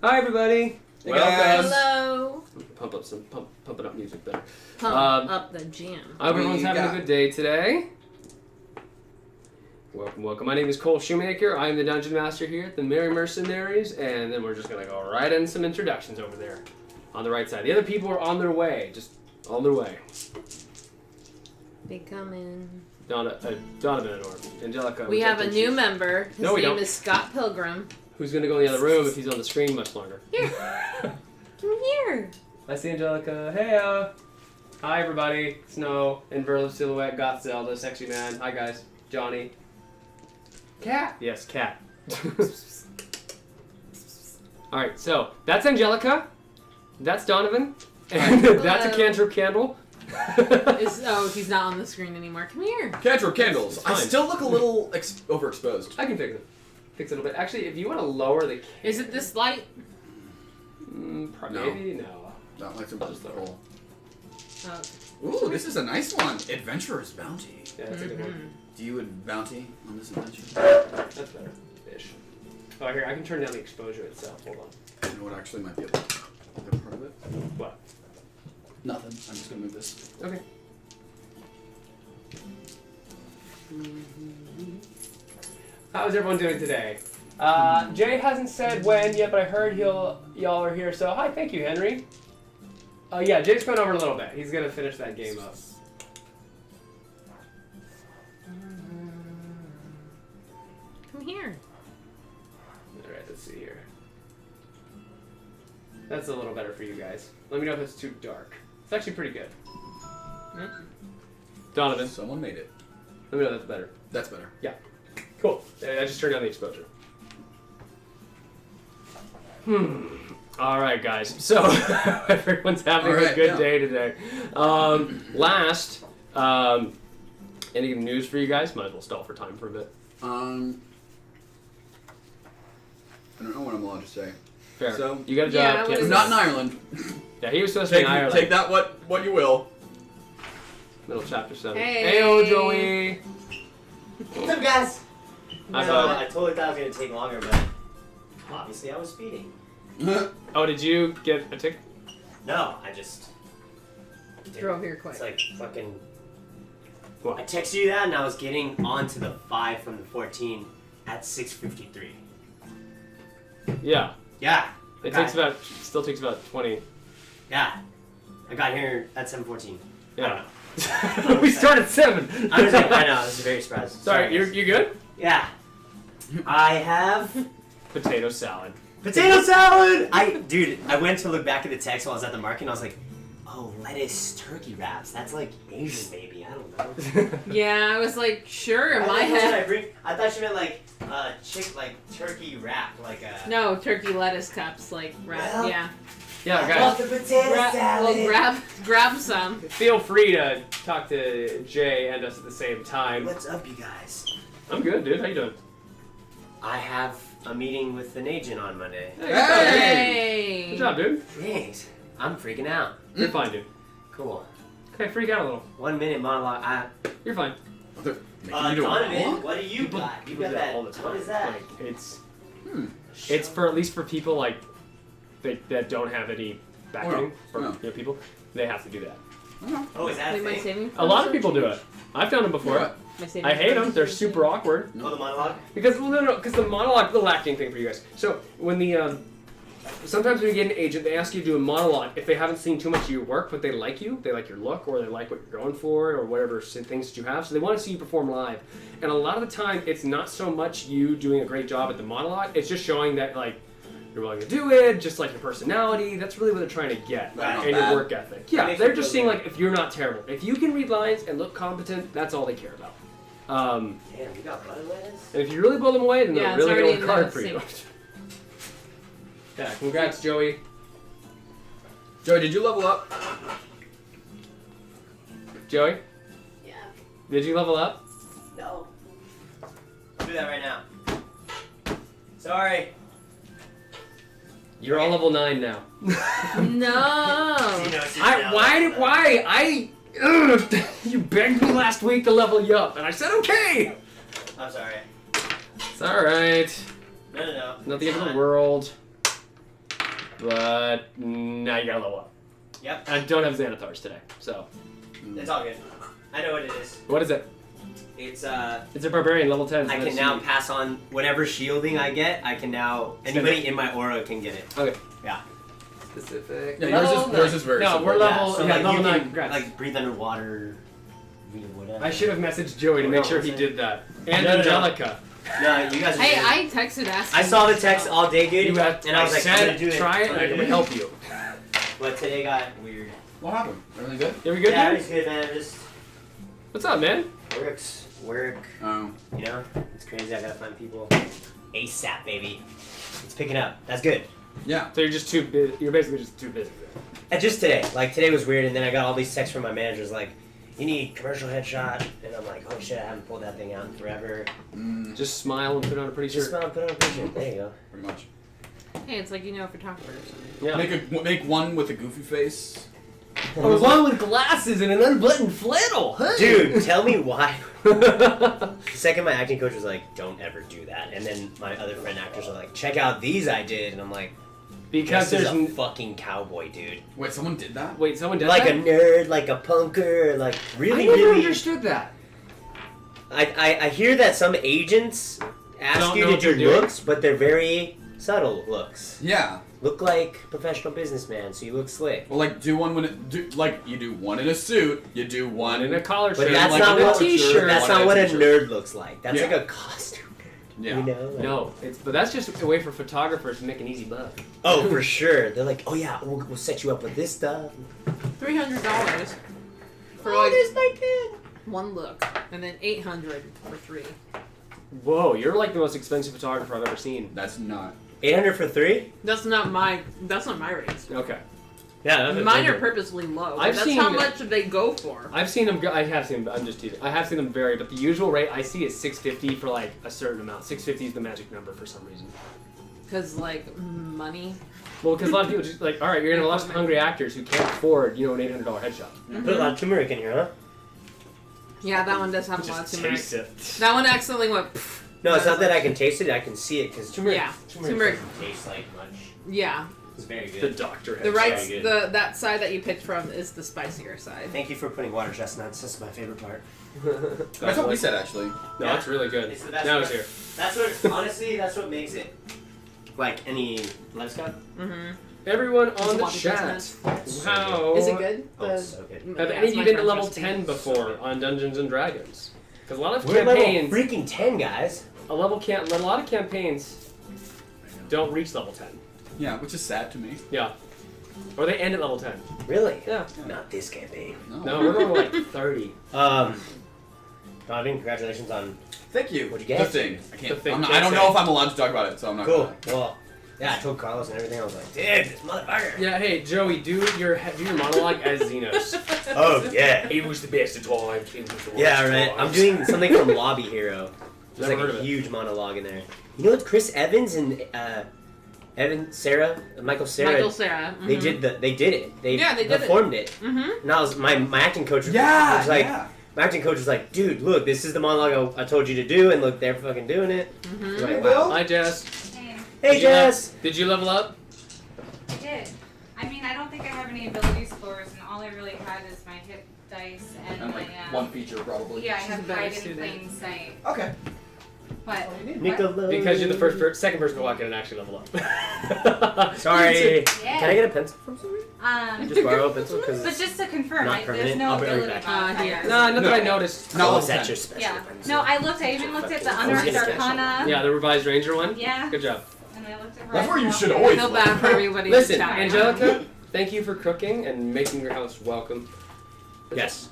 Hi everybody. Welcome. Hello. Pump it up music better. Pump up the jam. I hope everyone's having a good day today. Welcome. My name is Cole Shoemaker. I am the Dungeon Master here at the Mercenaries, and then we're just gonna go right into some introductions over there on the right side. The other people are on their way, just on their way. They coming. Donovan and Angelica. We have a new member. His name is Scott Pilgrim. Who's gonna go in the other room if he's on the screen much longer? Here. Come here. I see Angelica. Hey, hi everybody. Snow, Inverted Silhouette, Goth Zelda, Sexy Man. Hi guys. Johnny. Cat. Yes, Cat. Alright, so that's Angelica. That's Donovan. And that's a cantrip candle. He's not on the screen anymore. Come here. Cantrip candles. I still look a little overexposed. I can fix it. Fix it a bit. Actually, if you want to lower the... Is it this light? Maybe no. Not like some just hole. Oh. Ooh, this is a nice one. Adventurer's Bounty. Yeah, that's a good one. Do you would bounty on this adventure? That's better. Ish. Oh, here, I can turn down the exposure itself. Hold on. You know what actually might be a good part of it? What? Nothing. I'm just going to move this. Okay. How's everyone doing today? Jay hasn't said when yet, but I heard y'all are here. So hi, thank you, Henry. Yeah, Jay's going over a little bit. He's gonna finish that game up. Come here. All right, let's see here. That's a little better for you guys. Let me know if it's too dark. It's actually pretty good. Donovan, Someone made it. let me know if that's better. That's better. Yeah. Cool. I just turned down the exposure. All right, guys. So everyone's having a good day today. Any news for you guys? Might as well stall for time for a bit. I don't know what I'm allowed to say. Fair. So you got a Yeah, job. what is not in Ireland. Yeah, he was supposed to be in Ireland. Take that what you will. Middle chapter 7. Hey. Heyo, Joey. What's up, guys? I I totally thought it was going to take longer, but obviously I was speeding. Oh, did you get a ticket? No, I just... Drove here quick. It's like fucking... What? I texted you that and I was getting onto the 5 from the 14 at 6:53. Yeah. Yeah. It Okay. still takes about 20. Yeah. I got here at 7:14. Yeah. I don't know. We start at 7. I know, I was very surprised. Sorry, guys. you good? Yeah. I have... Potato salad. Potato salad! Dude, I went to look back at the text while I was at the market and I was like, oh, lettuce turkey wraps. That's like Asian baby. I don't know. Yeah, I was like, sure, in my What did I head. bring? I thought she meant like turkey wrap, like a... No, turkey lettuce cups, like wrap. Well, yeah. Yeah, I guys. want the potato salad. Well, grab some. Feel free to talk to Jay and us at the same time. What's up, you guys? I'm good, dude. How you doing? I have a meeting with an agent on Monday. Hey. Good job, dude. Thanks. I'm freaking out. You're fine, dude. Cool. Okay, freak out a little. 1 minute monologue. You're fine. Donovan, what do you got? You People got do that. all the time. What is that? Like, it's for at least for people like that don't have any backing from people. They have to do that. Oh, is that a Like my thing? saving A lot of people do it. I've done them before. I hate them. They're super awkward. Oh, the monologue? Because because the monologue, the acting thing for you guys. So when the sometimes when you get an agent, they ask you to do a monologue if they haven't seen too much of your work, but they like you, they like your look, or they like what you're going for, or whatever things that you have. So they want to see you perform live. And a lot of the time, it's not so much you doing a great job at the monologue. It's just showing that like you're willing to do it, just like your personality. That's really what they're trying to get, and your work ethic. Yeah, they're just seeing like if you're not terrible. If you can read lines and look competent, that's all they care about. Damn, you got butter lettuce? And if you really blow them away, then Yeah, they're it's really already going to in work hard the for you. sink. Yeah, congrats, Joey. Joey, did you level up? Joey, Yeah. did you level up? No. Do that right now. Sorry. You're all level 9 now. No. You begged me last week to level you up, and I said okay. I'm sorry. It's all right. No. Not the end of the world. But now you gotta level up. Yep. I don't have Netheros today, so. It's all good. I know what it is. What is it? It's It's a barbarian, level 10. I can now pass on whatever shielding I get. I can now anybody in my aura can get it. Okay. Yeah. Specific. Yeah, yours is very No, simple. we're level. So yeah, like level you 9. can Congrats. like breathe underwater. Read whatever. I should have messaged Joey to make sure he did that. And No. Angelica. No, you guys. Are Hey, good. I texted asking. I saw the text all day, dude, You have, and I was like, I'm said, gonna do it. try it, and I'm gonna help you. But today got weird. What happened? Everything good? You ever good, Yeah, man? it's good, man. Just What's up, man? work. Oh. You know, it's crazy. I gotta find people. ASAP, baby. It's picking up. That's good. Yeah. So you're just too busy. You're basically just too busy. And just today, like today was weird, and then I got all these texts from my managers like, "You need commercial headshot," and I'm like, "Oh shit, I haven't pulled that thing out in forever." Just smile and put on a pretty Just shirt. put on a picture. There you go. Pretty much. Hey, it's like you know a photographer or something. Yeah. Make one with a goofy face. Or one with glasses and an unbuttoned flannel, huh? Dude, tell me why. The second my acting coach was like, "Don't ever do that," and then my other friend actors are like, "Check out these I did," and I'm like, Because "This is there's a fucking cowboy, dude. Wait, someone did that? wait, someone did Like that? a nerd, like a punker, like I really, never really." understood that. I hear that some agents ask Don't you know to what they're do doing. looks, but they're very subtle looks. Yeah. Look like professional businessman, so you look slick. Well, like do one when you do one in a suit, you do one One in a collar But shirt, that's like not in a what t-shirt. That's one in not a what a t-shirt. nerd looks like. That's Yeah. like a costume nerd. Yeah. You know? Like, No, but that's just a way for photographers to make an easy buck. Oh, for sure. They're like, oh yeah, we'll set you up with this stuff. $300 for Oh, like there's my kid. one look, and then $800 for 3. Whoa, you're like the most expensive photographer I've ever seen. That's not. 800 for 3? That's not my rates. Okay. Yeah, Mine are purposely low. I've That's seen- how much they go for. I've seen them. I have seen them. I'm just teasing. I have seen them vary, but the usual rate I see is $650 for like a certain amount. $650 is the magic number for some reason. Cause like money. Well, because a lot of people just like, all right, you're gonna have lots of hungry actors who can't afford, an $800 headshot. Put a lot of turmeric in here, huh? Yeah, that one does have a lot of Just turmeric. taste it. That one accidentally went. Pff. No, it's not that I can taste it. I can see it because turmeric. Yeah, turmeric turmeric. doesn't taste like much. Yeah, It's very The good. doctor the headshot. right, very good. that side that you picked from is the spicier side. Thank you for putting water chestnuts. That's my favorite part. That's what we said actually. No, that's really good. It's the best Now it's part. here. That's what, honestly, that's what makes it. Like any lettuce cut. Mm-hmm. Everyone Is on it the water chat. chestnuts? Wow. Is it good? Oh, it's so good. Have Yeah, any it's of you my been to friend's level recipe. 10 before on Dungeons and Dragons? Because a lot of We're level campaigns, freaking 10, guys. a lot of campaigns don't reach level 10. Yeah, which is sad to me. Yeah. Or they end at level 10. Really? Yeah. Not this campaign. No, we're going to like 30. Donovan, congratulations on. Thank you. What'd you get? The thing. I The can't. thing. I don't know if I'm allowed to talk about it, so I'm not. Cool. Gonna. Well, yeah, I told Carlos and everything. I was like, dude, this motherfucker. Yeah, hey, Joey, do your monologue as Xenos. Oh yeah. It was the best of times. It was the worst Yeah, of right. times. I'm doing something from Lobby Hero. There's Never like heard a of it. huge monologue in there. You know what? Chris Evans and Michael Sarah. Michael Sarah. They did it. They Yeah, they did it. performed it. Mm-hmm. And I was my acting coach. Was Yeah. like, Yeah. my acting coach was like, dude, look, this is the monologue I told you to do, and look, they're fucking doing it. Mm-hmm. Like, wow. Hi, Jess. Hey, Hey, Jess. Did you level up? I did. I mean, I don't think I have any ability scores, and all I really had is my hit dice and And my, like one feature probably. yeah, I She's have a better hide in student. plain sight. Okay. But Nickelodeon. Because you're the second person to walk in and actually level up. Sorry. Yeah. Can I get a pencil from somebody? Just borrow a pencil because but just to confirm, Not there's permanent. no I'll be right ability back. mod. Yeah. No, nothing No. I noticed. No. oh, level is that 10. your special Yeah. pencil? No, I even looked at the I was Unearthed gonna catch Arcana. Yeah, the revised ranger one. Yeah. Good job. And I looked at That's where you Red should Velvet. always I feel bad for everybody. Listen, in chat. Angelica, thank you for cooking and making your house welcome. Yes.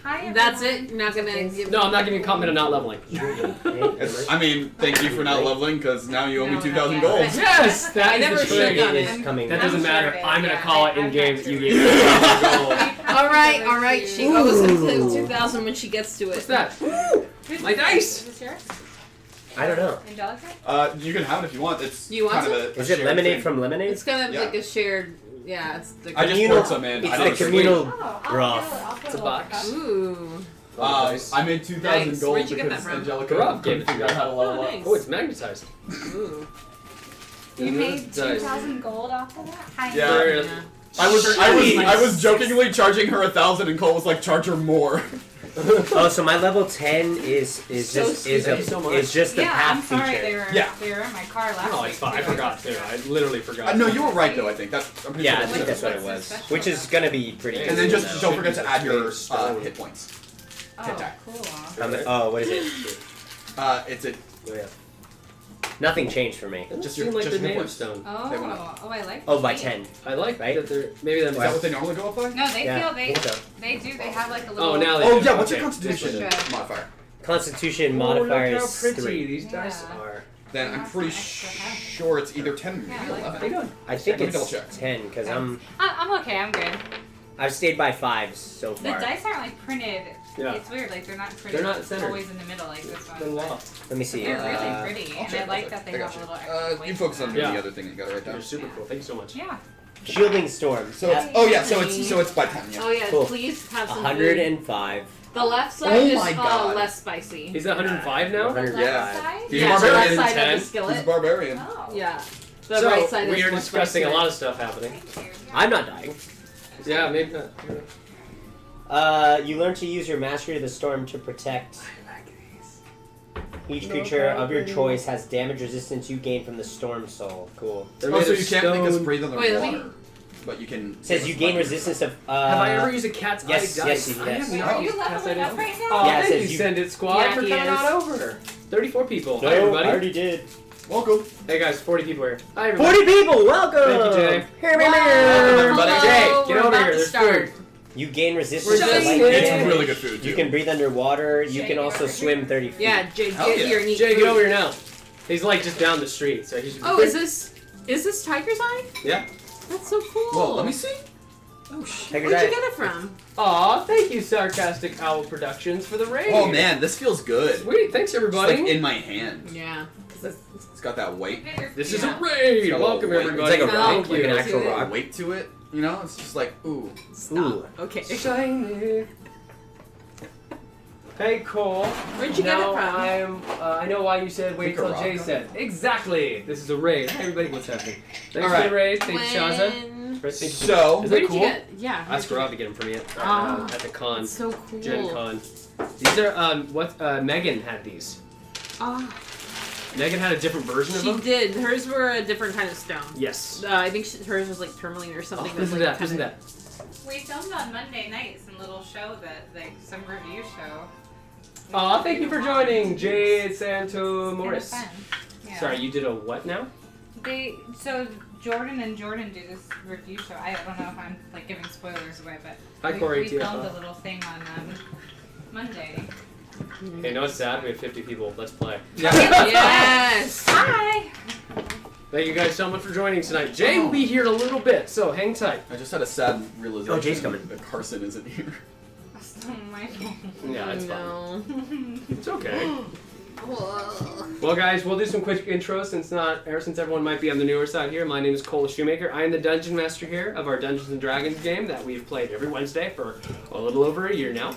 Hi, everyone. That's it. You're not gonna give. No, I'm not giving a comment on not leveling. I mean, thank you for not leveling because now you owe me No, 2,000 yeah. gold. Yes, that I is never the should've trade. done It it. is coming. That I'm doesn't sure matter. of it. I'm gonna Yeah, call it in I've game had that you to. gave me 2,000 gold. All right. She owes Ooh. 2,000 when she gets to it. What's that? Who's My this? dice. Is this yours? I don't know. Angelica? You can have it if you want. It's You want kind of a Is it shared lemonade thing. from lemonade? It's kind of Yeah. like a shared. Yeah, it's the. I just Communal- poured some in. It's I know the it's sweet. communal Oh, broth. It's a box. Ooh. I made 2,000 Nice. gold Where'd you get because that from? Angelica Rob gave couldn't it to figure me. out how to level Oh, up. nice. Oh, it's magnetized. Ooh. You made Dice. 2,000 gold off of that? Hi. Yeah. I was jokingly charging her 1,000, and Cole was like, charge her more. Oh, so my level 10 is So just sweet. Thank you so much. is just the Yeah, path I'm sorry feature. they were in my car last No, week. it's fine. I forgot too. I literally forgot. No, you were right though. I think that's. I'm pretty Yeah, sure I think that's that's it. what it What's the was. special Which is one? gonna be pretty And And then easy just now. don't forget to add your Stone. hit points. Oh, Hit die. cool. Oh, what is it? It's a Oh, yeah. Nothing changed for me. It Just just your- seemed like just the your native points. stone. They went up. I like Oh, by that. 10. I like Right? that they're maybe that's Is that what they normally go up by? No, they Yeah, feel I think so. they do. They have like a little. Oh, now they Oh do. yeah, what's Okay. your constitution Extra. modifier? Constitution Oh, modifier look how is pretty 3. these dice Yeah. are. Then I'm That's pretty an extra half. sure it's either 10 or Yeah, I maybe like 11. How you doing? I think Let me double it's check. 10 because I'm okay. I'm good. I've stayed by 5s so The far. dice aren't like printed. Yeah. It's weird. Like they're not printed. They're not centered. always in the middle like this They're one. lost. Let me see. They're really pretty, I'll and check, I I'll like check. that they I got have a you. little extra weight You focus to on them. Yeah. the other thing that you got to write They're down. super cool. Thank you so much. Yeah. Shielding Storm. So it's by 10. Yeah. Oh yeah, Cool. please have some food. 105. The left side Oh is my God. less spicy. He's at 105 now? 100. Yeah. Side? He's yeah, a the left barbarian. side of 10. the He's a skillet. barbarian. Oh. Yeah. The So, right side is we are more discussing a spicier. lot of stuff happening. Thank you. I'm not dying. Yeah, maybe not. You learn to use your Mastery of the Storm to protect. Each creature of your choice has damage resistance you gain from the Storm Soul. Cool. They're Oh, made so of you can't make us stone. breathe on the Wait, let me- water. But you can. It says you gain resistance of. Have I ever used a cat's yes, eye dice? yes, I yes. have not Are you used cat's eye leveling dice. up right now? Oh, Yeah, it thank says you, you- Send It Squad, Yeah, for he coming is. on over. 34 people. No, Hi, everybody. I already did. Welcome. Hey, guys, 40 people here. Hi, everybody. 40 people, welcome! Thank you, Jay. Here, Wow. everybody. Hello, Jay, we're get over about here. to There's start. food. You gain resistance We're to just light kidding. damage. It's really good food. You too. can breathe underwater. You Jay, can get also over swim here. 30 feet. Yeah, Jay, Hell get yeah. here and eat Jay, food. get over here now. He's like just down the street, so he's. Oh, is this Tiger's Eye? Yeah. That's so cool. Whoa, let me see. Oh, Tiger's Where'd Eye. you get it from? Aw, thank you, Sarcastic Owl Productions, for the raid. Oh man, this feels good. Sweet, thanks It's everybody. like in my hand. Yeah. It's got that weight. This is Yeah. a raid. It's got a Welcome little weight. everybody. It's like a rock, Thank like you. an actual See it? rock. Weight to it. You know, it's just like ooh. Ooh. Okay. Shiny. Hey Cole. Where'd you get Now it from? I know why you said wait Think a till rock Jay on said. Exactly. This is a raid. Hey everybody, what's happening? Thanks All right. for the raid. Thanks, Shaza. When... Thank you. So Is Where that did cool? you get? Yeah. Ask Rob to get them from you Oh. at the con. It's so cool. Gen Con. These are Megan had these. Oh, Megan had a different version of she them. did. Hers were a different kind of stone. Yes. I think hers was like tourmaline or something. Oh, that's listen like to that. Listen to kinda- that. We filmed on Monday night some little show that, like, some review show. Aw, thank you for joining, Jade Santo It's Morris. kinda fun. Yeah. Sorry, you did a what now? So Jordan and Jordan do this review show. I don't know if I'm like giving spoilers away, but Hi, Corey we filmed TFO. a little thing on Monday. Hey, no, it's sad. We have 50 people. Let's play. Yes. Hi. Thank you guys so much for joining tonight. Jay will be here in a little bit, so hang tight. I just had a sad realization. Oh, Jay's coming. That Carson isn't here. Oh my God. Yeah, it's fine. No. It's okay. Whoa. Well, guys, we'll do some quick intros since everyone might be on the newer side here. My name is Cole Shoemaker. I am the Dungeon Master here of our Dungeons and Dragons game that we've played every Wednesday for a little over a year now.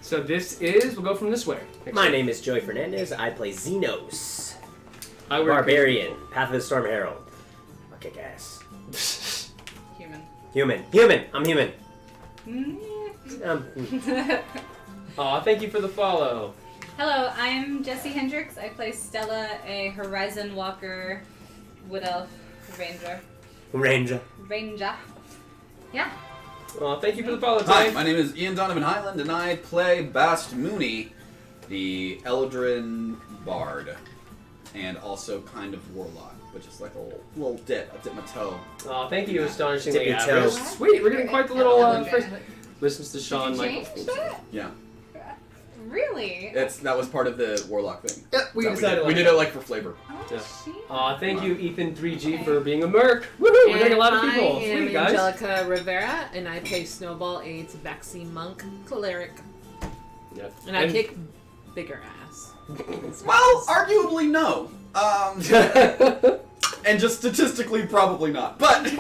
So this is, we'll go from this way. My name is Joey Fernandez. I play Xenos. I work Barbarian. Path of the Storm Herald. I'll kick ass. Human. Human. I'm human. Aw, thank you for the follow. Hello, I'm Jessie Hendricks. I play Stella, a Horizon Walker Wood Elf Ranger. Ranger. Yeah. Aw, thank you for the follow, Hi, Ty. my name is Ian Donovan Hyland, and I play Bast Mooney, the Eldrin Bard, and also kind of Warlock, but just like a little dip. I dip my toe. Aw, thank you, astonishingly Dip your average. toes. Sweet, we're getting quite the little first. Did Listens to Shawn you Michaels. change that? Yeah, Really? that was part of the Warlock thing. Yeah, we That decided we did it like for flavor. Oh, Yeah. shit. Aw, thank you, Ethan3G, for being a merc. Woohoo, we're getting a lot of people. I am Sweet, guys. Angelica Rivera, and I play Snowball, a Tabaxi monk cleric, Yep. and I kick bigger ass. Well, arguably no. And just statistically, probably not. But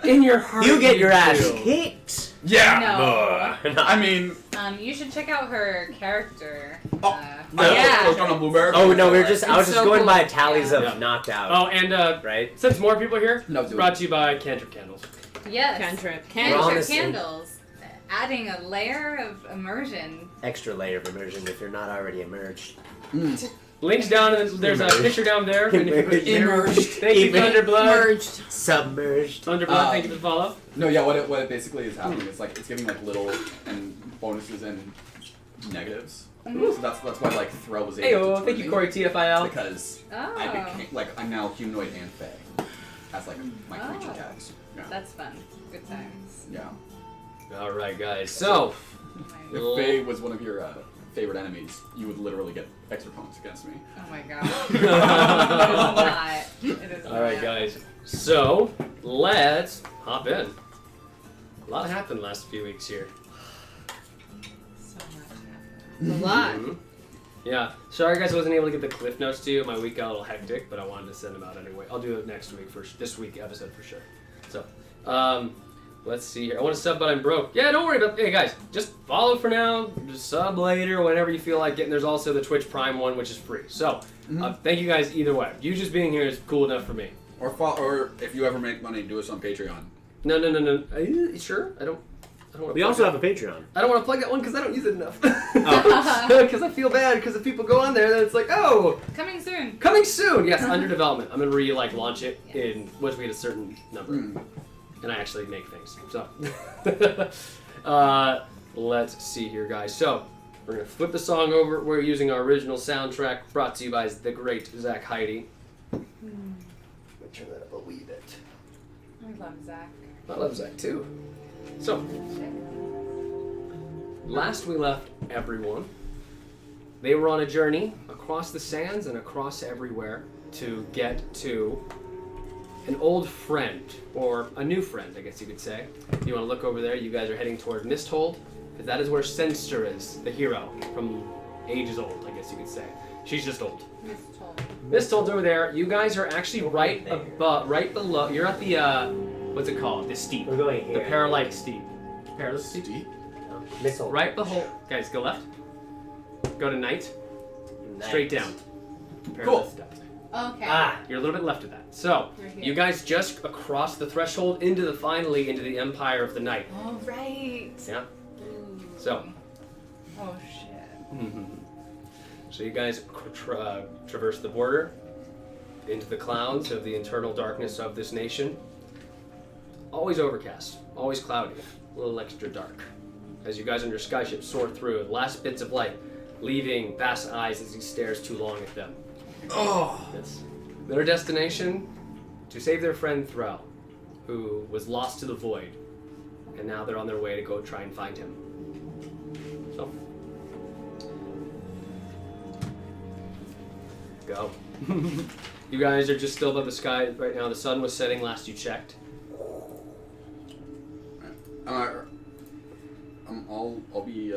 in your heart, You get your ass do. kicked. Yeah. No. I mean, You should check out her character. I Yeah. was on a blueberry. Oh no, I was just so going cool. by tallies of Yeah. knocked out. Oh, and right? since more people are here, No, it's do brought to you by Cantrip Candles. Yes. Cantrip. We're on Cantrip the same- candles. Adding a layer of immersion. Extra layer of immersion if you're not already immersed. Links down, and there's a Immersed. picture down there. And if you put Immersed. Thank you, Thunderblood. Merged. Submerged. Thunderblood, thank you for the follow. No, yeah. What it basically is happening is like it's giving like little and bonuses and negatives. So that's why like Threl was able Hey, to oh, turn thank you, me, Corey TFIL. because Oh. I became like I'm now humanoid and fae as like my creature tags. Yeah. That's fun. Good times. Yeah. All right, guys. So, If fae was one of your favorite enemies, you would literally get extra points against me. Oh my god. It is not. It is all right, not. guys. So, let's hop in. A lot happened last few weeks here. So much happened. A lot. Mhm. Yeah. Sorry, guys, I wasn't able to get the cliff notes to you. My week got a little hectic, but I wanted to send them out anyway. I'll do it next week for this week episode for sure. So, let's see here. I want to sub, but I'm broke. Yeah, don't worry about. Hey, guys, just follow for now. Just sub later, whenever you feel like getting. There's also the Twitch Prime one, which is free. So, thank you guys either way. You just being here is cool enough for me. Or if you ever make money, do us on Patreon. No. Sure. I don't want We also have a Patreon. I don't want to plug that one because I don't use it enough. Because I feel bad because if people go on there, then it's like, oh, Coming soon. coming soon. Yes, under development. I'm gonna launch it in once we hit a certain number, and I actually make things. So, let's see here, guys. So we're gonna flip the song over. We're using our original soundtrack, brought to you by the great Zach Heidi. Let me turn that up a wee bit. I love Zach. I love Zach too. So, last we left everyone, they were on a journey across the sands and across everywhere to get to an old friend, or a new friend, I guess you could say. You want to look over there, you guys are heading toward Misthold, because that is where Senster is, the hero, from ages old, I guess you could say. She's just old. Misthold's over there. You guys are actually right below, you're at the, what's it called? The steep. We're going here. The Paralyte Steep. Paralyte Steep? Missile. Right behold. Guys, go left. Go to Night. Nice. Straight down. Cool. Paralyte Steep. Okay. Ah. You're a little bit left of that. So, We're here. you guys just across the threshold finally into the Empire of the Night. All right. Yeah? Ooh. So. Oh shit. So you guys traverse the border into the clouds of the internal darkness of this nation. Always overcast, always cloudy, a little extra dark. As you guys on your skyship soar through, the last bits of light leaving Bast's eyes as he stares too long at them. Oh. Yes. Their destination, to save their friend Threl, who was lost to the void, and now they're on their way to go try and find him. So, go. You guys are just still above the sky right now. The sun was setting last you checked. I'll be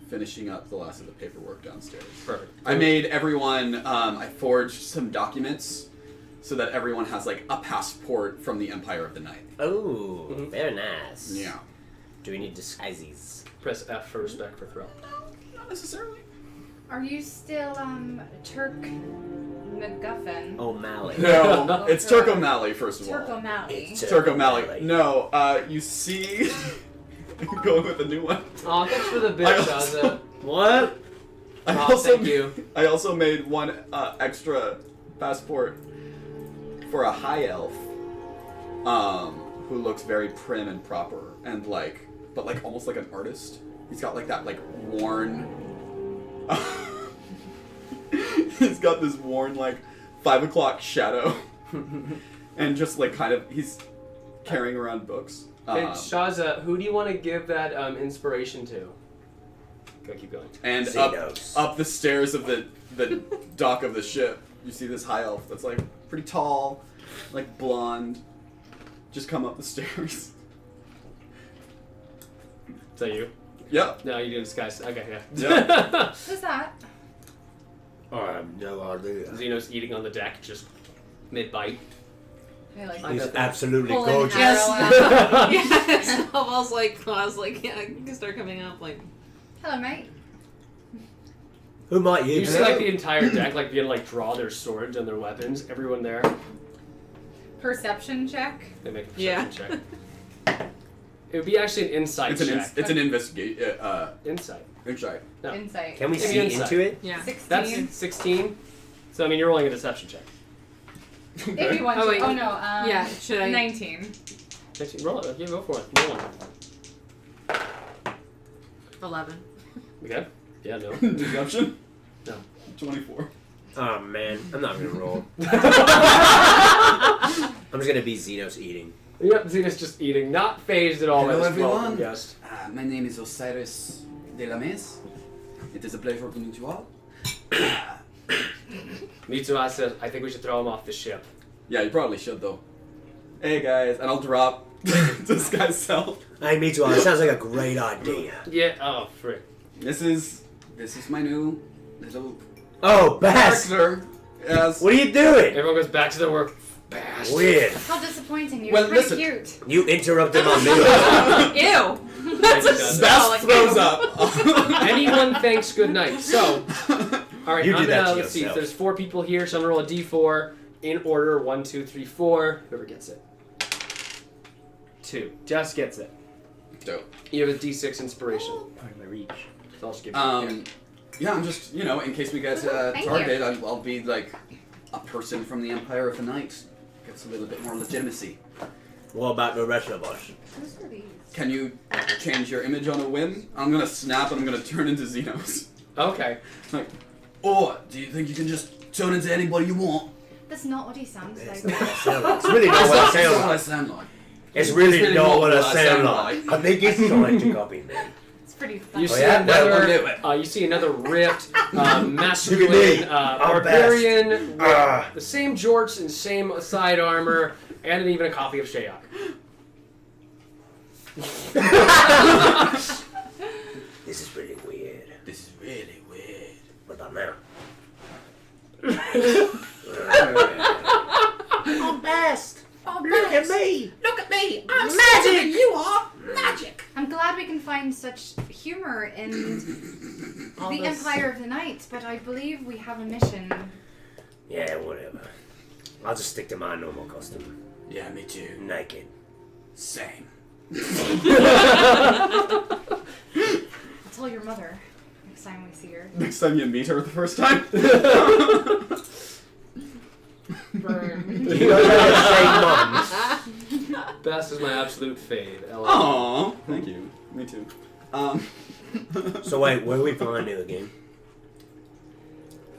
finishing up the last of the paperwork downstairs. Perfect. I made everyone. I forged some documents so that everyone has like a passport from the Empire of the Night. Oh, very nice. Yeah. Do we need disguises? Press F for respect for Threl. Not necessarily. Are you still Turk McGuffin? O'Malley. No, it's Turk O'Malley first of Turk all. O'Malley. It's Turk O'Malley. No, you see, going with the new one. Oh, thanks for the bit, I Shaza. What? Thank you. I also made one extra passport for a high elf, who looks very prim and proper and but almost like an artist. He's got like that worn. He's got this worn 5 o'clock shadow, and just he's carrying around books. Hey, Shaza, who do you want to give that inspiration to? Go, keep going. And Xenos. up the stairs of the dock of the ship, you see this high elf that's pretty tall, blonde. Just come up the stairs. Is that you? Yep. No, you do disguise. Okay, yeah. Yep. Who's that? I have no idea. Xenos eating on the deck, just mid-bite. I like I that. He's bet absolutely Pull an gorgeous. arrow out. Yeah, Snowball's like, yeah, I can start coming up like. Hello, mate. Who might you? You see like the entire deck, like begin to like draw their swords and their weapons. Everyone there, Perception check. they make a Yeah. perception check. It would be actually an insight check. It's an investigate. Insight. Insight. No. Insight. Can we Give me see insight. into it? Yeah. 16. That's 16. So I mean, you're rolling a deception check. If you want Oh, to. wait. Oh no. Yeah, should I- 19. 16. Roll it. Yeah, go for it. Roll one. 11. Okay. Yeah. No. Deception. No. 24. Oh man, I'm not gonna roll. I'm just gonna be Xenos eating. Yep. Xenos just eating, not phased at all by Hello, this welcome everyone. guest. My name is Osiris de la Mez. It is a pleasure to meet you all. Mitsuha says, I think we should throw him off the ship. Yeah, you probably should though. Hey guys, and I'll drop this guy's self. Hey, me too. That sounds like a great idea. Yeah. Oh, frick. This is my new little Oh, Bast! character. Yes. What are you doing? Everyone goes back to their work. Bast. Weird. How disappointing. You're Well, kind of listen. cute. You interrupted my meal. Ew! That's a Bast spell. Bast throws up. Anyone thanks good night. So, all right. You I'm did that gonna, to let's see. yourself. There's 4 people here, so I'm gonna roll a d4 in order. 1, 2, 3, 4. Whoever gets it. 2. Jess gets it. Dope. You have a d6 inspiration. Pardon my reach. So I'll just give you. Yeah, I'm just, in case we get Thank targeted, I'll be like a person from the Empire of the Night. Gets a little bit more legitimacy. What about the rest of us? Who's are these? Can you change your image on a whim? I'm gonna snap and I'm gonna turn into Xenos. Okay. Like, or do you think you can just turn into anybody you want? That's not what he sounds It's like. not what I sound like. It's really not what I That's sound what I like. sound like. It's really really not what I sound like. like. I think it's trying to copy me. It's pretty funny. You see yeah? another. Well, we'll do it. You see another ripped, Look at me. masculine, I'm barbarian with Ah. the same jorts and same side armor, and even a copy of Shayok. This is really weird. This is really weird. What about now? Oh, Bast. Oh, Look at me! Look at me. I'm Magic! You are magic. I'm glad we can find such humor in All the this- Empire of the Night, but I believe we have a mission. Yeah, whatever. I'll just stick to my normal costume. Yeah, me too. Naked. Same. I'll tell your mother next time we see her. Next time you meet her the first time. Burn. You don't have to say mum. Best is my absolute fave. LOL. Aww. Thank you. Me too. So wait, where do we find it again?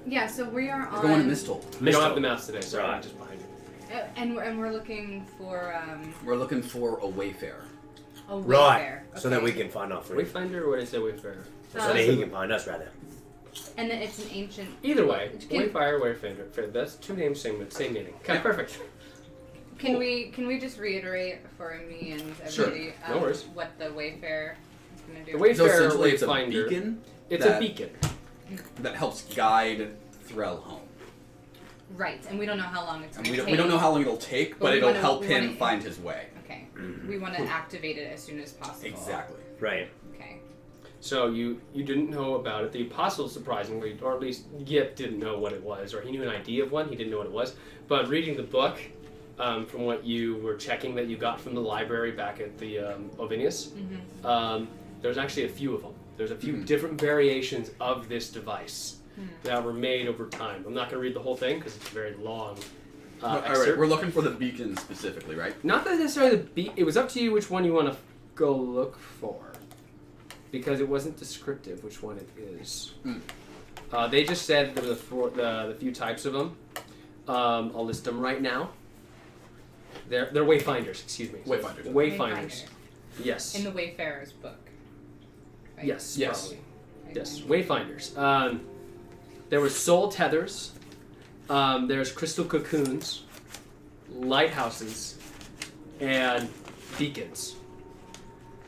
Yeah, so we are We're on. going to Mistle. We don't have the maps today, so Right. I'm just behind you. And we're looking for We're looking for a wayfarer. a Right. wayfarer. So that we Okay. can find our friend. Wayfinder, or what did I say Wayfarer? So that he can find us, rather. And then it's an ancient. Either way, Can- Wayfire, Wayfinder. That's 2 names, same meaning. Okay, perfect. Can we just reiterate for me and Sure. everybody No worries. what the wayfarer is gonna do? The Wayfarer, So essentially, it's a Wayfinder. beacon It's that- a beacon. that helps guide Threl home. Right, and we don't know how long it's And gonna we don't, take. we don't know how long it'll take, But but we it'll wanna- help we him wanna- find his way. Okay, we want to activate it as soon as possible. Exactly. Right. Okay. So you didn't know about it. The apostle, surprisingly, or at least Yip didn't know what it was, or he knew an idea of one. He didn't know what it was. But reading the book, from what you were checking that you got from the library back at the Ovinius, there's actually a few of them. There's a few different variations of this device that were made over time. I'm not going to read the whole thing because it's a very long All right, excerpt. we're looking for the beacon specifically, right? Not that necessarily it was up to you which one you want to go look for, because it wasn't descriptive which one it is. They just said there were the few types of them. I'll list them right now. They're wayfinders. Excuse me. Wayfinders. Wayfinders. Yes. In the wayfarer's book. Right? Yes. Yes. Probably. Yes. Wayfinders. There were soul tethers. There's crystal cocoons, lighthouses, and beacons.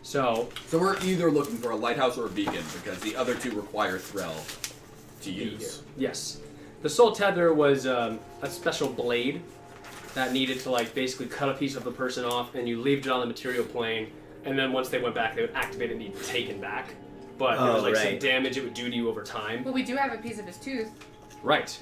So we're either looking for a lighthouse or a beacon because the other two require Threl to be here. use. Yes. The soul tether was a special blade that needed to like basically cut a piece of the person off, and you leave it on the material plane, and then once they went back, they would activate it and be taken back. But there was like some damage it would do to you over time. But we do have a piece of his tooth. Right.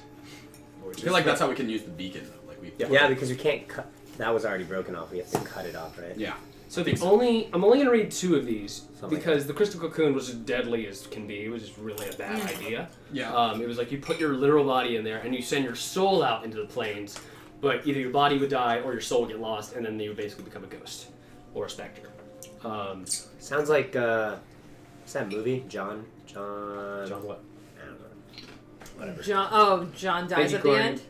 I feel like that's how we can use the beacon though. Like we. Yeah, because we can't cut. That was already broken off. We have to cut it off, right? Yeah. So I'm only going to read 2 of these Something because the crystal cocoon was as deadly as can be. It was just really a bad idea. Yeah. It was like you put your literal body in there and you send your soul out into the planes, but either your body would die or your soul would get lost, and then you would basically become a ghost or a specter. Sounds like what's that movie? John John what? I don't know. Whatever. John dies at the end?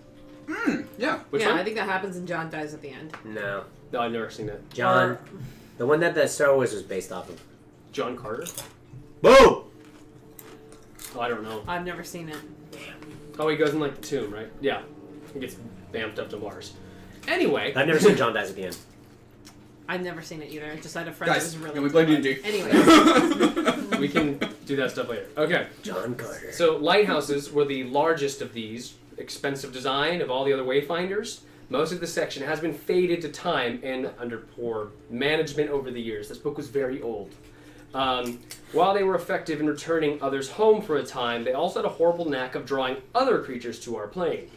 Yeah. Which yeah, one? I think that happens and John dies at the end. No. No, I've never seen that. John. The one that the Star Wars was based off of. John Carter? Boom! Oh, I don't know. I've never seen it. Oh, he goes in like the tomb, right? Yeah. He gets vamped up to Mars. Anyway. I've never seen John dies at the end. I've never seen it either. I just had a friend Guys, that was really can we play D&D? Anyway. We can do that stuff later. Okay. John Carter. So lighthouses were the largest of these, expensive design of all the other wayfinders. Most of the section has been faded to time and under poor management over the years. This book was very old. While they were effective in returning others home for a time, they also had a horrible knack of drawing other creatures to our plane.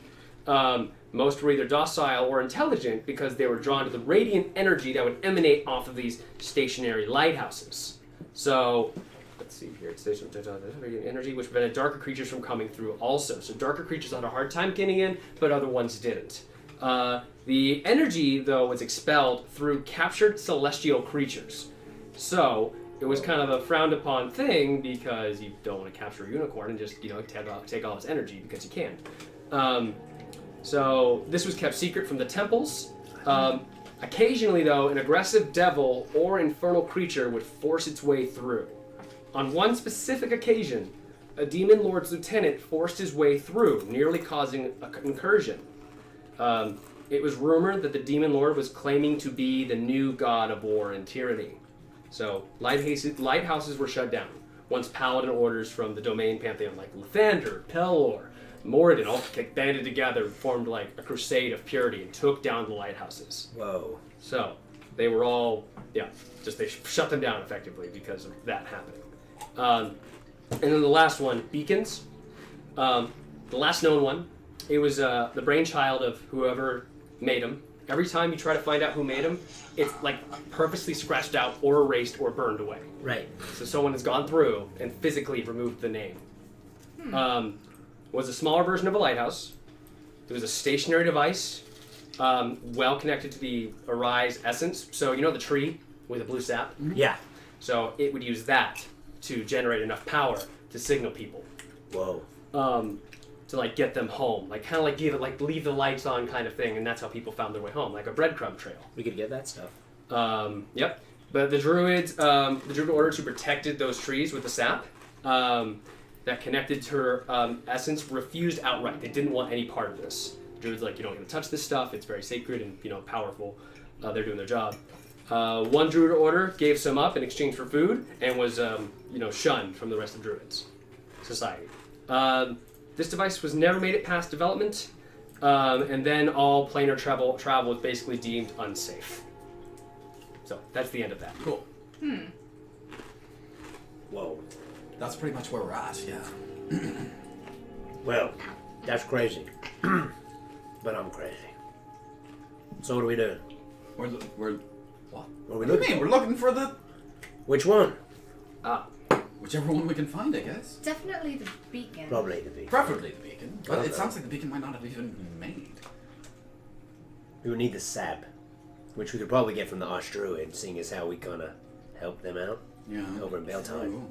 Most were either docile or intelligent because they were drawn to the radiant energy that would emanate off of these stationary lighthouses. So, let's see here. It's radiant energy, which prevented darker creatures from coming through also. So darker creatures had a hard time getting in, but other ones didn't. The energy, though, was expelled through captured celestial creatures. So, it was kind of a frowned upon thing because you don't want to capture a unicorn and just, take all its energy because you can. So, this was kept secret from the temples. Occasionally, though, an aggressive devil or infernal creature would force its way through. On one specific occasion, a demon lord's lieutenant forced his way through, nearly causing an incursion. It was rumored that the demon lord was claiming to be the new god of war and tyranny. So, lighthouses were shut down once paladin orders from the domain pantheon like Lathander, Pelor, Moradin all banded together, formed like a crusade of purity and took down the lighthouses. Whoa. So, they were all, they shut them down effectively because of that happening. And then the last one, beacons. The last known one, it was the brainchild of whoever made them. Every time you try to find out who made them, it's like purposely scratched out or erased or burned away. Right. So someone has gone through and physically removed the name. Was a smaller version of a lighthouse. It was a stationary device, well connected to the Arise essence. So you know the tree with the blue sap? Yeah. So it would use that to generate enough power to signal people. Whoa. To like get them home, like kind of like give it like leave the lights on kind of thing, and that's how people found their way home, like a breadcrumb trail. We could get that stuff. Yep. But the druid orders who protected those trees with the sap that connected to her essence refused outright. They didn't want any part of this. The druid's like, you don't get to touch this stuff. It's very sacred and powerful. They're doing their job. One druid order gave some up in exchange for food and was shunned from the rest of druids society. This device was never made it past development, and then all planar travel was basically deemed unsafe. So that's the end of that. Cool. Whoa. That's pretty much where we're at, yeah. Well, that's crazy. But I'm crazy. So what do we do? We're what? What are we What do you looking mean? for? We're looking for the Which one? whichever one we can find, I guess. Definitely the beacon. Probably the beacon. Preferably the beacon, but Okay. it sounds like the beacon might not have even been made. We would need the sap, which we could probably get from the Arch Druid, seeing as how we gonna help them out Yeah. over in Beltime. True.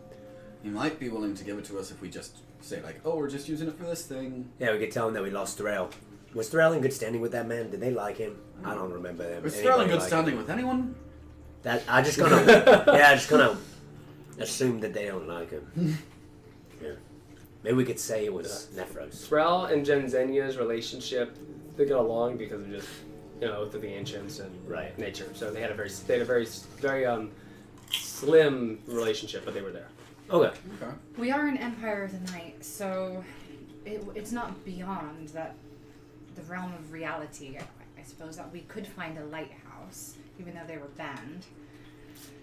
He might be willing to give it to us if we just say like, "Oh, we're just using it for this thing." Yeah, we could tell him that we lost Threl. Was Threl in good standing with that man? Did they like him? I don't remember them. Was Threl in good like standing him. with anyone? That I just gonna assume that they don't like him. Yeah. Maybe we could say it was Netheros. Threl and Jenzenia's relationship, they got along because of just through the ancients and Right. nature. So they had a very slim relationship, but they were there. Okay. Okay. We are an Empire of the Night, so it's not beyond that the realm of reality. I I suppose, that we could find a lighthouse, even though they were banned.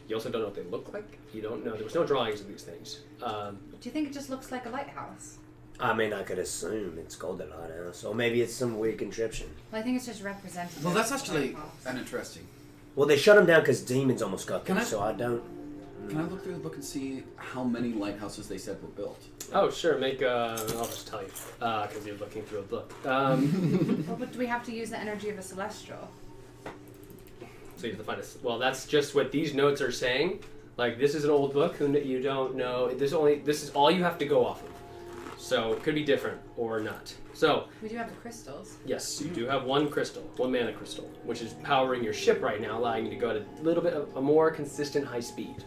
You also don't know what they look like. You don't know. There was no drawings of these things. Do you think it just looks like a lighthouse? I mean, I could assume it's called a lighthouse, or maybe it's some weird contraption. Well, I think it's just representative. Well, that's of actually lighthouse. an interesting. Well, they shut them down because demons almost got Can them, I- so I don't... Can I look through the book and see how many lighthouses they said were built? Oh, sure. Make. I'll just tell you because you're looking through a book. Well, but do we have to use the energy of a celestial? So you have to find a. Well, that's just what these notes are saying. Like this is an old book. You don't know. This is all you have to go off of. So it could be different or not. So We do have the crystals. yes, you do have one crystal, one mana crystal, which is powering your ship right now, allowing you to go at a little bit of a more consistent high speed.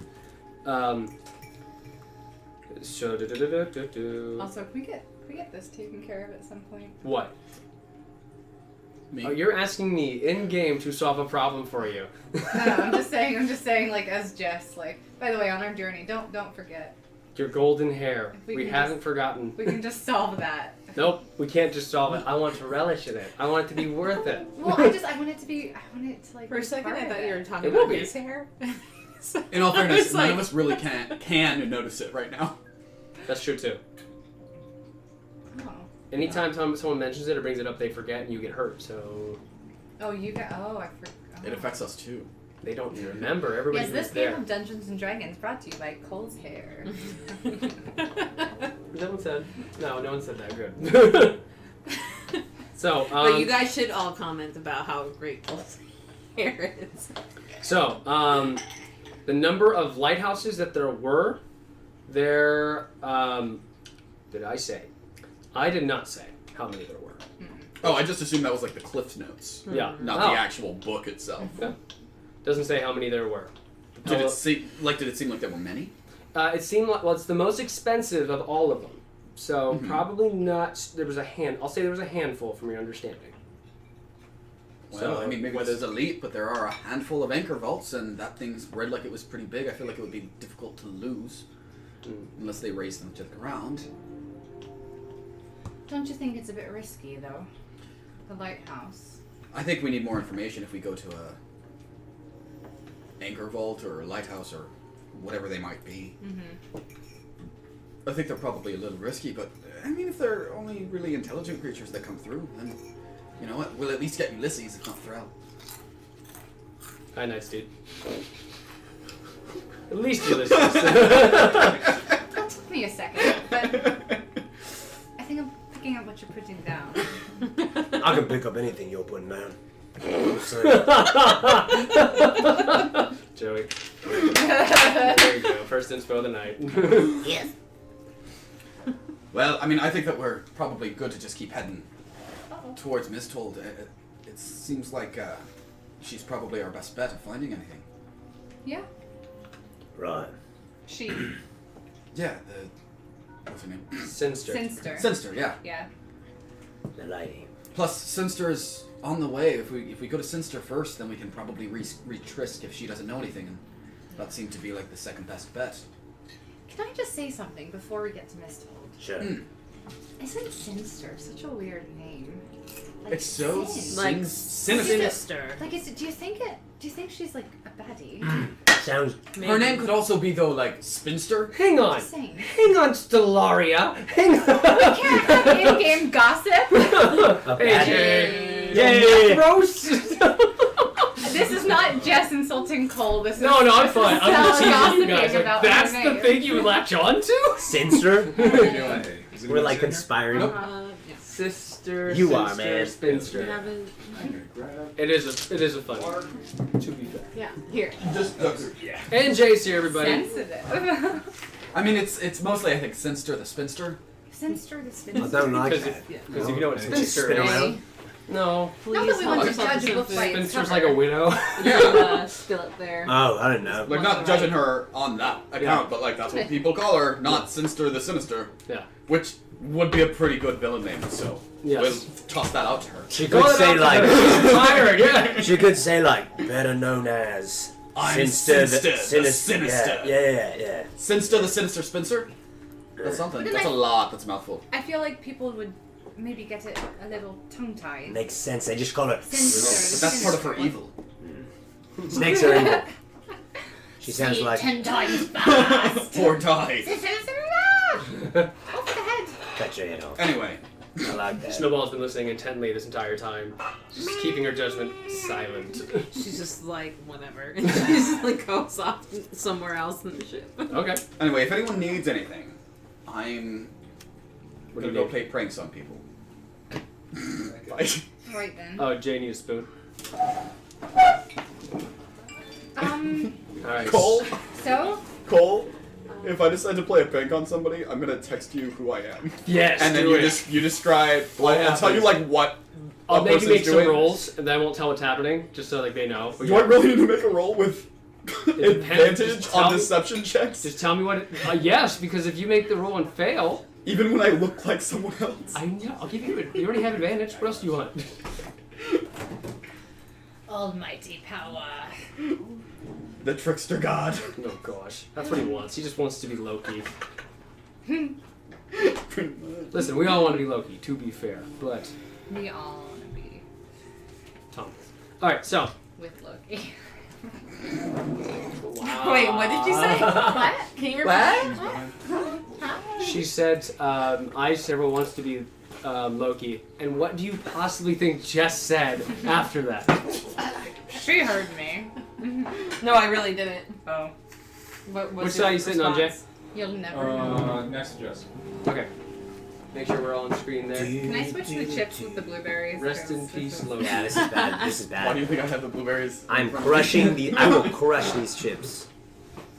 So Also, can we get this taken care of at some point? what? Me? Oh, you're asking me in game to solve a problem for you. No, I'm just saying, like, as Jess, like, by the way, on our journey, don't forget. Your golden hair. If we We can haven't just- forgotten. We can just solve that. Nope, we can't just solve it. I want to relish in it. I want it to be worth it. Well, I want it to like. For a be second, part I of thought it. you were talking It will about be. his hair. In all fairness, It's none like- of us really can notice it right now. That's true too. Oh. Anytime someone mentions it or brings it up, they forget and you get hurt. So Oh, you got. Oh, I forgot. It affects us too. they don't remember. Everybody Yes, was this game there. of Dungeons and Dragons brought to you by Cole's hair. No one said. No one said that. Good. So, But you guys should all comment about how great Cole's hair is. So, the number of lighthouses that there were, did I say? I did not say how many there were. Oh, I just assumed that was like the Cliff Notes, Yeah. not Oh. the actual book itself. Yeah. Doesn't say how many there were. Did it seem like there were many? It seemed like, well, it's the most expensive of all of them. So, Mhm. probably not, I'll say there was a handful from your understanding. Well, So, I mean, maybe whether- this is elite, but there are a handful of anchor vaults, and that thing's read like it was pretty big. I feel like it would be difficult to lose unless they raise them to the ground. Don't you think it's a bit risky, though? The lighthouse. I think we need more information if we go to a anchor vault or lighthouse or whatever they might be. Mm-hmm. I think they're probably a little risky, but I mean, if they're only really intelligent creatures that come through, then you know what? We'll at least get Ulysses, if not Threl. Hi, nice dude. At least Ulysses. That took me a second, but I think I'm picking up what you're putting down. I can pick up anything you're putting down. Joey. There you go. First inspo of the night. Yes. Well, I mean, I think that we're probably good to just keep heading towards Misthold. It seems like she's probably our best bet of finding anything. Yeah. Right. She. Yeah, what's her name? Sinster. Sinster. Sinster, yeah. Yeah. The lady. Plus, Sinster is on the way. If we go to Sinster first, then we can probably reach Trisk if she doesn't know anything, and that seemed to be like the second best bet. Can I just say something before we get to Misthold? Sure. Isn't Sinister such a weird name? Like, It's so sin. Like sinister. sinister. Like, do you think she's like a baddie? Sounds... Her name could also be though like Spinster. Hang on. Just saying. Hang on, Stellaria. Hang on. Can't have in-game gossip. Hey, Yay. Jay. Gross. This is not Jess insulting Cole. This is No, I'm this is fine. I'm Stella just teasing you gossiping guys. Like, about that's her the name. thing you latch on to? Sinister? Is it We're like in there? conspiring. Yeah. Sister. You Sinster, are, man. You Spinster. haven't. I'm gonna grab. It is a fun one. To be fair. Yeah. Here. Just And Jace here, everybody. Sensitive. I mean, it's mostly I think Sinster the Spinster. Sinister the I Spinster. don't like Because that. if you know what Okay. Spinster Spin is. around. No. Not that we want to Please help judge a yourself book by its Spinster's cover. like a widow. Still up there. Oh, I don't know. Like not judging her on that account, but like that's what people call her, not Sinster the Sinister. Yeah. Which would be a pretty good villain name, so Yes. we'll toss that out to her. She Call could it say out to like... her. She's tired, yeah. She could say like, better known as... I'm Sinister the Sinister. Yeah. Sinster the Sinister Spinster? That's something. But then That's a lot. That's a mouthful. I feel like people would maybe get it a little tongue-tied. Makes sense. They just call her. But that's part of her evil. Snakes are evil. She sounds like. 10 times fast. 4 dies. Off the head. Cut your head off. Anyway. I like that. Snowball's been listening intently this entire time, just keeping her judgment silent. She's just like, whatever. And she just like goes off somewhere else in the ship. Okay. Anyway, if anyone needs anything, I'm What do gonna you go need? play pranks on people. Bye. Right then. Oh, Jay needs a spoon. Alright. Cole, if I decide to play a prank on somebody, I'm gonna text you who I am. Yes, And then do you it. you describe. What I'll tell you happens? like what. I'll a make you person's make some doing. rolls, and then I won't tell what's happening, just so like they know. But Do I really need to make a roll with depends. advantage Just tell on me- deception checks? Just tell me what. Yes, because if you make the roll and fail, Even when I look like someone else. I know. I'll give you. You already have advantage. What else do you want? Almighty power. The trickster god. Oh gosh, that's what he wants. He just wants to be Loki. Listen, we all want to be Loki, to be fair, but We all want to be Tom. All right, so. with Loki. Wow. Wait, what did you say? What? Can you repeat? She said, everyone wants to be Loki. And what do you possibly think Jess said after that? She heard me. No, I really didn't. Oh. What was Which your side are you sitting on, Jay? response? You'll never know. Next to Jess. Okay. Make sure we're all on screen there. Can I switch the chips with the blueberries? Rest in 'Cause peace, this is- Loki. Yeah, this is bad. This is Why do you bad. think I have the blueberries? I'm crushing the. I will crush these chips.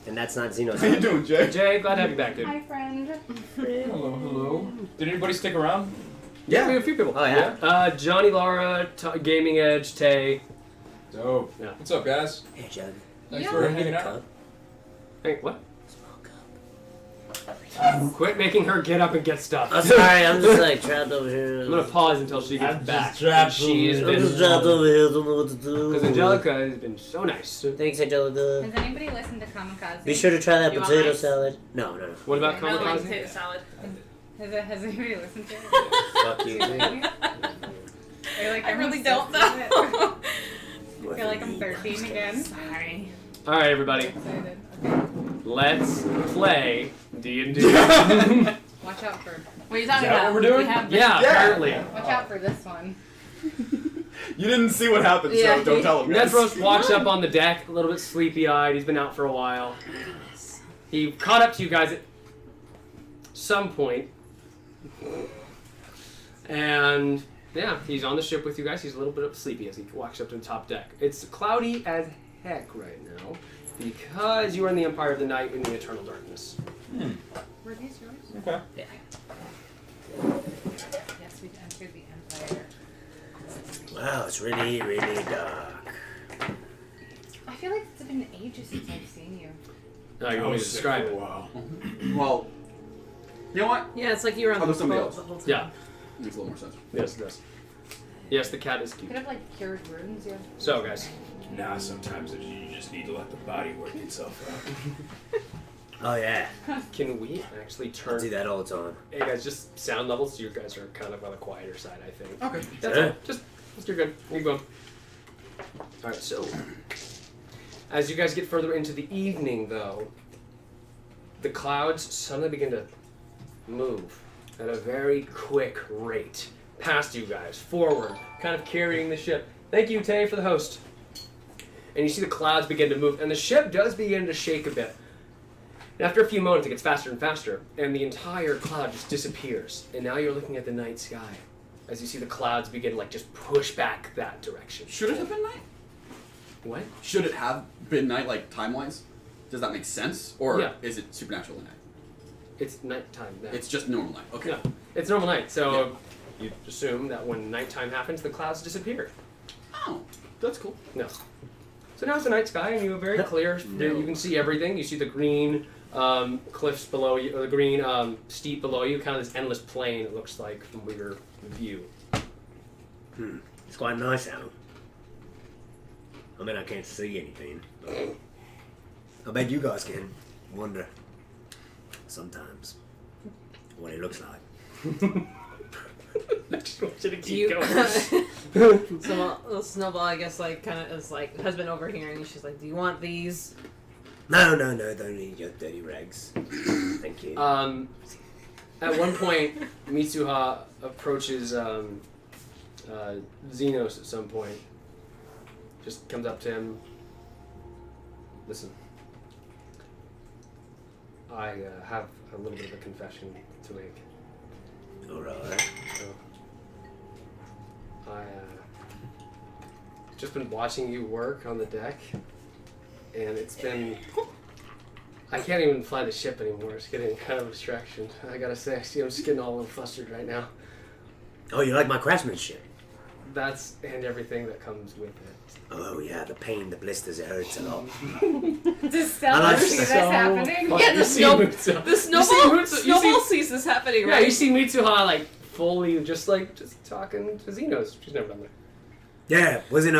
And that's not Xenos. How you doing, Jay? Jay, glad to have you back, dude. Hi, friend. Hello, hello. Did anybody stick around? Yeah, we have a few people. Oh, yeah? Johnny, Laura, Gaming Edge, Tay. Dope. Yeah. What's up, guys? Hey, Jug. Thanks Yeah. for Wanna hanging get a out. cup? Hey, what? Small cup. Quit making her get up and get stuff. I'm sorry, I'm just like trapped over here. I'm gonna pause until she gets I'm back. just trapped She's over here. I'm just trapped over here, don't know what to do. Because Angelica has been so nice. Thanks, Angelica. Has anybody listened to Kamikaze? Be sure to try that You want potato mine? salad. No, no, no. What about I I don't like Kamikaze? potato salad. Has anybody listened to it? Fuck you. Are you like, I really everyone's don't listened to it? know. I feel like I'm 13 again. Sorry. All right, everybody, Excited. let's play D&D. Watch out for. What are you talking Is that about? what we're doing? We have Yeah, Yeah. apparently. Watch out for this one. You didn't see what happened, Yeah. so don't tell him. guys. Netheros walks up on the deck, a little bit sleepy-eyed. He's been out for a while. He caught up to you guys at some point, and yeah, he's on the ship with you guys. He's a little bit sleepy as he walks up to the top deck. It's cloudy as heck right now because you are in the Empire of the Night in the Eternal Darkness. Were these yours? Okay. Yes, we've entered the Empire. Wow, it's really, really dark. I feel like it's been ages since I've seen you. Oh, you want me to describe it? Wow. Well, you know what? Yeah, it's like you were on I'll the do somebody boat else. the whole time. Yeah. Makes a little more sense. Yes, it does. Yes, the cat is cute. Could have like cured wounds. Yeah. So, guys, Nah, sometimes you just need to let the body work itself out. Oh, yeah. can we actually I turn? do that all the time. Hey guys, just sound levels. You guys are kind of on the quieter side, I think. Okay. That's Yeah. all. Just you're good. You're going. All right. So, as you guys get further into the evening, though, the clouds suddenly begin to move at a very quick rate past you guys, forward, kind of carrying the ship. Thank you, Tay, for the host. And you see the clouds begin to move, and the ship does begin to shake a bit. And after a few moments, it gets faster and faster, and the entire cloud just disappears. And now you're looking at the night sky as you see the clouds begin to like just push back that direction. Should it have been night? What? Should it have been night, like time-wise? Does that make sense? Or Yeah. is it supernatural night? It's nighttime now. It's just normal night. Okay. No, it's normal night. So you assume that when nighttime happens, the clouds disappear. Oh, that's cool. No. So now it's the night sky, and you have very clear. You can see everything. You see the green cliffs below you, or the green steep below you, kind of this endless plain. It looks like from your view. It's quite nice out. I mean, I can't see anything. I bet you guys can. Wonder. Sometimes. What it looks like. I just want you to Do keep you? going. Snowball, I guess, like kind of is like has been overhearing. She's like, "Do you want these?" No, don't need your dirty rags. Thank you. At one point, Mitsuha approaches Xenos at some point. Just comes up to him. Listen, I have a little bit of a confession to make. Alright. So, I just been watching you work on the deck, and it's been. I can't even fly the ship anymore. It's getting kind of a distraction. I gotta say, I'm just getting all a little flustered right now. Oh, you like my craftsmanship? That's and everything that comes with it. Oh yeah, the pain, the blisters, it hurts a lot. Does Stella like see this so happening? Yeah, You the see Snowball Mitsu- Snowball sees this happening, Yeah, right? you see Mitsuha like fully just talking to Xenos. She's never done that. Yeah, wasn't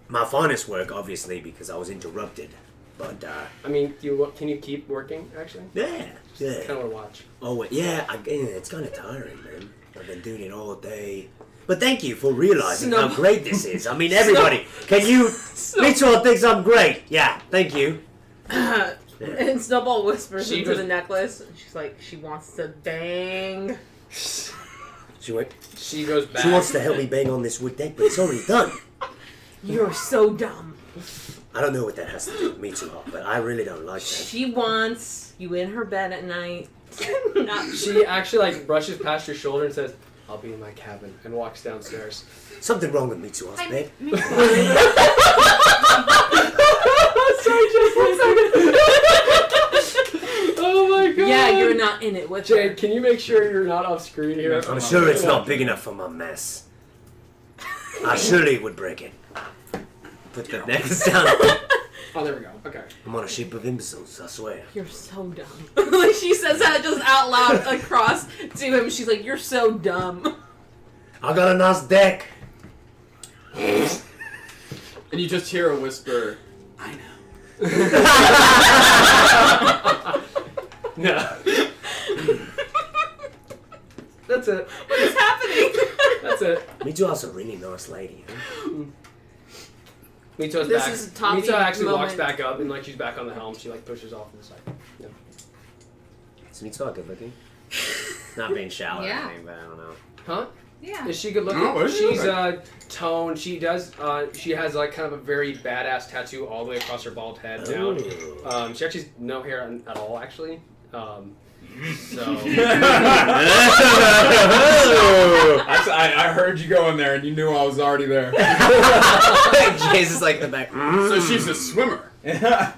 my finest work, obviously, because I was interrupted. But I mean, can you keep working actually? yeah. Kind of want to watch. Oh yeah, it's kind of tiring, man. I've been doing it all day. But thank you for realizing how great this is. I mean, everybody, can you? Mitchell thinks I'm great. Yeah, thank you. And Snowball whispers She into goes- the necklace. And she's like, she wants to bang. She goes back. She wants to help me bang on this wood deck, but it's already done. You're so dumb. I don't know what that has to do with me too hot, but I really don't like that. She wants you in her bed at night. She actually brushes past your shoulder and says, "I'll be in my cabin," and walks downstairs. Something wrong with me too hot's bed. Sorry, just 1 second. Oh my god. Yeah, you're not in it with Jade, her. can you make sure you're not off screen here? I'm sure it's not big enough for my mess. I surely would break it. Put the necklace down. Oh, there we go. Okay. I'm on a ship of imbeciles, I swear. You're so dumb. Like she says that just out loud across to him. She's like, "You're so dumb." I got a nice deck. And you just hear a whisper, I know. No. That's it. What is happening? That's it. Mitsuha's a really nice lady. Huh? Mitsuha's This back. is Tommy Mitsuha actually walks moment. back up and she's back on the helm. She pushes off to the side. Yeah. Is Mitsuha good looking? Not being shallow Yeah. or anything, but I don't know. Huh? Yeah. Is she good looking? Oh, is she? She's toned. She does. She has kind of a very badass tattoo all the way across her bald head down. Oh. She actually has no hair at all, actually. So. Actually, I heard you go in there and you knew I was already there. Jay's is like in the back. So she's a swimmer. Not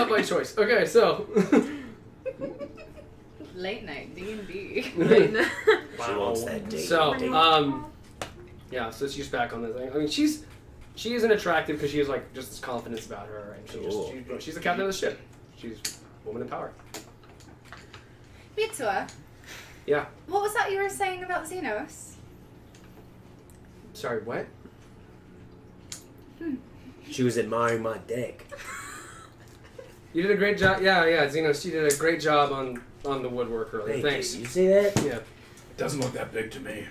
my choice. Okay, so. Late night D&D. She wants that date. So, yeah, so she's back on the thing. I mean, she isn't attractive because she has just this confidence about her, and she's the captain of the ship. She's woman in power. Mitsuha, Yeah. what was that you were saying about Xenos? Sorry, what? She was admiring my deck. You did a great job. Yeah, Xenos, you did a great job on the woodwork earlier. Thanks. You see that? Yeah. Doesn't look that big to me.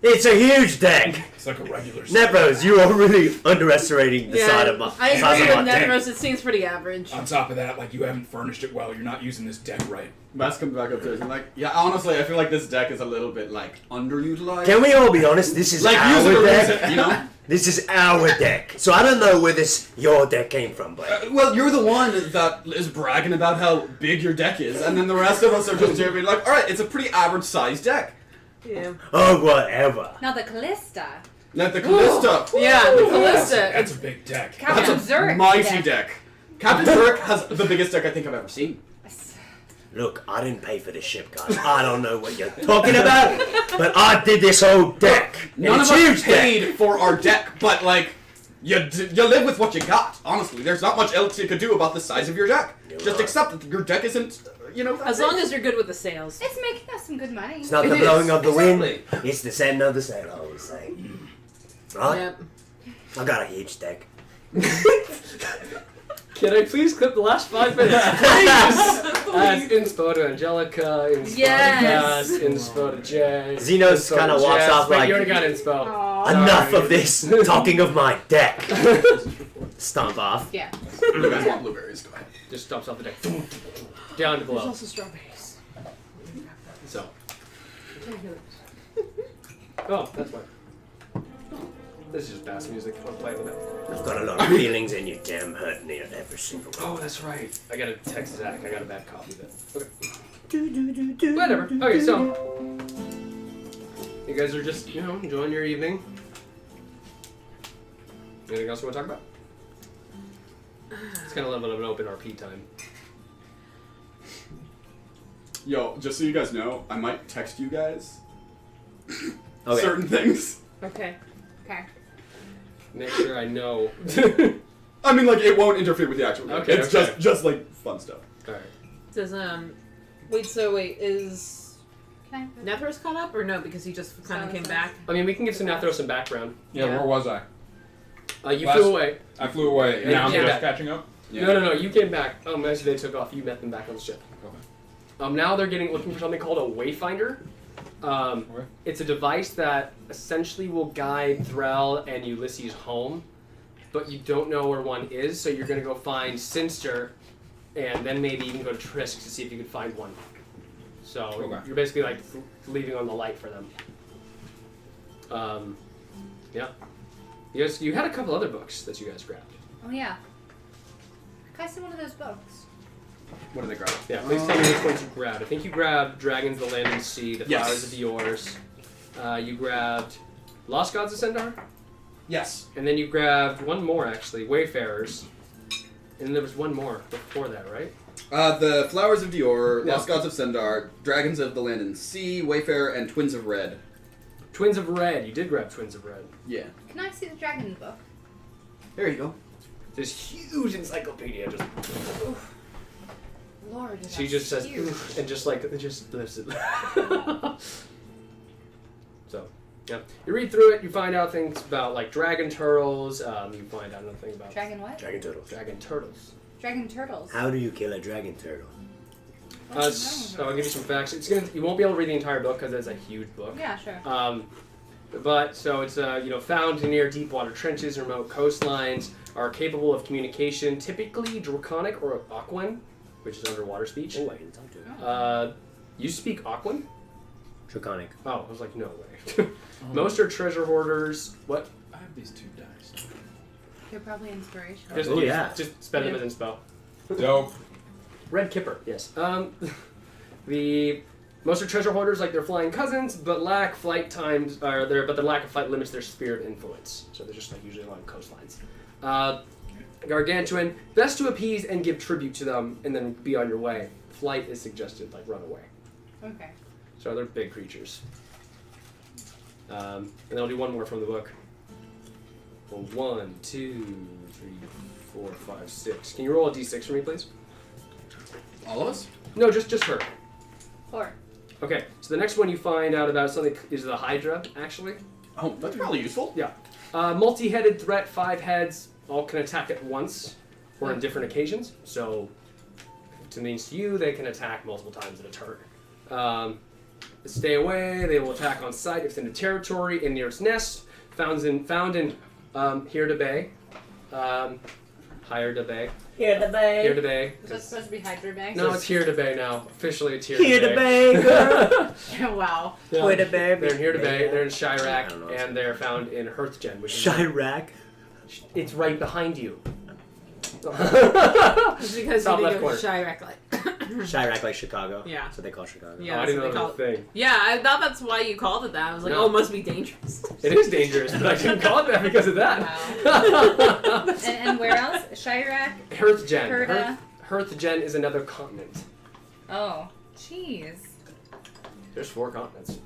It's a huge deck. It's like a regular. Netheros, you are really underestimating the size of my I size agree of with my deck. Netheros. It seems pretty average. On top of that, you haven't furnished it well. You're not using this deck right. Bast comes back upstairs and yeah, honestly, I feel like this deck is a little bit underutilized. Can we all be honest? This is use it our or lose deck. it, you know? This is our deck. So I don't know where your deck came from, but Well, you're the one that is bragging about how big your deck is, and then the rest of us are just here being like, alright, it's a pretty average sized deck. Yeah. oh whatever. Now the Callista. Like the Callista. Yeah, the Ooh, Callista. That's a big deck. That's Captain a Zurich mighty deck. Captain Zurich has the biggest deck I think I've ever seen. Look, I didn't pay for this ship, guys. I don't know what you're talking about, but I did this whole deck. And None it's of us huge paid deck. for our deck, but you live with what you got. Honestly, there's not much else you could do about the size of your deck. You're Just right. accept that your deck isn't, As long as you're good with the sales. It's making us some good money. It's not It the is, blowing of the wind. exactly. It's the setting of the sail, I always say. Right? Yep. I got a huge deck. Can I please clip the last 5 minutes? Please! Adds inspo to Angelica, inspo Yes. to Bast, inspo to Jay. Xenos inspo kinda to walks Jess. off Wait, like- you already got inspo. Aw. Enough Sorry. of this talking of my deck. Stomp off. Yeah. You guys want blueberries? Go ahead. Just stomps off the deck. Down to below. strawberries. So. Oh, that's why. This is just Bast music. I'm playing with it. I've got a lot of feelings and you damn hurt me at every single one. Oh, that's right. I gotta text Zach. I got a bad copy of it. Okay. Whatever. Okay, so. You guys are just, enjoying your evening. Anything else you want to talk about? It's kind of a little bit of an open RP time. Yo, just so you guys know, I might text you guys Okay. certain things. Okay. Okay. Make sure I know. I mean, like, it won't interfere with the actual game. Okay, It's okay. just like fun stuff. Alright. Does is Can I? Netheros caught up or no? Because he just kind of came back. I mean, we can give some Netheros some background. Yeah, Yeah. where was I? You Last- flew away. I flew away. Now I'm Yeah. just catching up. Yeah. No, you came back. Actually, they took off. You met them back on the ship. Okay. Now they're looking for something called a Wayfinder. Okay. It's a device that essentially will guide Threl and Ulysses home, but you don't know where one is, so you're going to go find Sinster, and then maybe even go to Trisk to see if you can find one. So Okay. you're basically like leaving on the light for them. Yeah. You had a couple other books that you guys grabbed. Oh yeah. Can I see one of those books? What do they grab? Yeah, please tell me which ones you grabbed. I think you grabbed Dragons, the Land and Sea, The Yes. Flowers of Yours. You grabbed Lost Gods of Sendar, Yes. and then you grabbed one more actually, Wayfarers. And then there was one more before that, right? The Flowers of Dior, Yeah. Lost Gods of Sendar, Dragons of the Land and Sea, Wayfarer, and Twins of Red. Twins of Red. You did grab Twins of Red. Yeah. Can I see the dragon book? There you go. This huge encyclopedia. Just Lord, is she that just says huge. "Oof," and just lifts it. So yeah, you read through it. You find out things about like dragon turtles. You find out another thing about Dragon what? Dragon turtles. dragon turtles. Dragon turtles. How do you kill a dragon turtle? So I'll give you some facts. You won't be able to read the entire book because it's a huge book. Yeah, sure. But so it's found near deep water trenches, remote coastlines, are capable of communication, typically Draconic or Aquan, which is underwater speech. Oh, I can talk to it. You speak Aquan? Draconic. Oh, I was like, no way. Most are treasure hoarders. What? I have these 2 dice. They're probably inspirational. Just, Oh, yeah. Just spend them as inspo. Dope. Red Kipper, yes. The most are treasure hoarders, like their flying cousins, but lack flight times. But the lack of flight limits their sphere of influence. So they're just like usually along coastlines. Gargantuan, best to appease and give tribute to them, and then be on your way. Flight is suggested, like run away. Okay. So they're big creatures. And I'll do one more from the book. Well, 1, 2, 3, 4, 5, 6. Can you roll a d6 for me, please? All of us? No, just her. 4. Okay, so the next one you find out about something is the Hydra, actually. Oh, that's probably useful. Yeah. Multi-headed threat, 5 heads, all can attack at once or on different occasions. So, to means to you, they can attack multiple times in a turn. Stay away, they will attack on sight, extended territory, in near its nest, found in Here to Bay. Higher to Bay. Here the bay. Here to Bay. Is that supposed to be Hydra Bay? No, it's Here to Bay now. Officially, it's Here Here to the Bay. bay, girl. Wow. Yeah. Here the bay. They're in Here to Bay, they're in I Chirac, don't know. and they're found in Hearthgen, which is Chirac. it's right behind you. It's because Top you left think corner. of Chirac like. Chirac like Chicago. Yeah. That's what they call Chicago. Yeah, Oh, I that's didn't what know they that was a thing. Yeah, I thought that's why you called it that. I was like, No. oh, it must be dangerous. It is dangerous, but I didn't call it that because of that. Wow. and where else? Chirac? Hearthgen. Herda. Hearthgen is another continent. Oh. Jeez. There's 4 continents.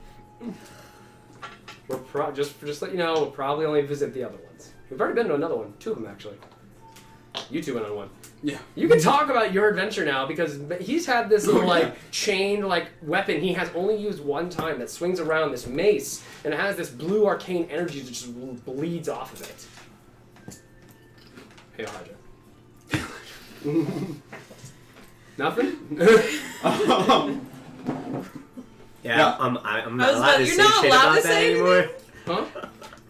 We're just to let you know, we'll probably only visit the other ones. We've already been to another one, 2 of them actually. You 2 went on one. Yeah. You can talk about your adventure now because he's had this little chained weapon he has only used one time that swings around, this mace, and it has this blue arcane energy that just bleeds off of it. Hey, Hydra. Nothing? Yeah, I'm not I was allowed about- to you're say not shit allowed about to that say anymore. Huh?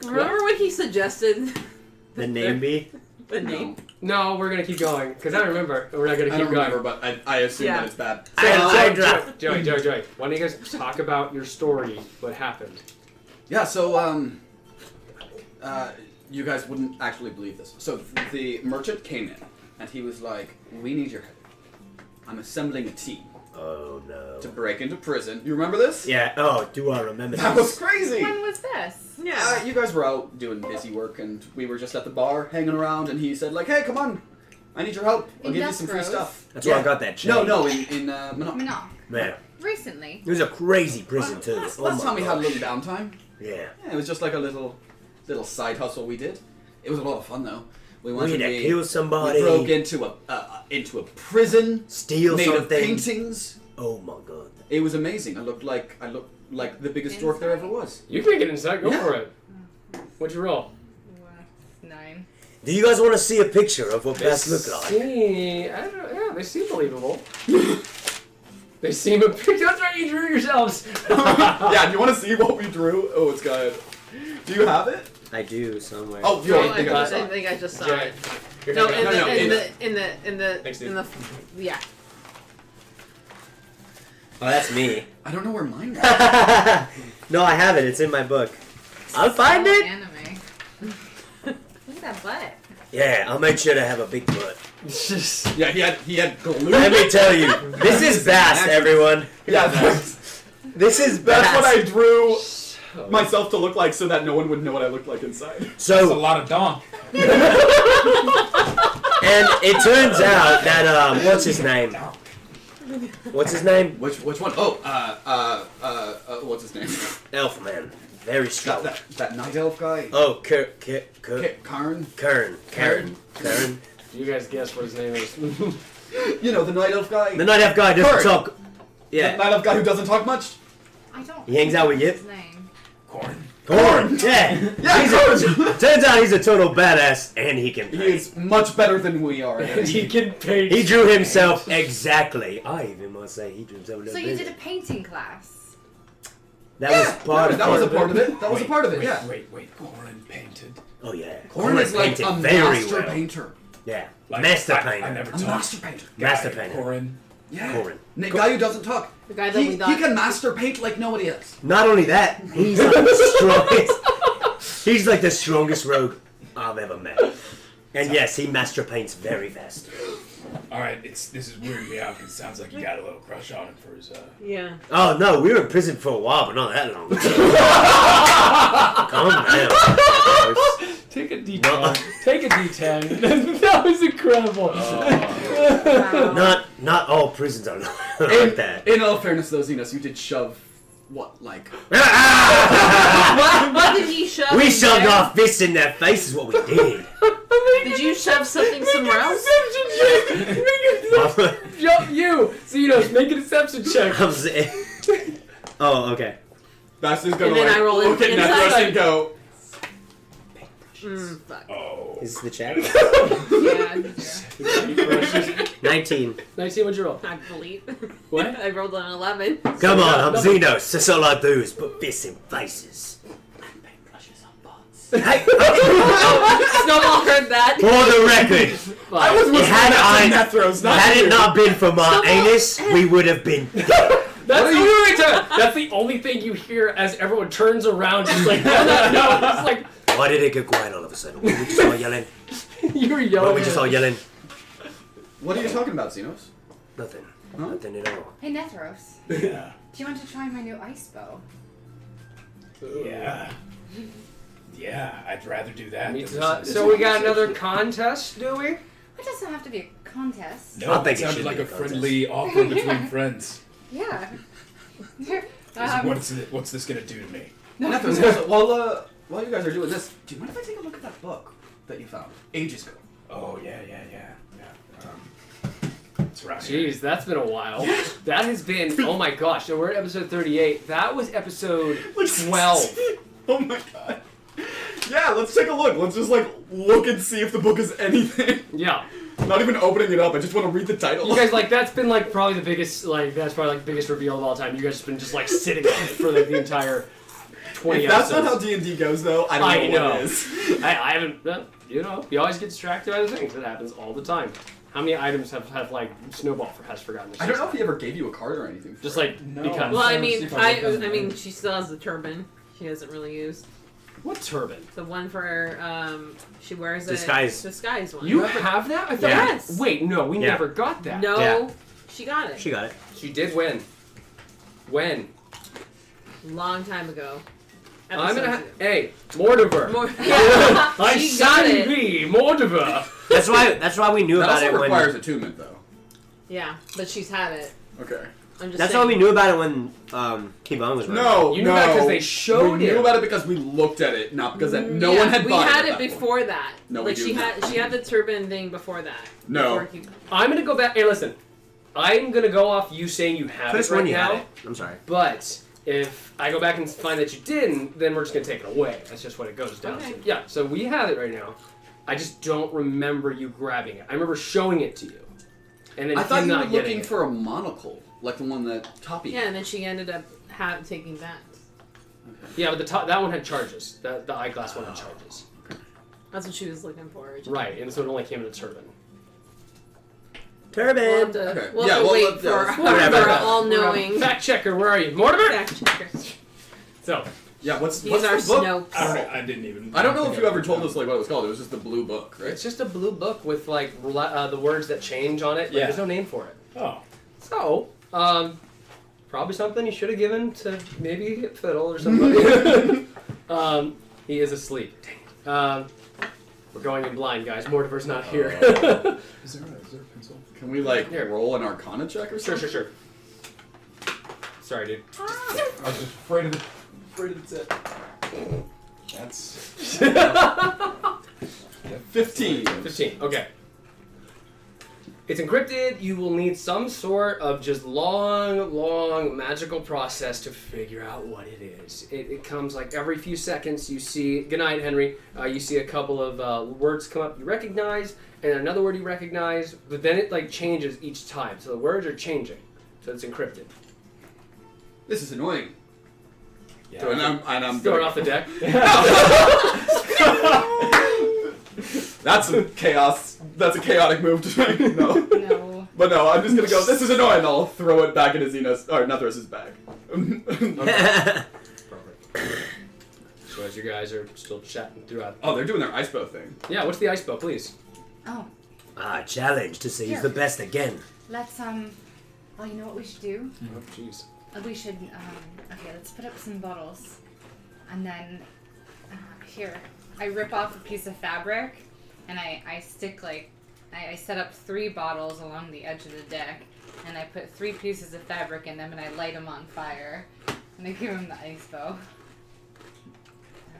Remember when he suggested The name be? the name? No, we're gonna keep going because I remember. We're not gonna I keep don't going. remember, but I assume Yeah. that it's bad. Joey, Joey, why don't you guys talk about your story? What happened? Yeah, so, you guys wouldn't actually believe this. So the merchant came in, and he was like, we need your help. I'm assembling a team Oh no. to break into prison. You remember this? Yeah. Oh, do I remember That was crazy! When was this? Yeah. You guys were out doing busy work, and we were just at the bar hanging around, and he said, like, hey, come on. I need your help. I'll give you some free Netheros? stuff. That's where I got that chain. No, in Monopoly. Knock. Man, Recently. it was a crazy prison too. Last Oh my time we had a gosh. little downtime. Yeah. Yeah, it was just like a little side hustle we did. It was a lot of fun though. We We went had and to kill somebody. we broke into a prison Steal made of something. paintings. Oh my god. It was amazing. I looked like the biggest dork there ever was. You can get inside. Go Yeah. for it. What'd you roll? 9. Do you guys want to see a picture of what Bast look like? Yeah, they seem believable. They seem a picture. That's right, you drew yourselves. Yeah, do you want to see what we drew? Oh, it's good. Do you have it? I do somewhere. Oh, you No, don't I, think I just saw it. think I just saw Joey, it. you're No, gonna- in no, the no, Thanks, dude. yeah. Oh, that's me. I don't know where mine was. No, I have it. It's in my book. I'll find Oh, it. Anime. Look at that butt. Yeah, I'll make sure to have a big butt. Yeah, he had glue. Let me tell you, this is Bast, everyone. Yeah, that's This is what Bast. I drew myself to look like, so that no one would know what I looked like inside. That's a So, lot of donk. and it turns out that what's his name? What's his name? Which one? Oh, what's his name? Elfman. Very strong. That night elf guy. Oh, Kern. You guys guess what his name is. You know, the night elf guy. The night elf guy doesn't Kern. talk. The Yeah, night elf guy who doesn't talk much. I don't. He hangs out with you? His name. Corn. Corn. Yeah. Yeah, Turns out he's a total badass, and he can he paint. is much better than we are. And he can paint. He drew himself exactly. I even must say he drew himself a So little you bit. did a painting class. That was part of that was a it. part of it. That was a part of it. Yeah. Wait. Corn painted. Oh yeah. Corn is like painted a very master well. painter. Yeah. Like, Master I painter. never A talked. master painter. Master Guy, painter. Corn. Yeah. Corn. The guy who doesn't talk. The guy that we He thought. can master paint like nobody else. Not only that, he's like the strongest. He's like the strongest rogue I've ever met. And yes, he master paints very fast. All right, this is weirding me out because it sounds like you got a little crush on him for his. Yeah. Oh no, we were in prison for a while, but not that long. Calm down. Take a D10. Take a D10. That was incredible. Not all prisons are like that. In all fairness, though, Xenos, you did shove what, like? What did he shove? We in shoved there? our fists in their faces. What we did. Did you shove something somewhere else? Jump you, Xenos. Make a deception check. I'm saying. Oh, okay. Bast is gonna And then like I roll look at inside. Netheros and go. Fuck. Oh. Is this the chat? Yeah. 19. 19, what'd you roll? I believe. What? I rolled an 11. Come on, I'm Xenos. That's all I do is put fists in faces. Hey, Snowball heard that. for the record, I was whispering had that to Netheros, not had you. it not been for my anus, we would have been dead. That's the only thing you hear as everyone turns around. Just like, no. It's like Why did it get quiet all of a sudden? Were we just all yelling? you were Were yelling. we just all yelling? What are you talking about, Xenos? Nothing. Huh? Nothing at all. Hey, Netheros. Yeah. Do you want to try my new ice bow? Yeah. Yeah, I'd rather do that. Me than too. listen to So this we got conversation. another contest, do we? It doesn't have to be a contest. No, I think it it sounded should like be a a contest. friendly offer between friends. Yeah. What's this gonna do to me? Netheros, while you guys are doing this, do you mind if I take a look at that book that you found ages ago? Oh yeah. It's right here. Jeez, that's been a while. That has been, oh my gosh, so we're at episode 38. That was episode 12. Oh my god. Yeah, let's take a look. Let's just like look and see if the book is anything. Yeah. Not even opening it up. I just want to read the title. You guys that's been probably the biggest that's probably the biggest reveal of all time. You guys have been just sitting on it for the entire 20 If that's episodes. not how D&D goes, though, I don't know what it is. I haven't. You always get distracted by other things. It happens all the time. How many items have Snowball has forgotten? I don't know if he ever gave you a card or anything. Just No. because. Well, I Let's see mean, if I can- she still has the turban. She hasn't really used What turban? the one for she wears Disguise. a disguise one. You have that? I thought. Yes. Wait, no, we Yeah. never got that. No, Yeah. she got it. She got it. She did win. When? Long time ago. I'm gonna. Episodes Hey, Mortimer. ago. Yeah, I she got send it. thee, Mortimer. That's why we knew That about also it when. requires attunement, though. Yeah, but she's had it. Okay. I'm just That's saying. why we knew about it when Kibon was running. No, You knew that 'cause they showed We knew it. about it because we looked at it, not because no Yeah, one had we bought had it. it at that before point. that. No, we like do she not. had the turban thing before that. No. Before I'm gonna go back. Hey, listen. I'm gonna go off you saying you have Could it have right sworn you now. had it. I'm sorry. But if I go back and find that you didn't, then we're just gonna take it away. That's just what it goes down Okay. to. Yeah. So we have it right now. I just don't remember you grabbing it. I remember showing it to you, and then I thought him you were not getting looking it. for a monocle, like the one that Toppy Yeah, and then she ended up taking that. Yeah, but that one had charges. The eyeglass one had charges. That's what she was looking for. originally. Right, and so it only came in a turban. We'll have Turban. to, Okay. we'll Yeah, have to well, wait let's- for yeah, let's- our all-knowing Fact checker, where are you, Mortimer? fact checker. So Yeah, what's He's what's our the book? Snoke. I didn't even. I don't know if think you I ever told remember. us what it was called. It was just the blue book, right? it's just a blue book with the words that change on it. Yeah. There's no name for it. Oh. So, probably something you should have given to maybe Fiddle or somebody. He is asleep. Dang it. We're going in blind, guys. Mortimer's not here. Is there a pencil? Can we Here. roll an Arcana check or something? Sure. Sorry, dude. I was just afraid of the tip. That's 15. 15. Okay. It's encrypted. You will need some sort of just long magical process to figure out what it is. It comes every few seconds. You see, good night, Henry. You see a couple of words come up you recognize, and another word you recognize, but then it changes each time. So the words are changing. So it's encrypted. This is annoying. yeah. So, and I'm Throw it off the deck. That's a chaos. That's a chaotic move to make. No. No. But no, I'm just gonna go. This is annoying. I'll throw it back into Xenos or Netheros' bag. Perfect. So as you guys are still chatting throughout. Oh, they're doing their ice bow thing. Yeah, what's the ice bow, please? Oh, Challenge to see who's the best again. let's Oh, you know what we should do? Oh, jeez. We should okay. Let's put up some bottles, and then here I rip off a piece of fabric, and I stick I set up 3 bottles along the edge of the deck, and I put 3 pieces of fabric in them, and I light them on fire, and I give him the ice bow.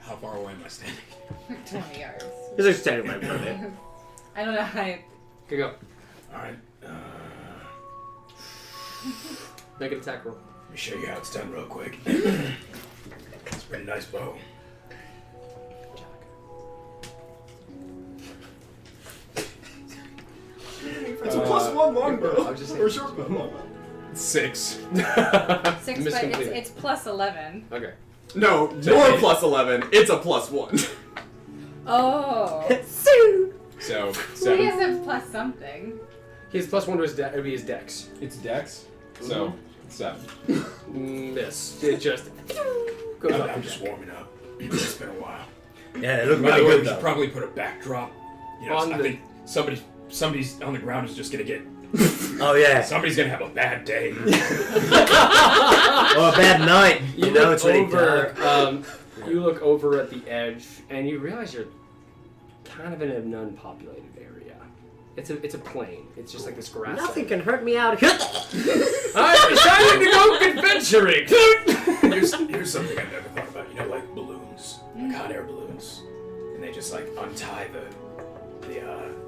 How far away am I standing? 20 yards. He's like standing right in front of it. I don't know how I. Here you go. All right. Make an attack roll. Let me show you how it's done real quick. It's a pretty nice bow. It's a +1 longbow. I was just saying. Or short bow. 6. 6, Missed but completely. it's plus 11. Okay. No, you're a +11. It's a +1. Oh. So So he 7. has a plus something. He has +1 to his deck. It'd be his dex. It's dex. So 7. Miss. It just goes I'm, up. I'm just warming up. It's been a while. Yeah, they look By the really way, good we should though. probably put a backdrop. You know, On I the- think somebody's on the ground is just gonna get. Oh yeah. Somebody's gonna have a bad day. Or a bad night. You know, it's really dark. You look over at the edge, and you realize you're kind of in an unpopulated area. It's a plain. It's just like this grass. Nothing can hurt me out here. I'm deciding to go adventuring. Here's something I've never thought about. You know, like balloons, like hot air balloons, and they just untie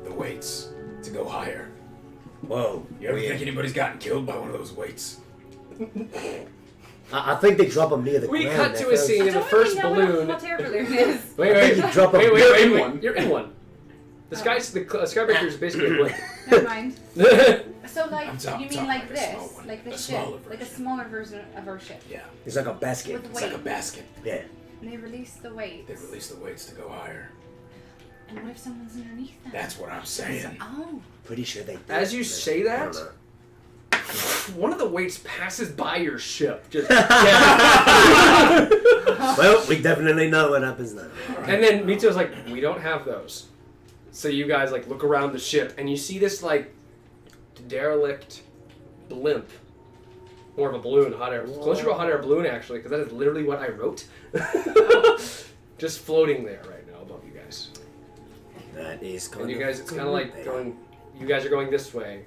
the weights to go higher. Whoa. You ever think anybody's gotten killed by one of those weights? I think they drop them near the We ground. cut to a scene in the Don't first really know balloon. what a hot air balloon is. Wait. You drop 'em. Wait. You're in one. You're in one. The skybreaker is basically a blink. Never mind. So like, I'm you mean talking like like a this, small one. like A this smaller ship, like a version. smaller version of our ship. Yeah, It's like a basket. With it's like a weight. basket. Yeah. And they release the weights. They release the weights to go higher. And what if someone's underneath them? That's what I'm saying. Oh. Pretty sure they. As you say I don't that, know. one of the weights passes by your ship. Just Well, we definitely know what happens now. And then Mitsu's like, we don't have those. So you guys like look around the ship and you see this like derelict blimp. More of a balloon, hot air. Closer to a hot air balloon actually, because that is literally what I wrote. Just floating there right now above you guys. That is kind And of. you guys, it's kind of like going. You guys are going this way,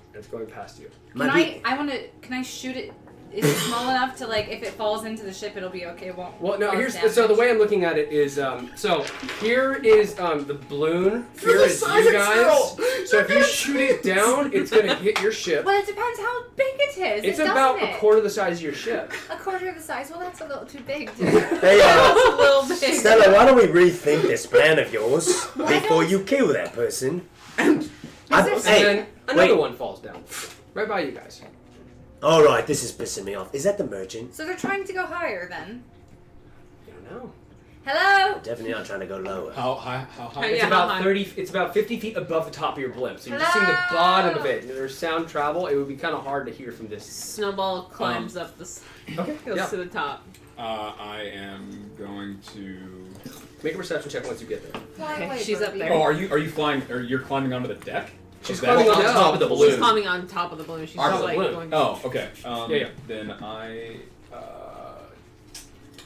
and it's going past you. Can I shoot it? Is it small enough to like, if it falls into the ship, it'll be okay? It won't. Well, no. cause Here's so the damage? way I'm looking at it is so here is the balloon. Here the is size you of guys. Threl. So if you shoot it down, it's gonna hit your ship. Well, it depends how big it is. It's doesn't about it? a quarter the size of your ship. A quarter of the size. Well, that's a little too big. Hey, That's a little big. Stella, why don't we rethink this plan of yours Why before don't- you kill that person? Is there And Hey, then another wait. one falls down, right by you guys. All right, this is pissing me off. Is that the merchant? So they're trying to go higher then. You don't know. Hello. Definitely not trying to go lower. How high? How high? It's Yeah, about how high? 30. It's about 50 feet above the top of your blimp. So you're just seeing the Hello? bottom of it. There's sound travel. It would be kind of hard to hear from this. Snowball climbs up this. Okay. Goes Yeah. to the top. I am going to. Make a perception check once you get there. Fly Okay, away, she's up birdie. there. Oh, are you flying? Or you're climbing onto the deck? She's Of that- climbing on top of the She's balloon. climbing on top of the balloon. She's Our just like balloon. going. Oh, okay. Yeah. Then I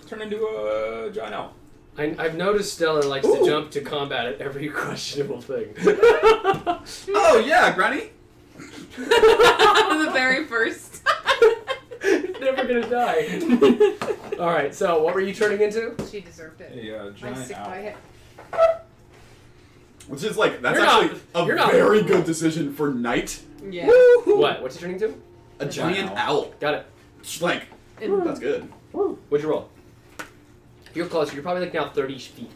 turn into a giant owl. I've noticed Stella likes to jump to combat at every questionable thing. Oh yeah, Granny. the very first. It's never gonna die. All right. So what were you turning into? She deserved it. A I giant stick owl. by it. Which is like that's You're actually you're a not- very good decision for night. Yeah. What? What's he turning into? A giant owl. Got it. Like that's good. What'd you roll? You're close. You're probably like now 30 feet.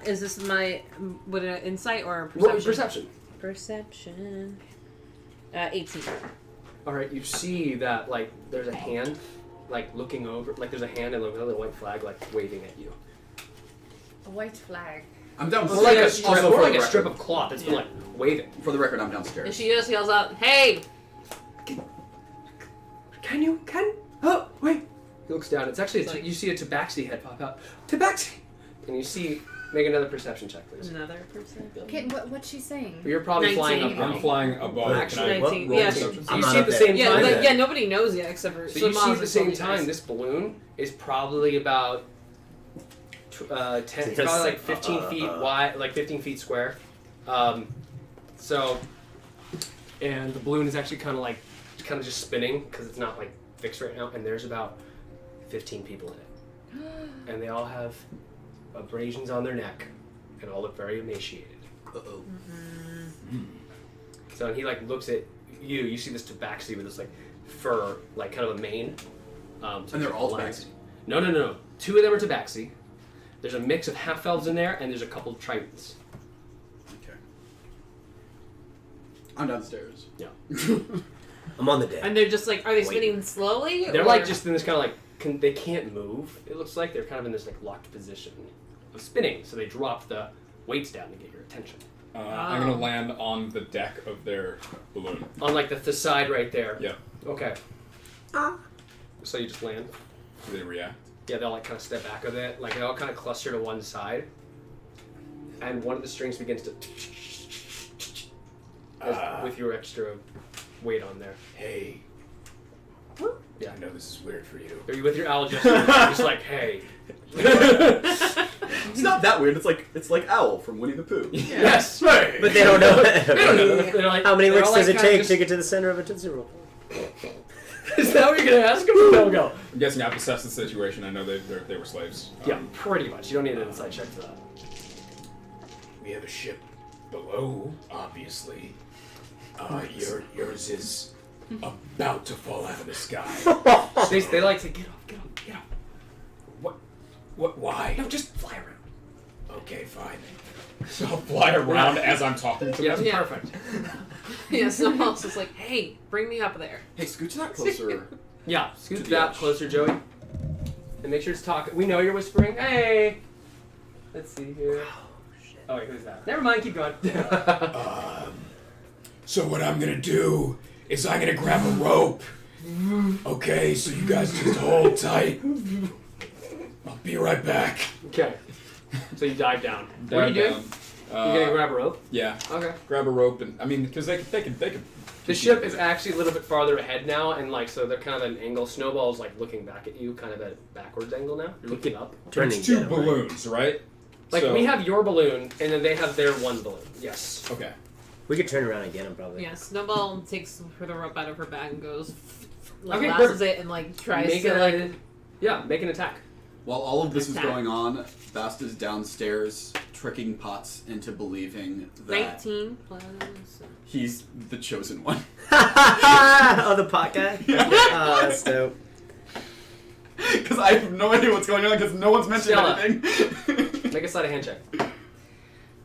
Is this my what insight or Roll perception? perception. Perception. 18. All right, you see that like there's a hand, like looking over, like there's a hand and another white flag like waving at you. A white flag. I'm down. More like a also strip, for more like the a strip record- of cloth that's been like waving. For the record, I'm And downstairs. she just yells out, "Hey!" Can? Oh, wait. He looks down. It's actually It's like- you see a tabaxi head pop out. Tabaxi, and you see. Make another perception check, please. Another perception. Okay, what's she saying? You're probably flying up. 19. I'm now. flying above. Actually, Can I 19. roll Yeah, perception? So I'm you not see at up the there. same Yeah, time. like, that- yeah. Nobody knows yet except for. So you see at Miles the has same told you time, guys. this balloon is probably about 10, Just probably like 15 feet wide, like 15 feet square. So, and the balloon is actually kind of just spinning because it's not like fixed right now. And there's about 15 people in it, and they all have abrasions on their neck, and all look very emaciated. Uh-oh. So he like looks at you. You see this tabaxi with this like fur, like kind of a mane. So And they're all lines. tabaxi? No. 2 of them are tabaxi. There's a mix of half elves in there, and there's a couple of tritons. Okay. I'm downstairs. Yeah. I'm on the deck. And they're just like, are they Wait. spinning slowly? They're or? like just in this kind of like they can't move. It looks like they're kind of in this like locked position of spinning. So they drop the weights down to get your attention. I'm gonna land on the deck of their balloon. On like the side right there. Yeah. Okay. So you just land. Do they react? Yeah, they'll like kind of step back a bit. Like they all kind of cluster to one side. And one of the strings begins to with your extra weight on there. Hey. Yeah. I know this is weird for you. Are you with your owl gesture? You're just like, hey. It's not that weird. It's like Owl from Winnie the Pooh. Yes. But they don't know. They're like, How many they're licks all, does like, it kinda take just- to get to the center of a Tootsie Roll? Is that what you're gonna ask them? No, go. I'm guessing I've assessed the situation. I know they were slaves. Yeah, pretty much. You don't need an inside check for that. We have a ship below, obviously. Yours is about to fall out of the sky. They like to get off. What? Why? No, just fly around. Okay, fine. So I'll fly around as I'm talking to Yeah, them. Yeah. perfect. Yeah, Snowball's just like, hey, bring me up there. Hey, scooch that closer. Yeah, scoot To the that edge. closer, Joey. And make sure it's talking. We know you're whispering. Hey! Let's see here. Oh, wait, who's that? Never mind, keep going. So what I'm gonna do is I'm gonna grab a rope. Okay, so you guys just hold tight. I'll be right back. Okay. So you dive down. What are you doing? You're gonna grab a rope? Yeah. Okay. Grab a rope and because they can. The ship is actually a little bit farther ahead now, and like so they're kind of at an angle. Snowball's like looking back at you, kind of at a backwards angle now. You're looking up. Turning It's two down, right? balloons, right? Like So- we have your balloon, and then they have their one balloon. Yes. Okay. We could turn around and get him probably. Yeah, Snowball takes the rope out of her bag and goes, like, Okay, lassos perfect. it and like tries Make to it like. make an attack. While all of this is Attack. going on, Bast is downstairs tricking Potts into believing that 19 plus. he's the chosen one. Oh, the pot guy? Oh, that's dope. Because I have no idea what's going on because no one's mentioned Stella. anything. Make a sleight of hand check.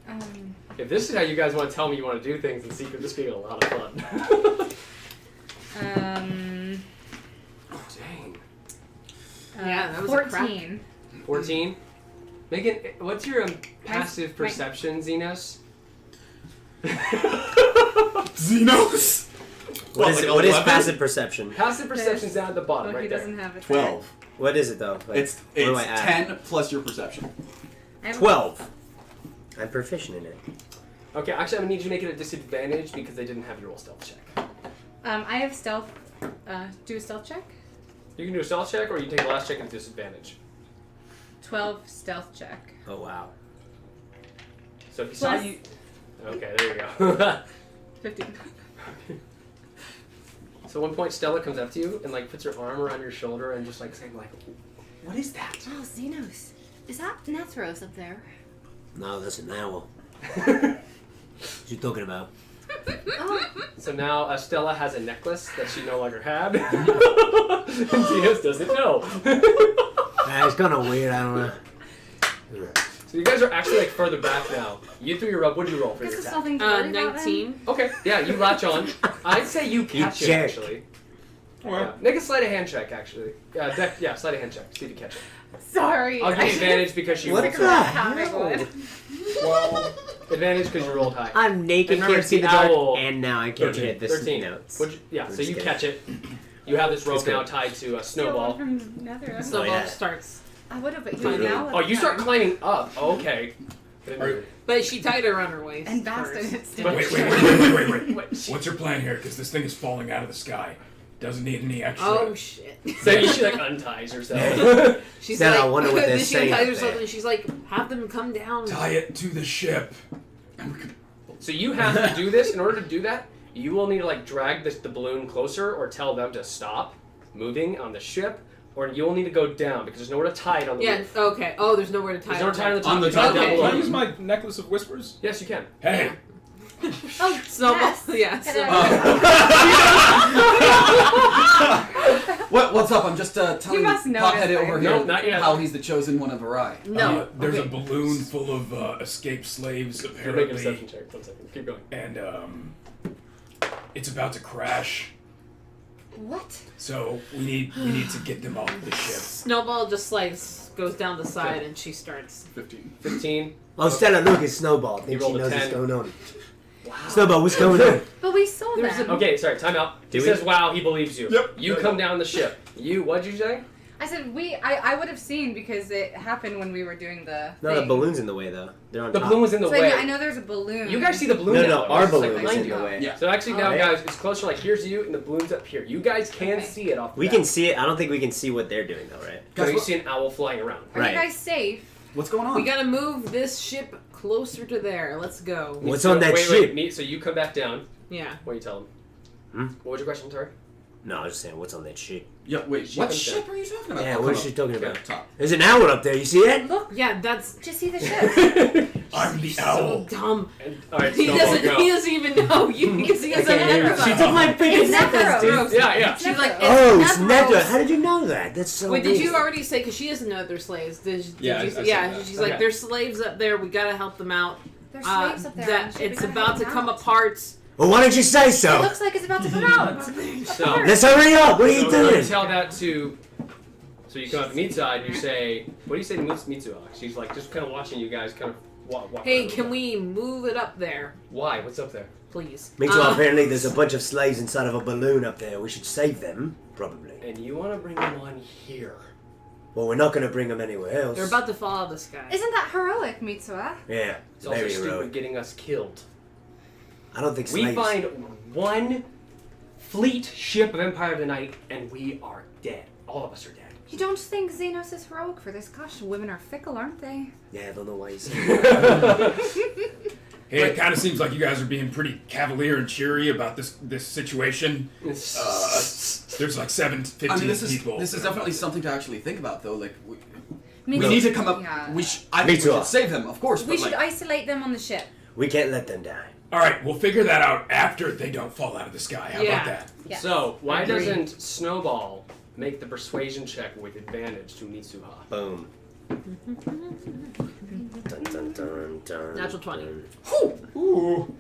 Um, If this is how you guys want to tell me you want to do things in secret, this being a lot of fun. Oh, dang. Yeah, that was a crap. 14. 14. Megan, what's your passive perception, Xenos? Xenos! What is like it? What is 11? passive perception? Passive perception's down at the bottom, Oh, right he there. doesn't have it. 12. What is it though? Like, It's what do I add? 10 plus your perception. I have 12. I'm proficient in it. Okay, actually, I'm gonna need you to make it a disadvantage because they didn't have your roll stealth check. I have stealth. Do a stealth check. You can do a stealth check, or you can take the last check at disadvantage. 12 stealth check. Oh wow. So if you saw Plus- you, okay, there you go. 15. So at one point, Stella comes up to you and like puts her arm around your shoulder and just like saying like, "What is that?" Oh, Xenos. Is that Netheros up there? No, that's an owl. What you talking about? Oh, So now Stella has a necklace that she no longer had, and Xenos doesn't know. It's kind of weird. I don't know. So you guys are actually like further back now. You threw your rope. What did you roll for guess your it's attack? nothing to worry about then. 19. Okay, yeah, you latch on. I'd say you catch it jerk. actually. Well, Yeah. Make a sleight of hand check actually. Yeah, sleight of hand check. See if you catch it. Sorry. I'll give you advantage because she What rolled the so high. Having one. well, Advantage because you rolled high. I'm naked, And remember, can't see it's the the dark, owl. and now I can't 13. hit this 13. notes. Yeah, so Just you kidding. catch it. You have this rope Let's go. now tied to a Steal snowball. one from Netheros. Snowball yeah. starts. I would have, but Fine. you now. Oh, you start climbing up. Okay. But she tied it around her waist. And Bast first. didn't still. But- wait. What's your plan here? Because this thing is falling out of the sky. Doesn't need any extra. Oh shit. So she like unties herself. She's Then like, I wonder what they're then she saying unties up herself there. and she's like, have them come down. Tie it to the ship. So you have to do this. In order to do that, you will need to like drag the balloon closer or tell them to stop moving on the ship, or you will need to go down because there's nowhere to tie it on the Yeah, roof. okay. Oh, there's nowhere to tie There's nowhere it. to tie it on the On top. the You tie it top. down Okay. below. Can I use my necklace of whispers? Yes, you can. Hey. Oh, Snowball. yes. Yeah, And Snowball. What's up? I'm just telling must notice Pothead that. over No, here not yet. how he's the chosen one of Arai. No. There's okay. a balloon full of escaped slaves, You're making a apparently, perception check. 1 second. Keep going. and it's about to crash. What? So we need to get them off the ship. Snowball just like goes down the side and she starts. 15. 15. Oh, Stella, look, it's Snowball. I think she rolled a knows what's 10. going on. Snowball, what's going on? But we saw There's them. Okay, sorry. Time out. He Do we? says, "Wow, he believes you." Yep. You come down the ship. You. What'd you say? I said I would have seen because it happened when we were doing the No, the thing. balloon's in the way, though. They're on The top. balloon was in the So way. I know there's a balloon. You guys see the balloon No, now. no, our It's, like, balloon is behind in you. the way. Yeah. So actually now, Oh. guys, it's closer. Like here's you, and the balloon's up here. You guys can Okay. see it off. The We back. can see it. I don't think we can see what they're doing, though, right? So Guys, you what- see an owl flying around. Are Right. you guys safe? What's going on? We gotta move this ship closer to there. Let's go. What's So- on that wait, ship? Wait, so you come back down. Yeah. What do you tell them? Hmm? What was your question, sorry? No, I was just saying, what's on that shit? Yeah, wait, Ship what and ship are you talking about? Yeah, Oh, what come is she up. talking Okay, about? top. There's an owl up there. You see it? Look, Yeah, that's just see the ship. I'm the so owl. dumb. Alright, He Snowball, doesn't. go. He doesn't even know you because he doesn't hear know. She took my freaking It's necklace, Netheros. dude. Yeah. She's like, Oh, it's Netheros. Netheros. How did you know that? That's so Wait, did weird. you already say? Because she doesn't know that they're slaves. Yeah, I said that. She's Okay. like, there's slaves up there. We gotta help them out. There's slaves up there. on the That ship. We it's gotta about help to them come out. apart. Well, why don't you say It so? looks like it's about to come out. So, Let's hurry up. What are you so you doing? tell that to. So you come up to Mitsuha and you say, what do you say to Mitsuha? She's like just kind of watching you guys kind of walk. Hey, around. can we move it up there, Why? What's up there? please? Me too. Apparently, there's a bunch of slaves inside of a balloon up there. We should save them, probably. And you want to bring them on here? Well, we're not going to bring them anywhere else. They're about to fall out of the sky. Isn't that heroic, Mitsuha? Yeah, It's also very stupid heroic. getting us killed. I don't think We slaves. find one fleet ship of Empire of the Night, and we are dead. All of us are dead. You don't think Xenos is heroic for this? Gosh, women are fickle, aren't they? Yeah, I don't know why you say that. Hey, it kind of seems like you guys are being pretty cavalier and cheery about this situation. There's like 15 I mean, this people. is definitely something to actually think about, though. Like, we Mitsuha- need to come up. Yeah. I think we Mitsuha. should save them, of course. We But should like, isolate them on the ship. We can't let them die. All right, we'll figure that out after they don't fall out of the sky. How Yeah. about that? Yes. So, why Agreed. doesn't Snowball make the persuasion check with advantage to Mitsuha? Boom. Dun, dun, dun, dun, Natural 20. dun. Ooh.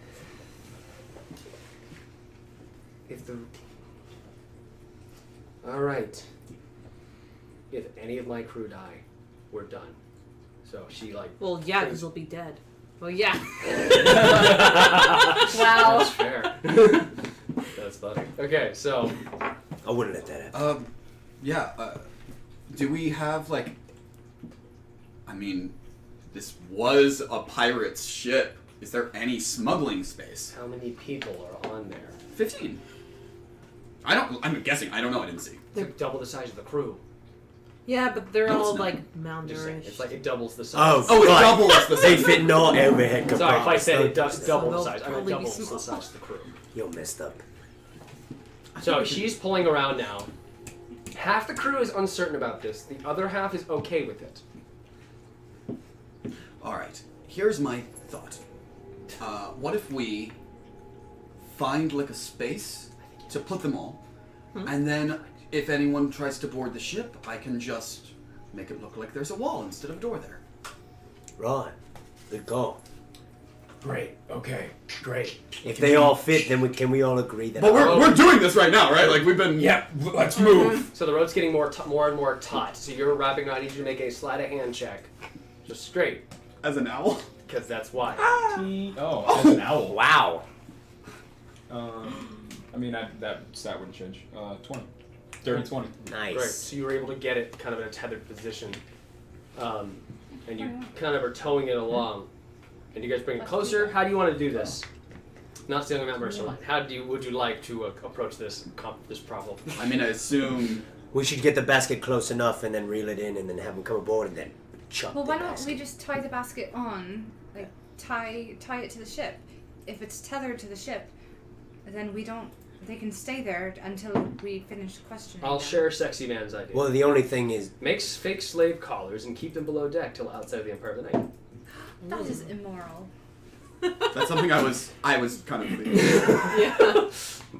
If the... Alright. If any of my crew die, we're done. So she like... Well, yeah, because we'll be dead. Well, yeah. Wow. That's fair. That's funny. Okay, so... I wouldn't let that happen. yeah. Do we have like? I mean, this was a pirate's ship. Is there any smuggling space? How many people are on there? 15. I don't. I'm guessing. I don't know. I didn't see. It's like double the size of the crew. Yeah, but they're No, it's all not. like Just saying. malnourished. It's like it doubles the Oh, size. Oh, it right. doubles the They size. fit no overhead compartments. Sorry, if I said it Don't- does double the they'll size, I meant probably be double the small. size of the crew. You're messed up. So she's pulling around now. Half the crew is uncertain about this. The other half is okay with it. All right. Here's my thought. What if we find like a space to put them all, and then if anyone tries to board the ship, I can just make it look like there's a wall instead of a door there. Right. Good call. Great. Okay. Great. If they all fit, then can we all agree that? But we're doing this right now, right? Like we've been. Yep. Let's move. So the road's getting more and more taut. So you're wrapping around. I need you to make a sleight of hand check. Just straight, As an owl. because that's why. Oh, as an owl. Wow. I mean, that stat wouldn't change. 20. Dirty 20. Nice. Right. So you were able to get it kind of in a tethered position, and you kind of are towing it along. And you guys bring it closer. How do you want to do this? Not stealing that Mercer. How would you like to approach this problem? I mean, I assume. We should get the basket close enough and then reel it in and then have them come aboard and then chop Well, the why don't basket. we just tie the basket on, like tie it to the ship? If it's tethered to the ship, then they can stay there until we finish questioning. I'll them. share Sexy Man's idea. Well, the only thing is, Make fake slave collars and keep them below deck till outside of the Empire of the Night. That is immoral. That's something I was kind of thinking. Yeah.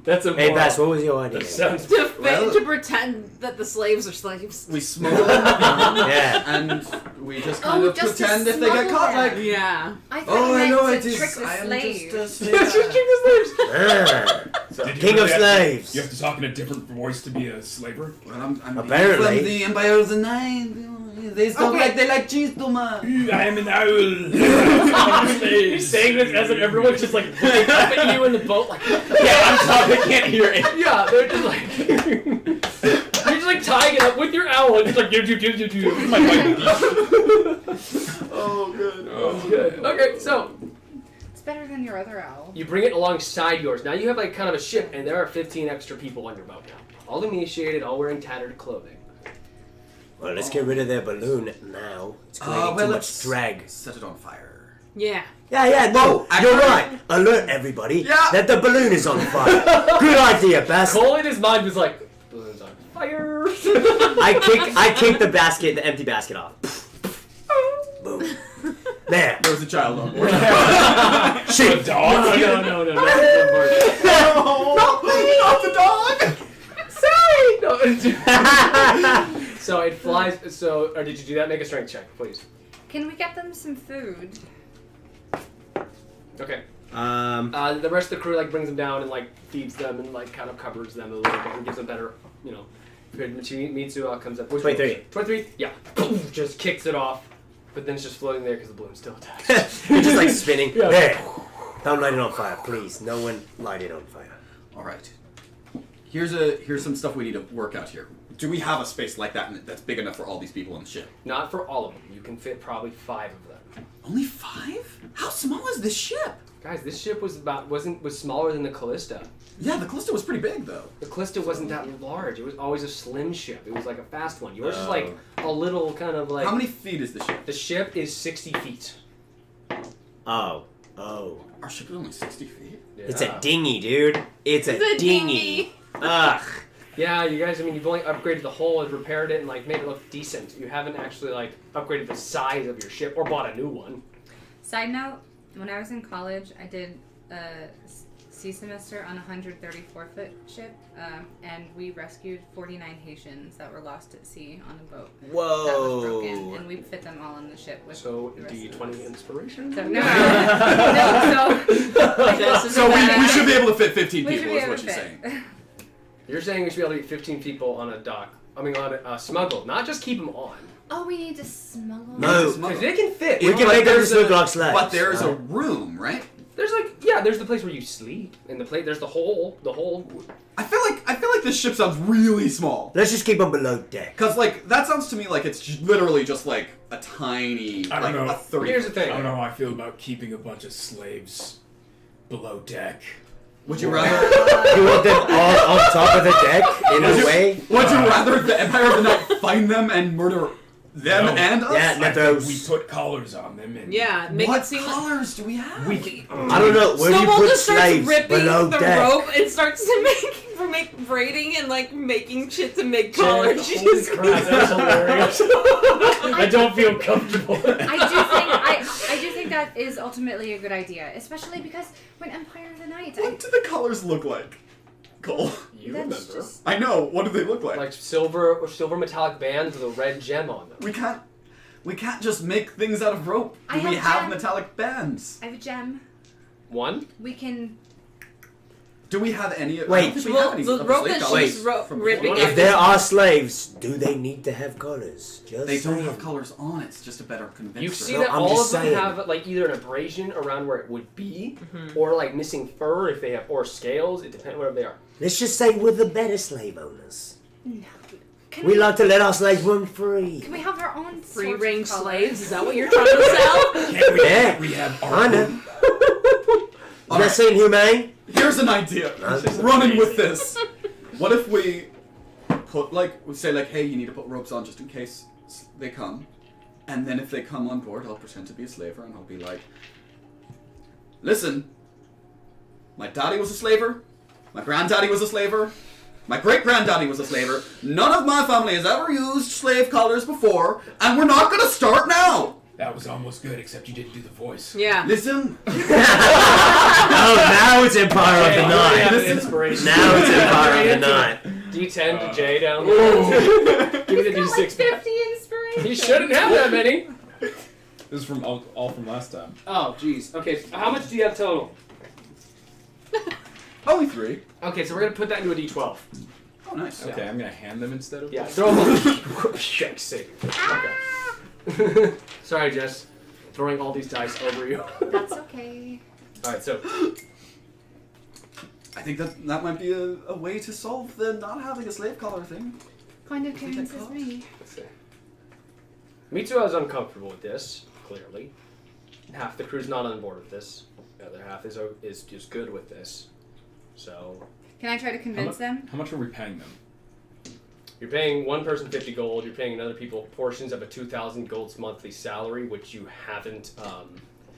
That's a hey, Bast, what was your idea? That sounds. Well- To pretend that the slaves are slaves. We smuggle them down, Yeah. and we just kind Oh, of just to pretend if they get smuggle caught, them. like. Yeah. I thought Oh, you I meant know to it is. trick the I am slaves. just a slave. Ah, So, Did you King of really have to- slaves. You have to talk in a different voice to be a slaver? Well, I'm Apparently. from the Empire of the Night. They don't like they like cheese too much. I am an owl. he's saying this as if everyone's just like looking up at you in the boat, like, Yeah, I'm sorry, they can't hear it. yeah, they're just like, you're just like tying it up with your owl, and just like, do. My mic. Oh, good. Oh, Good. Okay, so It's better than your other owl. you bring it alongside yours. Now you have like kind of a ship, and there are 15 extra people on your boat now, all emaciated, all wearing tattered clothing. well, let's get rid of their balloon now. It's creating too much drag. Set it on fire. Yeah. Yeah, no, Oh, you're actually- right. Alert everybody Yeah. that the balloon is on fire. Good idea, Bast. Cole in his mind was like, balloon's on fire. I kick the basket, the empty basket off. Boom. There. There was a child on board. Shit. No. No, not the dog! No. So it flies. So, or did you do that? Make a strength check, please. Can we get them some food? Okay. Um, The rest of the crew like brings them down and like feeds them and like kind of covers them a little bit and gives them better, Good. Mitsu comes up. 23. 23. Yeah. Just kicks it off, but then it's just floating there because the balloon's still attached. You're just like spinning. Yeah. There. Don't light it on fire, please. No one light it on fire. Alright. Here's some stuff we need to work out here. Do we have a space like that that's big enough for all these people on the ship? Not for all of them. You can fit probably 5 of them. Only 5? How small is this ship? Guys, this ship was smaller than the Callista. Yeah, the Callista was pretty big though. The Callista wasn't that large. It was always a slim ship. It was like a fast one. Yours is like Oh. a little kind of like. How many feet is the ship? The ship is 60 feet. Oh. Our ship is only 60 feet. Yeah. It's a dinghy, dude. It's a The dinghy. Ugh. Yeah, you guys. I mean, you've only upgraded the hull and repaired it and like made it look decent. You haven't actually like upgraded the size of your ship or bought a new one. Side note, when I was in college, I did a sea semester on a 134-foot ship, and we rescued 49 Haitians that were lost at sea on a boat that was broken, Whoa. and we fit them all in the ship with So the rest of D20 us. inspiration. So, no, So we should be able to fit 15 we should people be is able what to you're fit. saying. You're saying we should be able to get 15 people on a dock. I mean, on a smuggle, not just keep them on. Oh, we need to smuggle. No. Because they can fit. We can But make them there's just look a- like slaves. But there's a room, right? There's there's the place where you sleep, and there's the hole. I feel like this ship sounds really small. Let's just keep them below deck. Cause like that sounds to me like it's literally just like a tiny, I like don't know. a 30. Here's the I thing. don't know how I feel about keeping a bunch of slaves below deck. Would you rather? You want them all on top of the deck in a way? Would you rather the Empire of the Night find them and murder them No. and us? Yeah, I think Netheros. we put collars on them and Yeah, make What it seem like colors do we have? I don't know. Where do you Snowball put just starts slaves ripping below the deck? rope and starts to make braiding and like making shit to make collars. She Holy just crap, that was hilarious. I don't feel comfortable. I do think that is ultimately a good idea, especially because when Empire of the Night, What do the colors look like, Cole? You that's remember. just I know. What do they look like? Like silver metallic bands with a red gem on them. We can't just make things out of rope. I We have have gem. metallic bands. I have a gem. One? We can. Do we have any? I Wait. don't think we Well, have any the of the rope slave that collars she's from ripping before. If there are slaves, do they need to have collars? Just They don't saying. have colors on. It's just a better convincer. You see No, that I'm all of just them saying. have like either an abrasion around where it would be, or like missing fur if they have, or scales. It depends whatever they are. Let's just say we're the better slave owners. No. Can We like to let our slaves run free. Can we have our own free sorts of range colors? slaves. Is that what you're trying to sell? Can't we, Yeah. we have I know. our You guys seen Humane? Here's an idea. This is Running with this. What if we put we say hey, you need to put ropes on just in case they come, and then if they come on board, I'll pretend to be a slaver and I'll be like, listen, my daddy was a slaver, my granddaddy was a slaver, my great-granddaddy was a slaver, none of my family has ever used slave collars before, and we're not gonna start now! That was almost good, except you didn't do the voice. Yeah. Listen, Oh, now it's Empire of the Night. Have an inspiration. Now it's Empire of the Night. D10 to J down there. Give me the Got like D6 back. 50 inspiration. You shouldn't have that many. This is from all from last time. Oh, jeez. Okay, how much do you have total? only 3. Okay, so we're gonna put that into a D12. Oh, nice. Okay, I'm gonna hand them instead of. Yeah, throw them. Check save. Okay. Sorry, Jess. Throwing all these dice over you. That's okay. All right, so I think that might be a way to solve the not having a slave collar thing. Kind of convinces me. let's see. Mitsuha is uncomfortable with this. Clearly, half the crew's not on board with this. The other half is just good with this. So Can I try to convince them? How much are we paying them? you're paying one person 50 gold. You're paying another people portions of a 2,000 gold's monthly salary, which you haven't.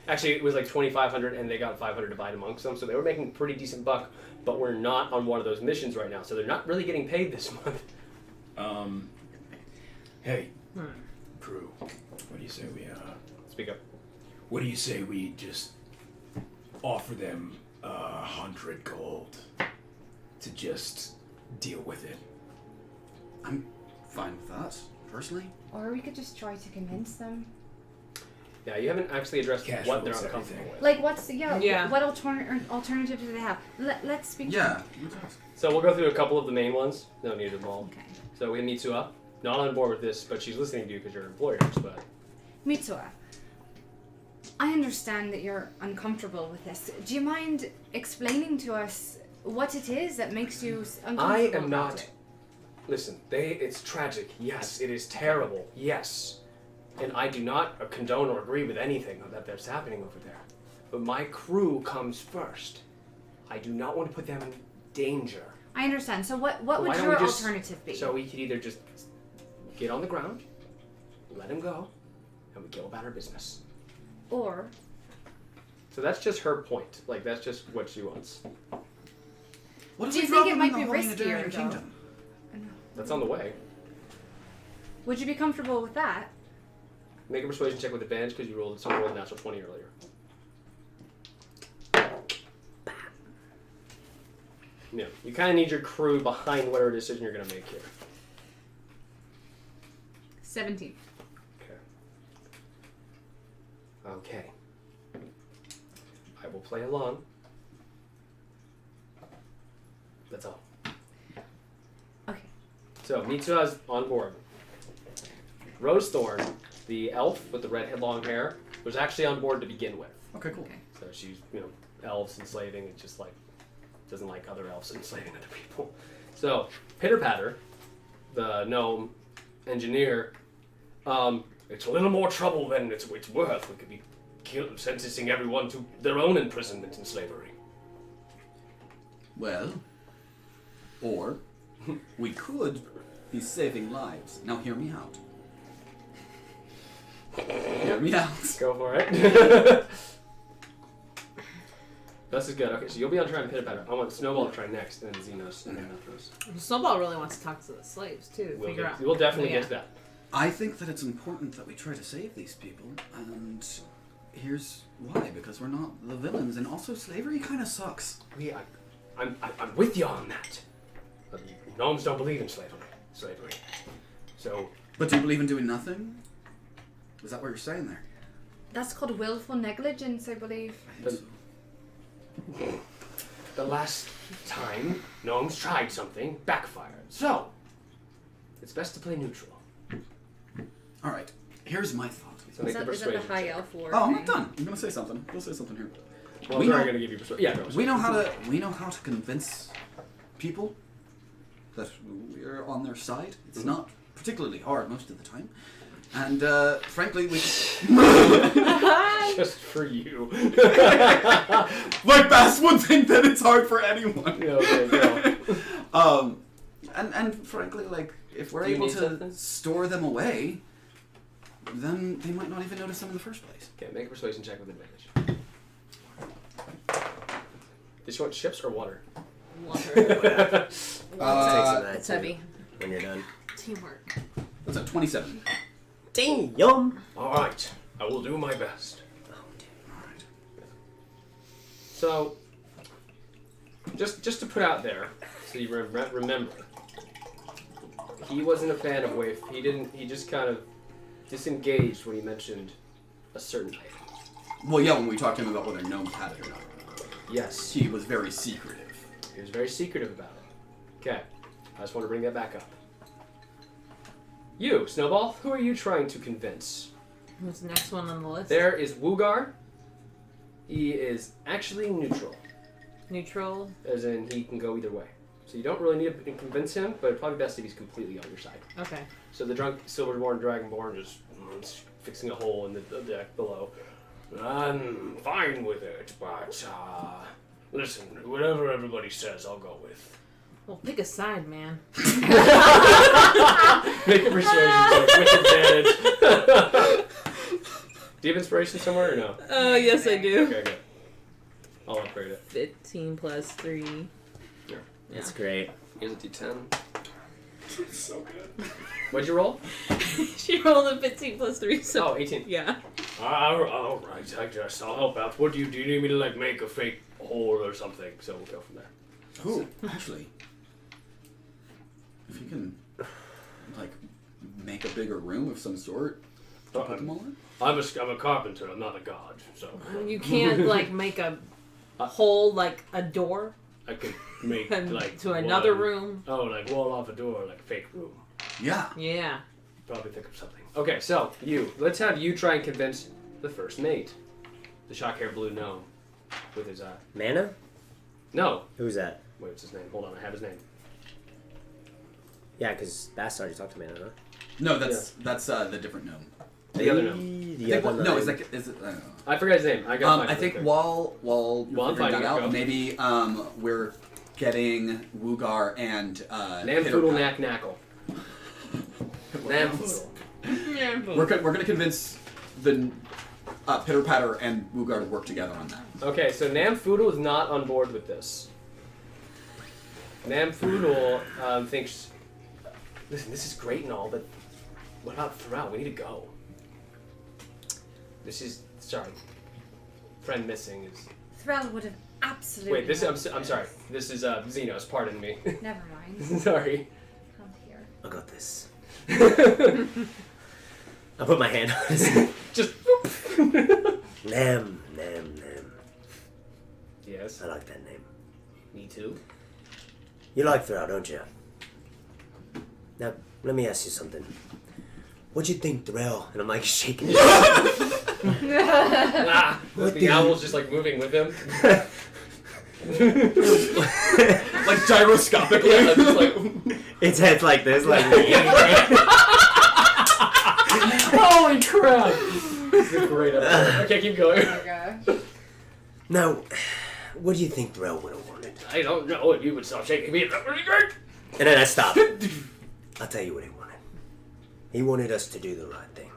Actually, it was like 2,500, and they got 500 divided amongst them, so they were making a pretty decent buck. But we're not on one of those missions right now, so they're not really getting paid this month. Hey, crew. What do you say we Speak up. What do you say we just offer them 100 gold to just deal with it? I'm fine with that, personally. Or we could just try to convince them. Yeah, you haven't actually addressed Cash what they're rules uncomfortable everything. with. Like, what's the Yeah. What alternative do they have? Let's speak. Yeah. So we'll go through a couple of the main ones. No need them all. Okay. So we have Mitsuha, not on board with this, but she's listening to you because you're employers. But Mitsuha, I understand that you're uncomfortable with this. Do you mind explaining to us what it is that makes you uncomfortable? I am about not. it? Listen, it's tragic. Yes, it is terrible. Yes. And I do not condone or agree with anything that's happening over there. But my crew comes first. I do not want to put them in danger. I understand. So what Why would don't your we just- alternative be? So we could either just get on the ground, let him go, and we go about our business. Or So that's just her point. Like, that's just what she wants. What if Do you we think drop it them might in be the riskier, Hyland though? Kingdom? That's on the way. would you be comfortable with that? Make a persuasion check with advantage because you rolled a natural 20 earlier. Yeah, you kind of need your crew behind whatever decision you're going to make here. 17. Okay. I will play along. That's all. Okay. So, Mitsuha's on board. Rosethorn, the elf with the red long hair, was actually on board to begin with. Okay, cool. Okay. So she's, elves enslaving. It's just like, doesn't like other elves enslaving other people. So, Pitter Patter, the gnome engineer, it's a little more trouble than it's worth. We could be sentencing everyone to their own imprisonment in slavery. Well, or we could be saving lives. Now hear me out. Hear me out. Go for it. This is good. Okay, so you'll be on trying Pitter Patter. I want Snowball to try next, and then Xenos, and then Netheros. Snowball really wants to talk to the slaves, too. We'll definitely get to that. I think that it's important that we try to save these people, and here's why. Because we're not the villains, and also slavery kind of sucks. I'm with you on that. Gnomes don't believe in slavery. So, But do you believe in doing nothing? Is that what you're saying there? That's called willful negligence, I believe. I think so. the last time gnomes tried something, backfired. So, it's best to play neutral. All right. Here's my thought. So make the Is that the persuasion high check. elf war? Oh, I'm thing? not done. I'm gonna say something. We'll say something here. Well, We I'm know- going to give you persuasion. Yeah, go. We know how to convince people that we're on their side. It's not particularly hard most of the time. And frankly, we Just for you. like Bast would think that it's hard for anyone. Yeah, okay, go. And frankly, like if we're Do you able need to something? store them away, then they might not even notice them in the first place. Okay, make a persuasion check with advantage. Did you want chips or water? Water. Take some of that It's too, heavy. when you're done. Teamwork. What's that? 27. Damn. All right, I will do my best. So, just to put out there, so you remember, he wasn't a fan of Waif. He just kind of disengaged when he mentioned a certain item. Well, yeah, when we talked to him about whether gnomes had it or not, Yes, he was very secretive. he was very secretive about it. Okay, I just want to bring that back up. You, Snowball, who are you trying to convince? Who's the next one on the list? There is Wugar. He is actually neutral, Neutral. as in he can go either way. So you don't really need to convince him, but it's probably best if he's completely on your side. Okay. So the drunk Silverborn Dragonborn just fixing a hole in the deck below. I'm fine with it, but listen, whatever everybody says, I'll go with. Well, pick a side, man. Make a persuasion check with advantage. Do you have inspiration somewhere or no? Yes, I do. Okay, good. I'll upgrade it. 15 plus 3. That's great. Here's a D10. So good. What'd you roll? She rolled a 15 plus 3, so. Oh, 18. Yeah. All right, I'll help out. What do you need me to like make a fake hole or something? So we'll go from there. Oh, actually, if you can, like, make a bigger room of some sort to put them all in. I'm a carpenter. I'm not a god, so You can't, like, make a hole, like a door I could make like to another one- room. Oh, like wall off a door, like fake room. Yeah. Yeah. Probably think of something. Okay, so let's have you try and convince the first mate, the shock-haired blue gnome, with his Mana? No. Who's that? Wait, what's his name? Hold on, I have his name. Yeah, because Bast already talked to Mana, huh? No, that's the different gnome. The other gnome. The other No, gnome. is it? I don't know. I forgot his name. I got. I think while While you're I'm figuring finding that it, go. out, maybe we're getting Wugar and Namfoodle Pitterpat. Knack Knackle. Namfoodle. We're gonna convince the Pitter Patter and Wugar to work together on that. Okay, so Namfoodle is not on board with this. Namfoodle thinks, listen, this is great and all, but what about Threl? We need to go. Sorry. Friend missing is... Threl would have absolutely. Wait, this loved I'm sorry. This is Xenos, pardon me. Never mind. Sorry. Come here. I got this. I put my hand on his Just... Nam. Yes, I like that name. me too. You like Threl, don't you? Now, let me ask you something. What'd you think, Threl? And I'm like shaking his Ah, the owl's just like moving with him. Like gyroscopically. Yeah, just like... Its head's like this, like. Holy crap! This is a great episode. Okay, keep going. Oh my gosh. Now, what do you think Threl would have wanted? I don't know if you would stop shaking me. That would be great. And then I stopped. I'll tell you what he wanted. He wanted us to do the right thing,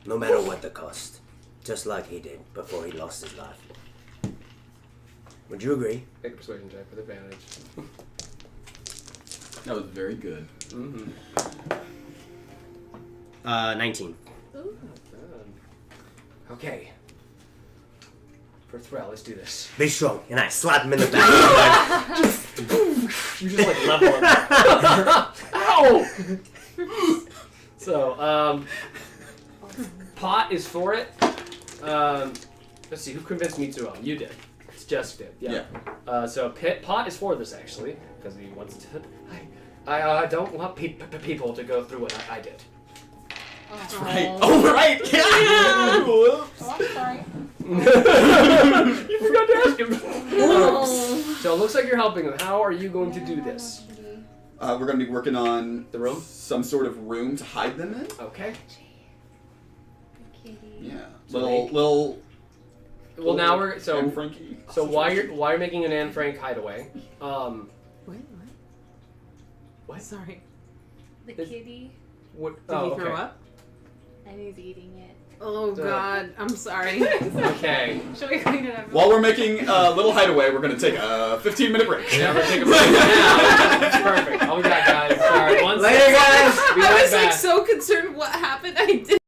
no matter what the cost, just like he did before he lost his life. Would you agree? Make a persuasion check with advantage. That was very good. Mm-hmm. 19. Ooh. Okay. For Threl, let's do this. Be strong. And I slap him in the back. You just like level him. Ow! So, Pot is for it. Let's see, who convinced me to? You did. It's Jess did. Yeah. So Pot is for this actually because he wants to. I don't want people to go through what I did. That's right. Oh, right. Yeah. Oh, I'm sorry. You forgot to ask him. So it looks like you're helping him. How are you going to do this? We're going to be working on The room? some sort of room to hide them in. Okay. Yeah. So Little. Well, now we're Anne Frankie. so while you're making an Anne Frank hideaway. Wait, what? What? Sorry. The It's- kitty. What? Did Oh, he throw okay. up? And he's eating it. Oh, So- God. I'm sorry. Okay. Should we clean it up? While we're making a little hideaway, we're going to take a 15-minute break. Yeah, we're taking a break now. Perfect. I'll be back, guys. Sorry. One Later, second. guys. Be I right was like back. so concerned what happened. I did.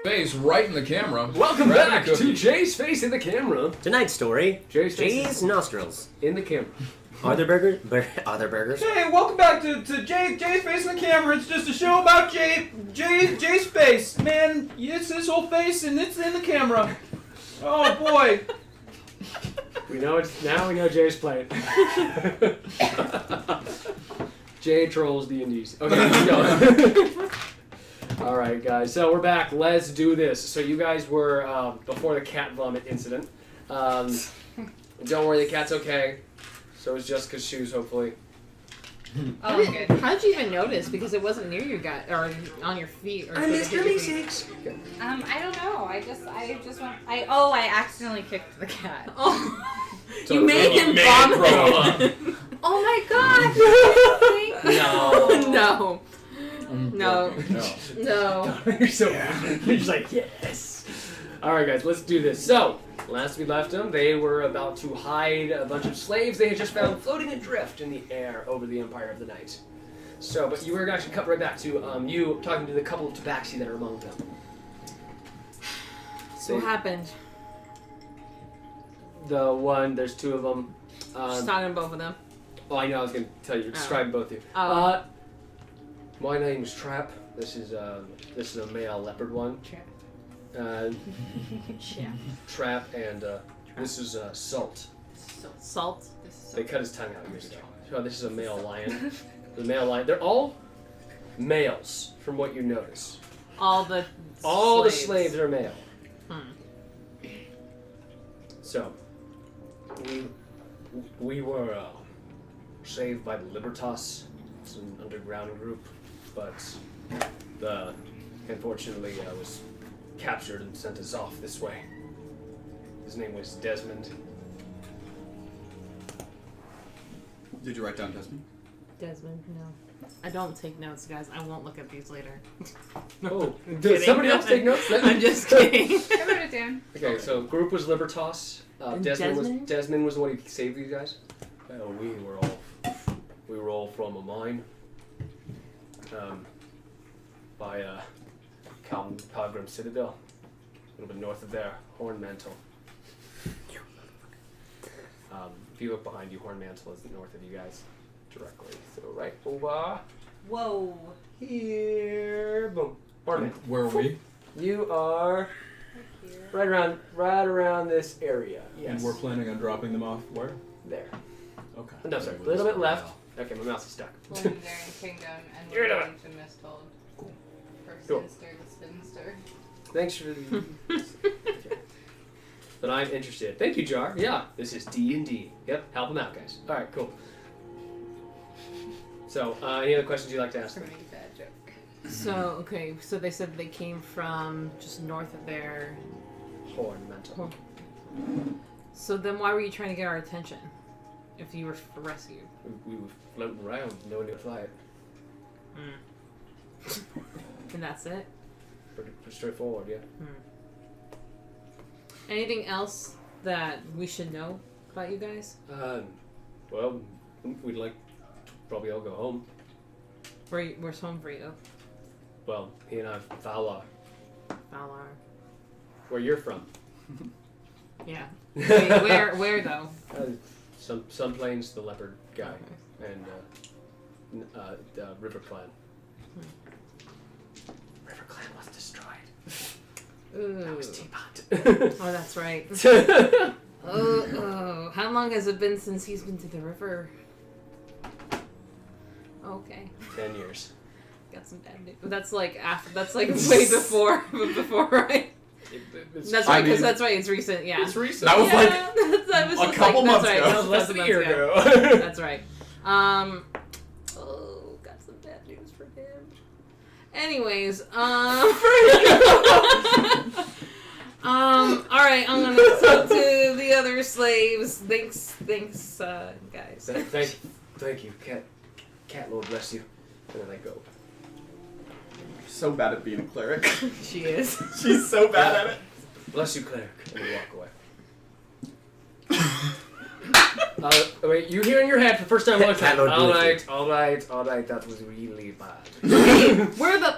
Face right in the camera. Welcome Grabbing back a cookie. to Jay's face in the camera. Tonight's story. Jay's nostrils. in the camera. Are there burgers? Are there burgers? Hey, welcome back to Jay's face in the camera. It's just a show about Jay's face. Man, it's his whole face and it's in the camera. Oh boy. We know Jay's playing. Jay trolls D&Ds. Okay, let's go. All right, guys. So we're back. Let's do this. So you guys were before the cat vomit incident. Don't worry, the cat's okay. So is Jessica's shoes, hopefully. Oh, good. How did you even notice? Because it wasn't near your gut or on your feet. Or I missed your basics. I don't know. I just went. I accidentally kicked the cat. Oh, So you made him vomit. Oh my god! No. No. You're so you're just like, yes. All right, guys, let's do this. So, last we left them, they were about to hide a bunch of slaves they had just found floating adrift in the air over the Empire of the Night. So, but you were actually cut right back to you talking to the couple of tabaxi that are among them. So what happened? There's two of them. Just talking to both of them. Oh, I know. I was going to tell you. Describe both of you. My name is Trap. This is a male leopard one. Trap, and this is Salt. Salt. They cut his tongue out years ago. So this is a male lion. The male lion. They're all males, from what you notice. All the slaves are male. So we were saved by the Libertas. It's an underground group, but unfortunately was captured and sent us off this way. His name was Desmond. Did you write down Desmond? Desmond, no. I don't take notes, guys. I won't look at these later. Oh, did somebody else take notes? I'm just kidding. I wrote it down. Okay, so group was Libertas. Desmond was the one who saved these guys. We were all from a mine. By Pilgrim Citadel, a little bit north of there, Hornmantle. If you look behind you, Hornmantle is north of you guys, directly. So right over. Whoa. Here, boom. Hornmantle. Where are we? You are right around this area. Yes. And we're planning on dropping them off where? There. Okay. No, sorry. A little bit left. Okay, my mouse is stuck. Legendary Kingdom and You're we're doing going to Misthold. Cool. Spinster the Spinster. Thanks for the... Okay. But I'm interested. Thank you, Jar. Yeah, this is D&D. Yep, help them out, guys. All right, cool. So, any other questions you'd like to ask? Pretty bad joke. So they said they came from just north of there. Hornmantle. So then why were you trying to get our attention? If you were rescued. We were floating around, no one knew to fly it. And that's it? Pretty straightforward, yeah. Anything else that we should know about you guys? Well, we'd like to probably all go home. Where's home for you? Well, he and I, Valar. Valar. Where you're from. Yeah. Wait, where though? Some plains, the leopard guy, and River Clan. River Clan was destroyed. Ooh. That was teapot. Oh, that's right. Oh, how long has it been since he's been to the river? Okay. 10 years. Got some bad news. That's like after. That's like way before. Before, right? That's right, because that's right. It's recent. Yeah. It's recent. That was that was a couple like, months that's right. ago. That was Less than a year ago. That's right. Oh, got some bad news for him. Anyways, all right, I'm gonna talk to the other slaves. Thanks, guys. Thank you, Cat Lord, bless you. And then I go. So bad at being a cleric. She is. She's so bad at it. Bless you, cleric. And we walk Wait, you hear in your head for the first time. Cannot do it. All right. That was really bad. Where the?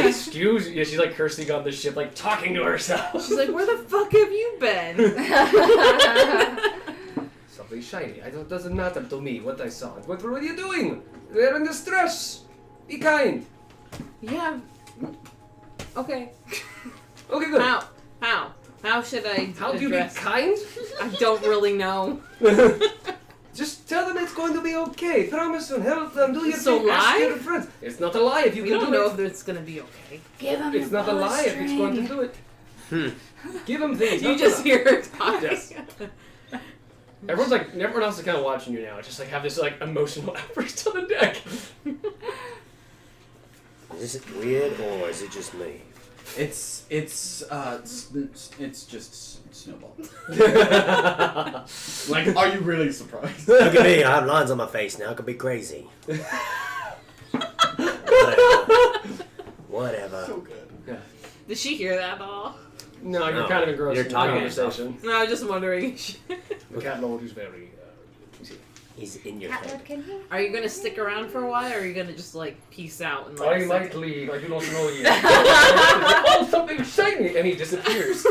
Excuse me. Yeah, she's like cursing on the ship, like talking to herself. She's like, where the fuck have you been? Something shiny. Doesn't matter to me what I saw. What are you doing? We're in distress. Be kind. Yeah. Okay. Okay, good. How should I? How do you be address- kind? I don't really know. Just tell them it's going to be okay. Promise and help them. Do your So thing. Ask lie? your friends. It's not a lie if you We can don't do know it. if it's gonna be okay. Give him It's not a lie if it's going to do it. Give them things. You not just a- hear her talking. Yes. Everyone else is kind of watching you now. It's just like have this like emotional outburst on the deck. Is it weird or is it just me? It's just Snowball. Like, are you really surprised? Look at me, I have lines on my face now. I could be crazy. Whatever. So good. Yeah. Did she hear that at all? No, you're No. kind of engrossed You're in the talking conversation. No, I was just wondering. The cat lord is very. He's in your head. Catwood, can you? Are you gonna stick around for a while, or are you gonna just like peace out and I like? might leave. I do not know yet. Oh, something shiny, and he disappears.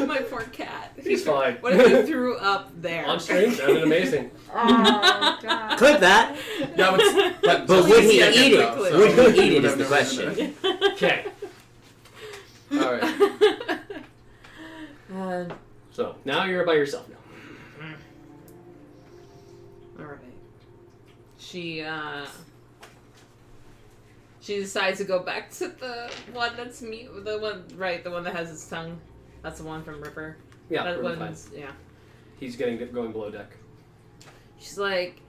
My poor cat. He's fine. What if he threw up there? On stream, that'd been amazing. Oh god. Clip that. Yeah, but But would he Yeah, eat it? quickly. Would he eat it is Whatever, the question. Okay. All right. So now you're by yourself now. Alright. She decides to go back to the one that's mute, the one that has his tongue. That's the one from Ripper. Yeah, That we're fine. one's, yeah. He's going below deck. She's like,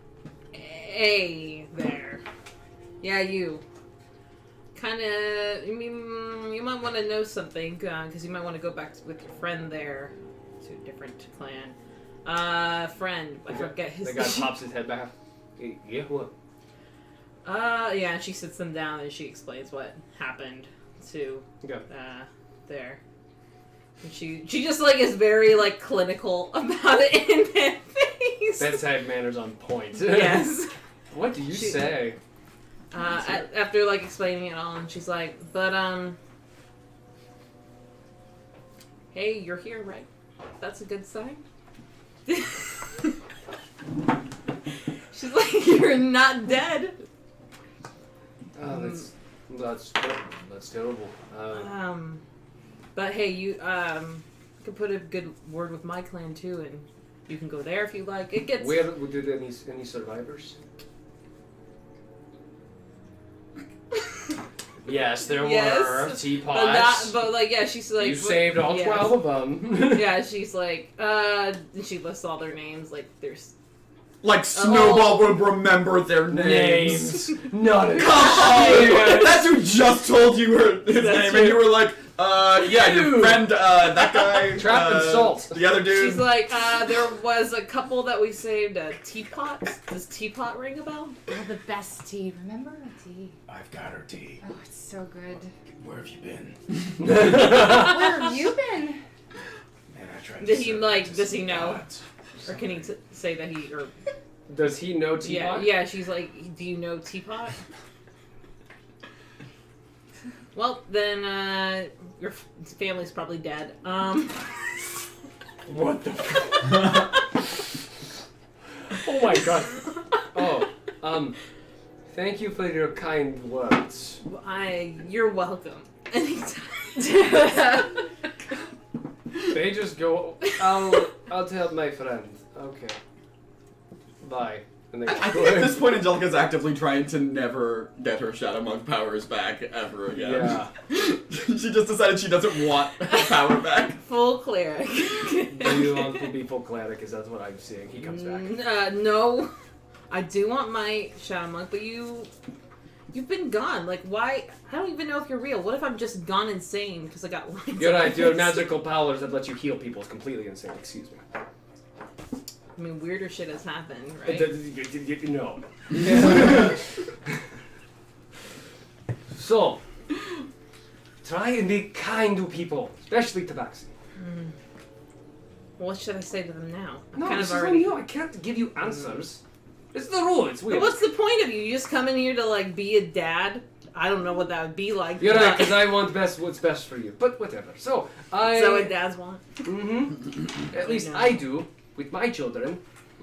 hey there. Yeah, you. Kinda, I mean, you might want to know something, because you might want to go back with your friend there to a different clan. Friend, I forget his The name. guy pops his head back. Yeah, what? Yeah, and she sits them down and she explains what happened to, Okay. there. And she just, like, is very, like, clinical about it in that face. Bedside manners on point. Yes. What do you say? After, like, explaining it all, and she's like, but, hey, you're here, right? That's a good sign. She's like, you're not dead. Oh, that's terrible. But hey, you could put a good word with my clan too, and you can go there if you like. It gets. Where did any survivors? Yes, there were teapots. But like, yeah, she's like. You saved all 12 of them. Yeah, she's like, she lists all their names. Like, there's. Like Snowball would remember their names. Not a Come on! That's who just told you his name, and you were like, yeah, your friend, that guy. Trap and Salt. The other dude. She's like, there was a couple that we saved, Teapot. Does Teapot ring a bell? Oh, the best tea. Remember the tea? I've got her tea. Oh, it's so good. Where have you been? Where have you been? Man, I tried to Did he serve like? to Does some he know, gods. or can he say that he? Or Does he know Teapot? yeah. She's like, do you know Teapot? Well, then your family's probably dead. What the? Oh my god. Oh, thank you for your kind words. You're welcome. Anytime. They just go. I'll tell my friend. Okay. Bye. And they go. I think at this point, Angelica's actively trying to never get her Shadow Monk powers back ever again. Yeah. She just decided she doesn't want her power back. Full cleric. Do you want to be full cleric? Is that what I'm seeing? He comes back. No. I do want my Shadow Monk, but you've been gone. Like, why? I don't even know if you're real. What if I'm just gone insane because I got lines? You're on right. my Your face? magical powers that let you heal people is completely insane. Excuse me. I mean, weirder shit has happened, right? No. So, try and be kind to people, especially to Tabaxi. What should I say to them now? No, kind this of is already. on you. I can't give you answers. It's the rule. It's But weird. what's the point of you? You just come in here to like be a dad? I don't know what that would be like. You're right, but- because I want what's best for you. But whatever. So I. Is that what dads want? Mm-hmm. At least know. I do with my children.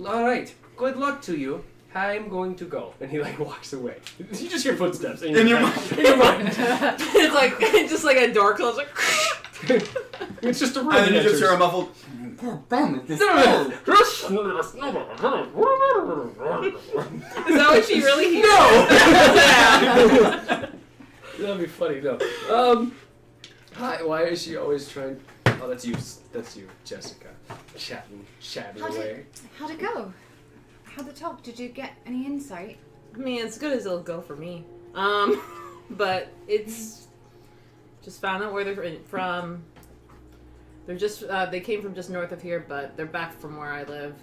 All right. Good luck to you. I'm going to go. And he like walks away. You just hear footsteps in your mind. In your mind. It's like just like a door closes. Like, It's just a room. And then you just enters. hear a muffled. is that what she really hears? No. That'd be funny. No. Hi. Why is she always trying? Oh, that's you. That's you, Jessica. Chatting away. How'd it go? How'd the talk? Did you get any insight? I mean, as good as it'll go for me. But it's just found out where they're from. They're just they came from just north of here, but they're back from where I live.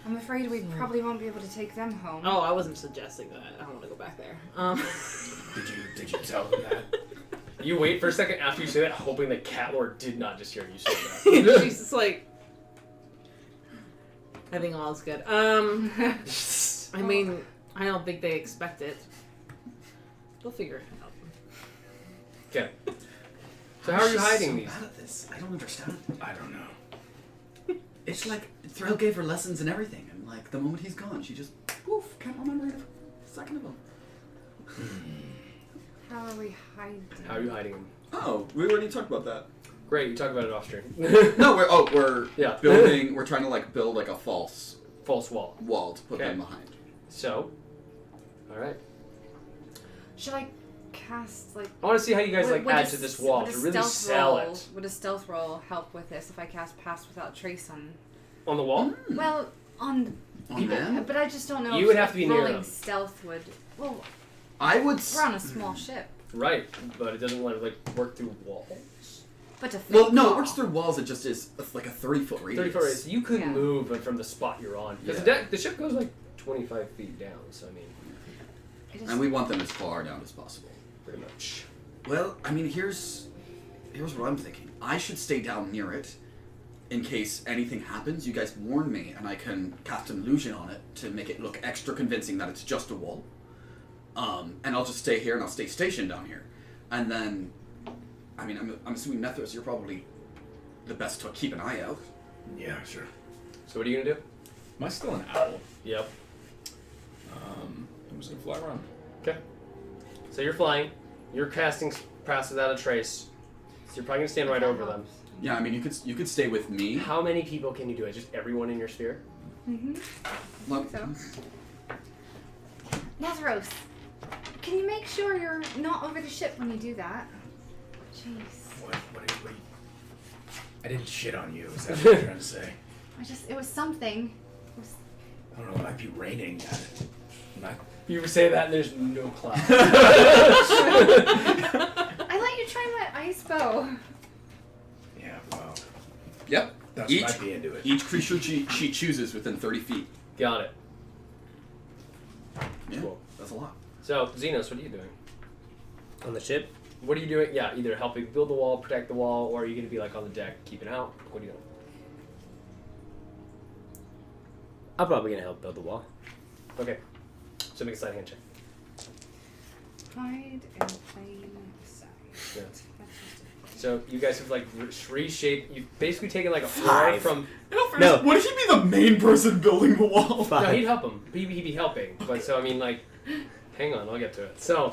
I'm afraid we probably won't be able to take them home. Oh, I wasn't suggesting that. I don't want to go back there. Did you tell them that? You wait for a second after you say that, hoping that Catlord did not just hear you say that. She's just like, I think all's good. I mean, I don't think they expect it. They'll figure it out. Okay. So how are you hiding these? Bad at this. I don't understand. I don't know. It's like Threl gave her lessons and everything, and like the moment he's gone, she just poof, can't remember a second of him. How are we hiding? How are you hiding them? Oh, we already talked about that. Great, you talked about it off stream. No, we're Yeah. building. We're trying to like build like a false wall. wall to put Okay. them behind. So, all right. Should I cast like? I want to see how you guys would- like would add a to this s- wall would a to really stealth sell roll- it. Would a stealth roll help with this if I cast pass without trace on? On the wall? Well, on. On them? But I just don't know. You if would have to be near rolling them. stealth would. Well, I would. we're on a small ship. Right, but it doesn't let it like work through walls. But to Well, no, it works through walls. It just is like a 3-foot radius. 34 is you could Yeah. move from the spot you're on because Yeah. the ship goes like 25 feet down. So I mean, I just, And we want them as far down as possible. pretty much. Well, I mean, here's what I'm thinking. I should stay down near it, in case anything happens. You guys warn me, and I can cast an illusion on it to make it look extra convincing that it's just a wall. And I'll just stay here, and I'll stay stationed down here, and then, I mean, I'm assuming Netheros, you're probably the best to keep an eye out. Yeah, sure. So what are you gonna do? Am I still an owl? Yep. I'm just gonna fly around. Okay. So you're flying. You're casting pass without a trace. So you're probably gonna stand right over them. Yeah, I mean, you could stay with me. How many people can you do it? Just everyone in your sphere? Look, So. Netheros, can you make sure you're not over the ship when you do that? Jeez. What I didn't shit on you. Is that what you're trying to say? It was something. It was, I don't know. It might be raining. I'm not. You say that and there's no clouds. I let you try my ice bow. Yeah. Well, yep. that's Each- might be into it. Each creature she chooses within 30 feet. Got it. Yeah, Cool. that's a lot. So Xenos, what are you doing? On the ship? What are you doing? Yeah, either helping build the wall, protect the wall, or are you gonna be like on the deck, keeping out? What are you doing? I'm probably gonna help build the wall. Okay. So make a side hand check. Hide in plain sight. Yeah. So you guys have like reshaped. You've basically taken like a floor 5. from. No. Would he be the main person building the wall? No, he'd help him. He'd be helping. But so I mean, like, hang on, I'll get to it. So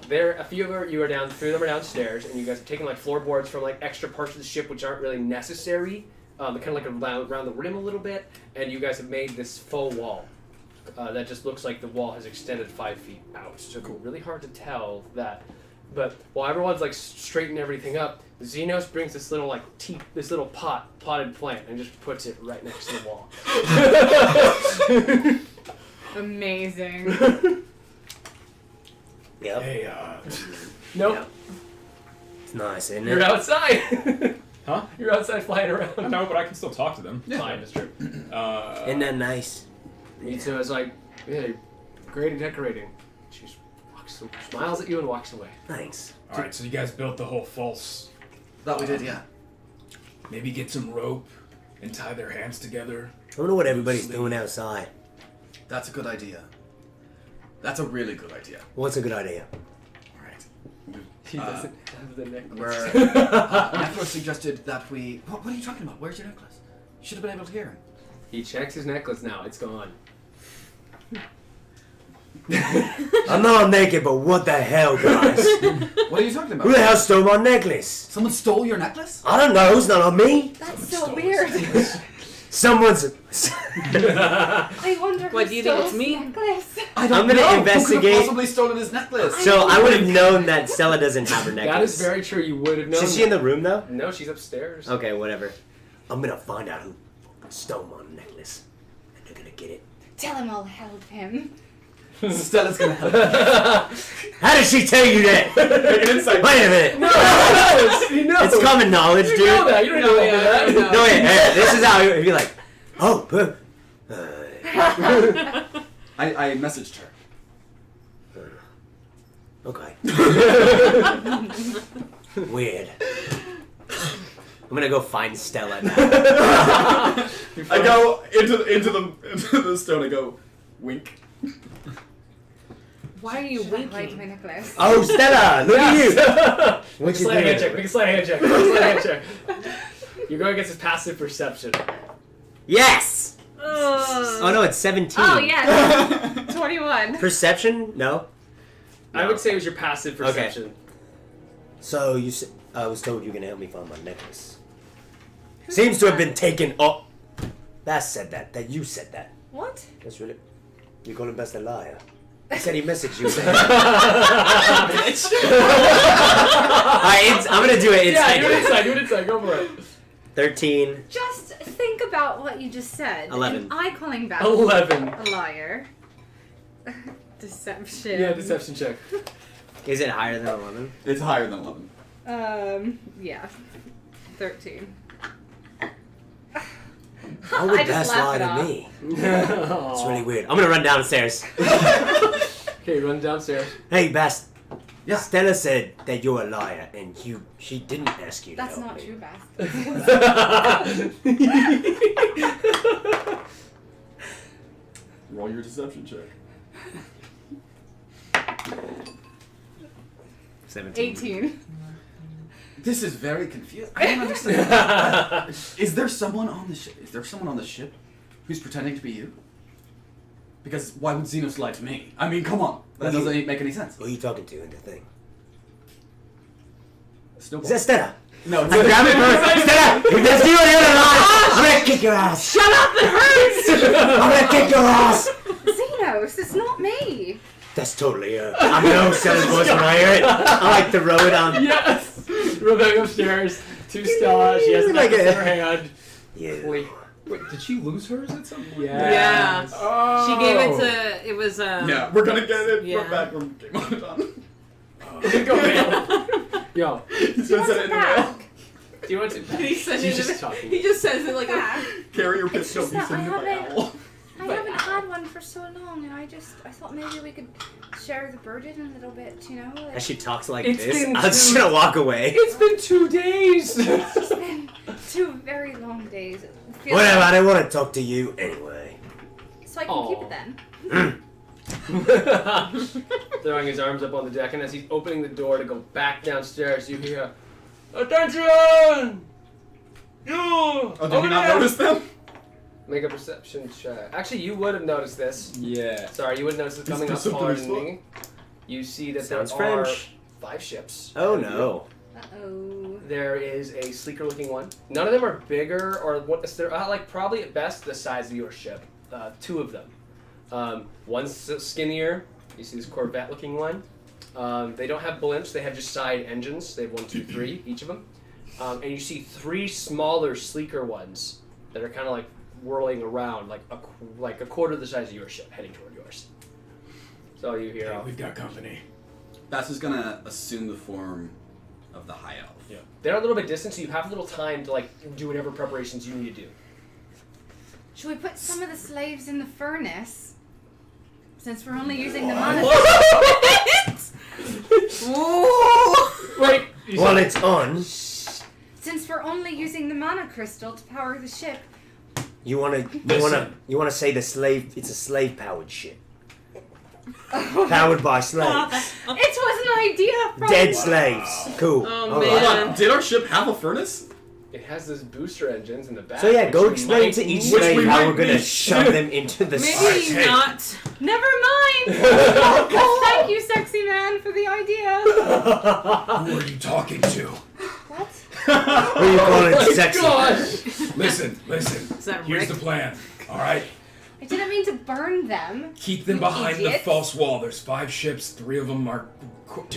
there, a few of you are down. 3 of them are downstairs, and you guys have taken like floorboards from like extra parts of the ship which aren't really necessary. Kind of like around the rim a little bit, and you guys have made this faux wall that just looks like the wall has extended 5 feet out. So it's really hard to tell that. But while everyone's like straightening everything up, Xenos brings this little like this little potted plant and just puts it right next to the wall. Amazing. Yep. Hey, Nope, Yep. It's nice, isn't you're it? outside. Huh? You're outside flying I around. know, but I can still talk to them. Fine, that's true. Isn't that nice? So it's like, yeah, great at decorating. She smiles at you and walks away. Nice. all right. So you guys built the whole false. That we did, yeah. Maybe get some rope and tie their hands together. I don't know what everybody's doing outside. That's a good idea. That's a really good idea. What's a good idea? Alright. He doesn't have the necklace. Where Netheros suggested that we... What are you talking about? Where's your necklace? You should have been able to hear him. He checks his necklace now. It's gone. I'm not naked, but what the hell, guys? What are you talking about? Who the hell stole my necklace? Someone stole your necklace? I don't know. It's not on me. That's so weird. Someone's. I wonder What, who do you think stole it's me? his necklace. I don't I'm gonna know. Who investigate. could have possibly stolen his necklace? So I would have known that Stella doesn't have her necklace. That is very true. You would have known. Is she in the room though? No, she's upstairs. Okay, whatever. I'm gonna find out who stole my necklace, and they're gonna get it. Tell him I'll help him. Stella's gonna help. How did she tell you that? Make an insight. Wait a minute. No, he knows. It's common knowledge, You dude. know that. You don't know that. No, wait, hey, this is how he'd be like, oh, I messaged her. okay. Weird. I'm gonna go find Stella now. I go into the stone. I go, wink. Why are you Should I hide winking? my necklace? Oh, Stella, look at you. What you Slide hand check. doing? Make a slide hand check. Make a slide hand check. You're going against his passive perception. Yes. Oh no, it's 17. Oh, yes. 21. Perception? No. I would say it was your passive perception. So you, I was told you were gonna help me find my necklace. Seems to have been taken. Oh, Bast said that. That you said that. What? That's really. You call him Bast a liar. He said he messaged you. Alright, I'm gonna do it inside. Yeah, do it inside. Do it inside. Go for it. 13. Just think about what you just said. 11. Am I calling back 11. a liar? Deception. Yeah, deception check. Is it higher than 11? It's higher than 11. Yeah. 13. How would I just Bast laugh lie it to off. me? It's really weird. I'm gonna run downstairs. Okay, run downstairs. Hey, Bast. Yeah. Stella said that you're a liar, and she didn't ask you to That's help not me. true, Bast. Roll your deception check. 17. 18. This is very confusing. I don't understand. Is there someone on the ship? Is there someone on the ship who's pretending to be you? Because why would Xenos lie to me? I mean, come on. That doesn't make any sense. Who are you talking to in the thing? Snowball. Is that Stella? No, I'm grabbing her. Stella, if that's you on the other line, I'm gonna kick your ass. Shut up! It hurts! I'm gonna kick your ass. Xenos, it's not me. That's totally I know Stella's voice when I hear it. I like to roll it on. Yes! Run back upstairs to Stella. She has the Like necklace a- in her hand. Yeah. Wait. Wait, did she lose hers at some point? Yeah. Oh. She gave it to. It was. Yeah, we're gonna get it Yeah. back from Game On Done. Go mail. Yo. He's She gonna wants send it it in the mail. back. Do you want to? He said She's it- just talking. He just says it like Yeah. Carry your It's pistol. just You that send I it by haven't- owl. I haven't had one for so long, and I thought maybe we could share the burden a little bit, you know? Like, As she talks like It's this, been I'm just two- gonna walk away. It's been 2 days. it's been 2 very long days. It feels Whatever, I like- don't want to talk to you anyway. So I can keep it then. Throwing his arms up on the deck, and as he's opening the door to go back downstairs, you hear, "Attention! You!" Oh, did over you not there!" notice them? Make a perception check. Actually, you would have noticed this. Yeah. Sorry, you would have noticed it coming up He's on something me. You see that Sounds there are French. 5 ships. Oh no. Uh-oh. There is a sleeker looking one. None of them are bigger, or what? They're like probably at best the size of your ship. 2 of them. One's skinnier. You see this Corvette looking one. They don't have blimps. They have just side engines. They have 1, 2, 3 each of them. And you see 3 smaller, sleeker ones that are kind of like whirling around, like a quarter the size of your ship, heading toward yours. So you hear. Hey, we've got company. Bast is gonna assume the form of the high elf. Yeah. They're a little bit distant, so you have a little time to like do whatever preparations you need to do. Should we put some of the slaves in the furnace? Since we're only using the mana. Ooh. Wait. While it's on, Since we're only using the mana crystal to power the ship. You wanna say it's a slave powered ship. Powered by slaves. It was an idea from Dead slaves. Cool. Oh, All man. right. Hold on, did our ship have a furnace? It has those booster engines in the back. So yeah, go which explain might to each need- slave we how might we're gonna need. shove them into the Maybe side. not. Never mind. Thank you, sexy man, for the idea. Who are you talking to? What? What do you call it? Sexy. Gosh! Listen. Is that Here's Rick? the plan. All right, I didn't mean to burn them. keep them You behind the idiots. false wall. There's 5 ships. 2 of them are quick.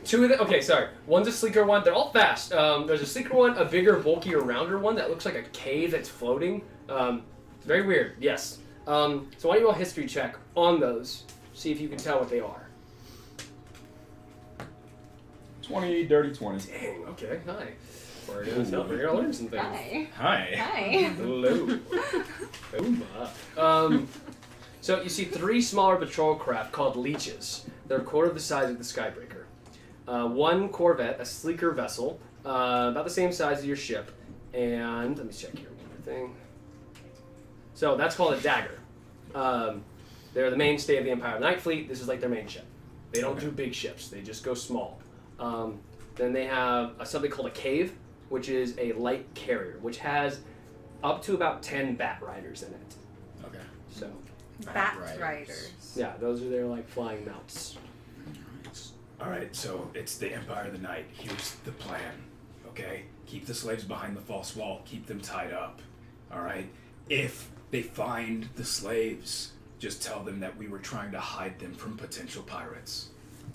Two of the okay, sorry. One's a sleeker one. They're all fast. There's a sleeker one, a bigger, bulkier, rounder one that looks like a cave that's floating. It's very weird. Yes. So why don't you roll a history check on those? See if you can tell what they are. 20, dirty 20. Dang. Okay. Hi. We're gonna learn some things. Hi. Hi. Hi. Hello. So you see 3 smaller patrol craft called leeches. They're a quarter of the size of the Skybreaker. One corvette, a sleeker vessel, about the same size as your ship. And let me check here one more thing. So that's called a dagger. They're the mainstay of the Empire Night Fleet. This is like their main ship. They don't do big ships. They just go small. Then they have something called a cave, which is a light carrier, which has up to about 10 bat riders in it. Okay. So, Bat Riders. riders. yeah, those are their like flying mounts. All right. So it's the Empire of the Night. Here's the plan. Okay. Keep the slaves behind the false wall. Keep them tied up. All right. If they find the slaves, just tell them that we were trying to hide them from potential pirates.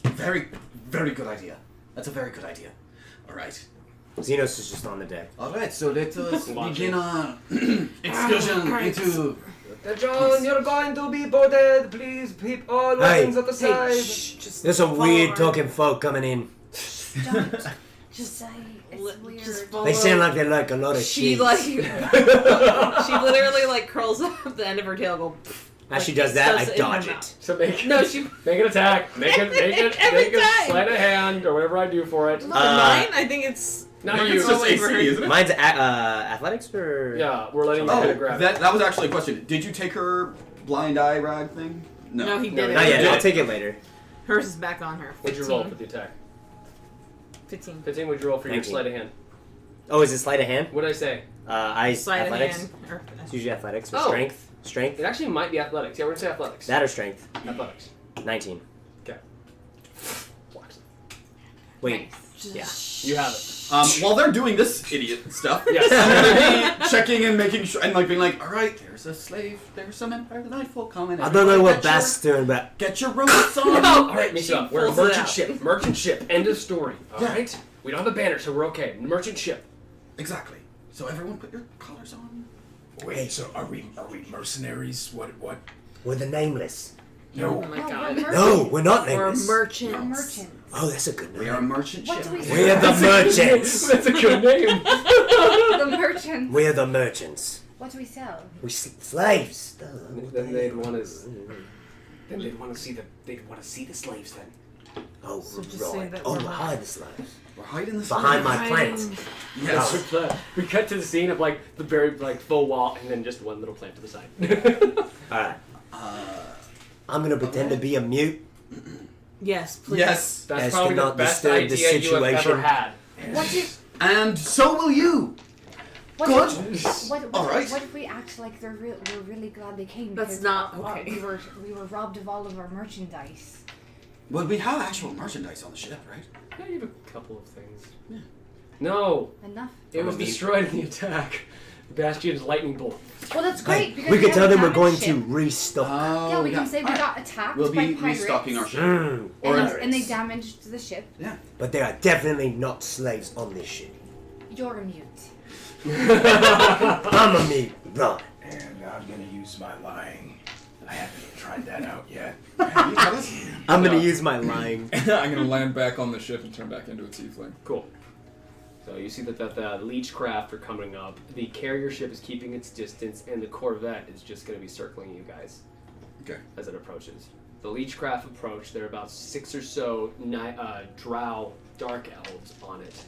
Very, very good idea. That's a very good idea. All right. Xenos is just on the deck. All right. So let us Watch begin our excursion into. John, you're going to be boarded. Please keep all weapons at the side. Just There's some follow weird her. talking folk coming in. Don't just say it's Just weird. follow They sound like they like a lot of She cheese. like she literally like curls up the end of her tail, go. As she does that, I Stuffs it in her dodge mouth. it. So make No, she. make an attack. Make it Every make a time. sleight of hand or whatever I do for it. Mine, I think it's. Not It's you. just wait AC, for her. isn't it? Mine's athletics or Yeah, we're letting you Oh, hit a grab. that was actually a question. Did you take her blind eye rag thing? No, he No, did it. not yet. did I'll it. take it later. Hers is back on her. What'd you roll for the attack? 15. 15. What'd you roll for your 19. sleight of hand? Oh, is it sleight of hand? What did I say? I Sleight of athletics. hand. It's usually athletics or Oh. strength. Strength. It actually might be athletics. Yeah, we're gonna say athletics. That or strength. Athletics. 19. Okay. Blocks it. Wait. Just You have it. While they're doing this idiot stuff, Yes. I'm gonna be checking and making sure, and like being like, all right, there's a slave, there's some Empire of the Night folk coming. I don't know what Everybody Bast's doing, but Get your ropes on. All right, mix it up. We're a pulls it merchant out. ship. Merchant ship. End of story. All Yeah. right. We don't have a banner, so we're okay. Merchant ship. Exactly. So everyone, put your collars on. Wait. So are we mercenaries? What? we're the nameless. Oh No. my No, god. we're No, we're not We're nameless. merchants. We're merchants. Oh, that's a good We name. are a merchant What ship. do we say? We're the merchants. That's a good name. The merchants. We're the merchants. What do we sell? We slaves. Then they'd want to. Then they'd want to see the. They'd want to see the slaves then. Oh, So just say right. that Oh, we're behind the slaves. We're hiding the Behind slave. my Hiding. plant. Yes. We cut to the scene of like the very like faux wall and then just one little plant to the side. Alright. I'm gonna pretend to be a mute. Yes, please. Yes. That's As probably to the not best disturb the idea you have ever situation. had. What if? And so will you. What Good. If, what, All right. What if we act like we're really glad they came? That's because not our- okay. we were robbed of all of our merchandise. Well, we have actual merchandise on the ship, right? Yeah, you have a couple of things. Yeah. No, Enough. it was destroyed in the attack. The Bastion's lightning bolt. Well, that's great because We could have tell a them we're damaged going ship. to restock. Oh, Yeah, we can say we Alright. got attacked We'll by be pirates. restocking our ship. Mm. And they damaged the ship. Yeah. But there are definitely not slaves on this ship. You're a mute. I'm a mute. Right. And I'm gonna use my lying. I haven't tried that out yet. You tell us. I'm gonna use my lying. I'm gonna land back on the ship and turn back into a tiefling. Cool. So you see that the leech craft are coming up. The carrier ship is keeping its distance, and the corvette is just going to be circling you guys. Okay. As it approaches. The leech craft approach. There are about 6 or so drow dark elves on it,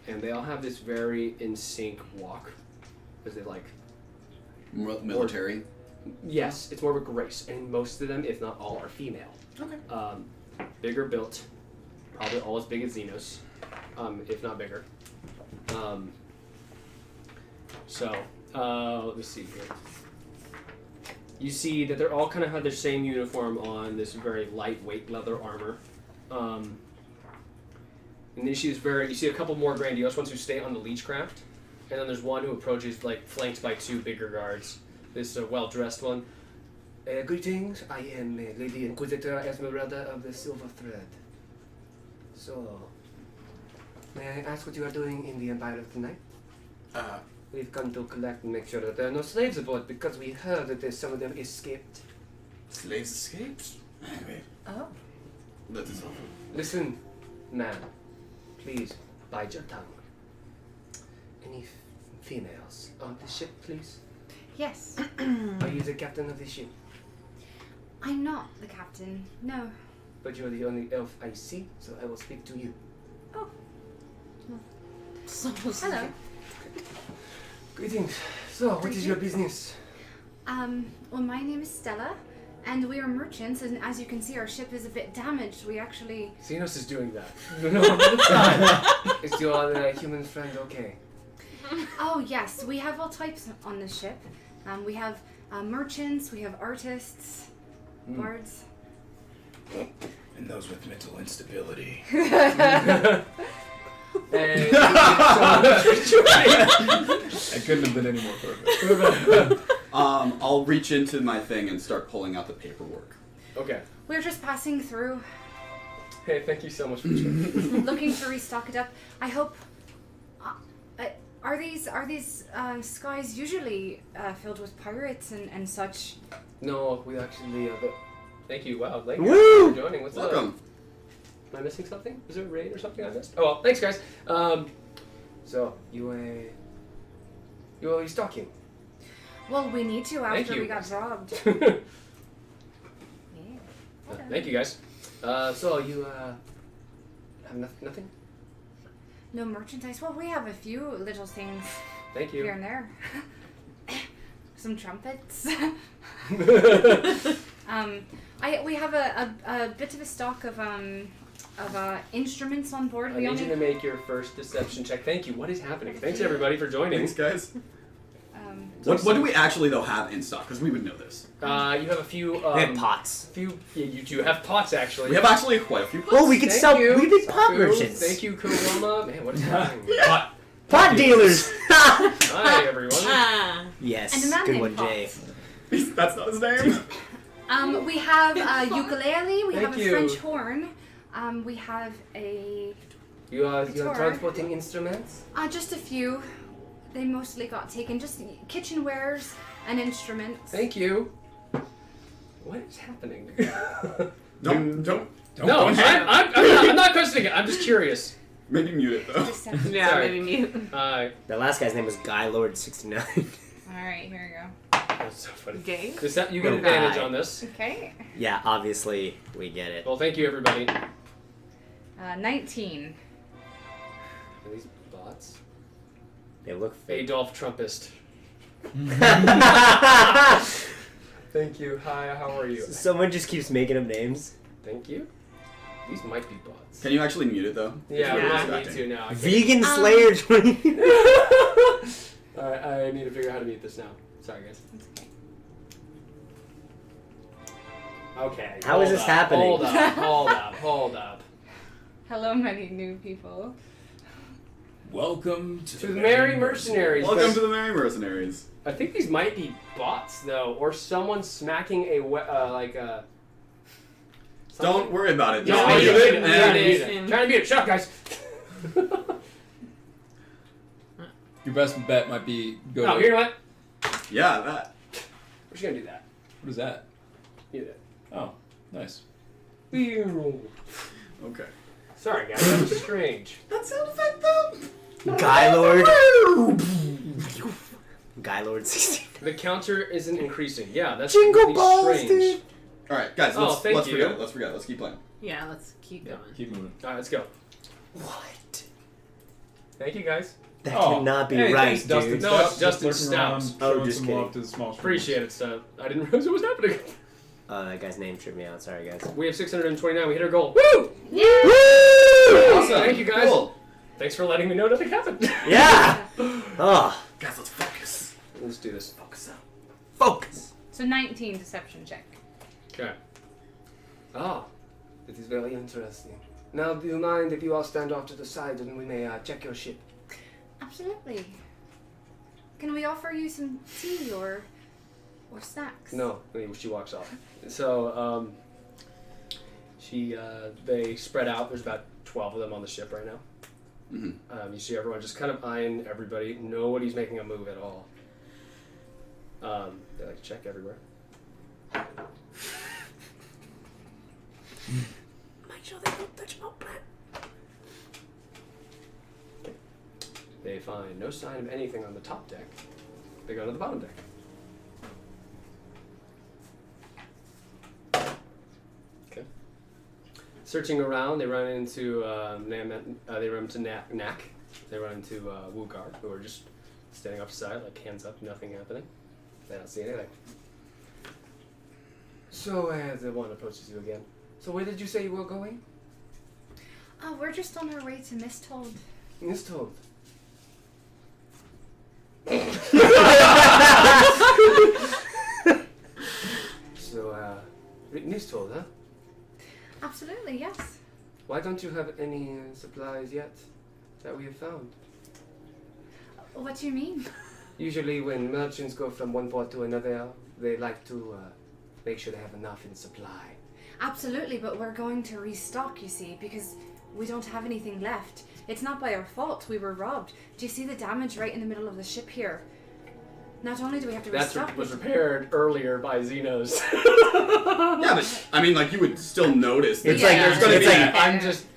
and they all have this very in sync walk, because they like. Military. Yes, it's more of a grace, and most of them, if not all, are female. Okay. Bigger built, probably all as big as Xenos, if not bigger. Let me see here. You see that they're all kind of have their same uniform on, this very lightweight leather armor. And then you see you see a couple more grandiose ones who stay on the Leechcraft, and then there's one who approaches, like, flanked by two bigger guards. This well-dressed one. Greetings, I am Lady Inquisitor Esmeralda of the Silver Thread. So, may I ask what you are doing in the Empire of the Night? We've come to collect and make sure that there are no slaves aboard, because we heard that some of them escaped. Slaves escaped? Anyway. Oh. That is awful. Listen, man, please bide your tongue. Any females on the ship, please? Yes. Are you the captain of the ship? I'm not the captain. No. But you're the only elf I see, so I will speak to you. Oh. So Hello. Greetings. So, what is your business? Well, my name is Stella, and we are merchants, and as you can see, our ship is a bit damaged. We actually... Xenos is doing that. No, it's fine. Is your human friend okay? Oh, yes. We have all types on the ship. We have merchants, we have artists, bards. And those with mental instability. And I couldn't have been any more perfect. I'll reach into my thing and start pulling out the paperwork. okay. We're just passing through, Hey, thank you so much for sharing. looking to restock it up. I hope... Are these skies usually filled with pirates and such? No, we actually. Thank you. Wow, thank Woo! you for joining. What's Welcome. up? Am I missing something? Is there a raid or something I missed? Oh well, thanks guys. So you are restocking. Well, we need to Thank after you. we got robbed. Thank you guys. So you have nothing? No merchandise. Well, we have a few little things Thank you. here and there. Some trumpets. We have a bit of a stock of instruments on board. I need you to make your first deception check. Thank you. What is happening? Thanks everybody for joining. Thanks, guys. What do we actually, though, have in stock? Because we would know this. You have a few. We have pots. Yeah, you do have pots actually. We have actually quite a few. Oh, we could Thank sell. you. We could be pot Cool. merchants. Thank you, Kuroma. Man, what is happening? Pot dealers. Hi everyone. Yes. And a man Good named one, Pot. Jay. That's not his name. We have a ukulele. We have Thank a you. French horn. We have a You are Guitar. transporting instruments. just a few. They mostly got taken. Just kitchenwares and instruments. Thank you. What is happening? Don't. No, I'm not questioning it. I'm just curious. Maybe mute it, though. Yeah, Sorry. maybe mute. The last guy's name was Guy Lord 69. Alright, here we That's so funny. Gay? You get advantage Hi. on this. go. Okay. Yeah, obviously we get it. Well, thank you everybody. 19. Are these bots? They look fake. Adolf Trumpist. Thank you. Hi, how are you? Someone just keeps making up names. Thank you. These might be bots. Can you actually mute it, though? Yeah, Yeah. we need to now. I can't- Vegan Slayer 20. Alright, I need to figure out how to mute this now. Sorry, guys. Okay. How is hold this up, happening? Hold up. Hello, many new people. Welcome To the Merry Mercenaries. Welcome but to the Merry Mercenaries. I think these might be bots, though, or someone smacking a Don't worry about it. No, Just I mute mute it it. and- Trying to mute it. Shut up, guys. Your best bet might be go. Oh, to, you know what? Yeah, that. We're just gonna do that. What is that? Mute it. Oh, nice. Okay. Sorry, guys. That was strange. That sound effect, though. Guy Lord. Guy Lord 16. The counter isn't increasing. Yeah, that's Jingle really balls, strange. dude. All right, guys. Oh, Let's thank you. forget it. Let's forget it. Let's keep playing. Yeah, let's keep going. Keep moving. All right, let's go. What? Thank you guys. That Oh, cannot be hey, right, thanks, Dustin. dude. No, it's Just Justin lurking around, Stout. Oh, showing just some kidding. love to the small streamers. Appreciate it, Stout. I didn't realize it was happening. That guy's name tripped me out. Sorry, guys. We have 629. We hit our goal. Woo! Yeah. Awesome. Thank you guys. Cool. Thanks for letting me know nothing happened. Yeah. Oh, Guys, let's focus. Let's do this. Focus up. focus. So 19 deception check. Okay. Ah, it is very interesting. Now, do you mind if you all stand off to the side and we may check your ship? Absolutely. Can we offer you some tea or snacks? No, she walks off. So, they spread out. There's about 12 of them on the ship right now. Mm-hmm. You see everyone just kind of eyeing everybody. Nobody's making a move at all. They like check everywhere. Make sure they don't touch my plant. They find no sign of anything on the top deck. They go to the bottom deck. Okay. Searching around, they run into Knack. They run into Wugar, who are just standing upside, like hands up, nothing happening. They don't see anything. So the one approaches you again. So where did you say you were going? Oh, we're just on our way to Misthold. Misthold. So, Misthold, huh? Absolutely, yes. Why don't you have any supplies yet that we have found? What do you mean? Usually when merchants go from one port to another, they like to make sure they have enough in supply. Absolutely, but we're going to restock, you see, because we don't have anything left. It's not by our fault. We were robbed. Do you see the damage right in the middle of the ship here? Not only do we have to restock... That was repaired earlier by Xenos. Yeah, but I mean, like you would still notice. That It's like there's gonna it's be. like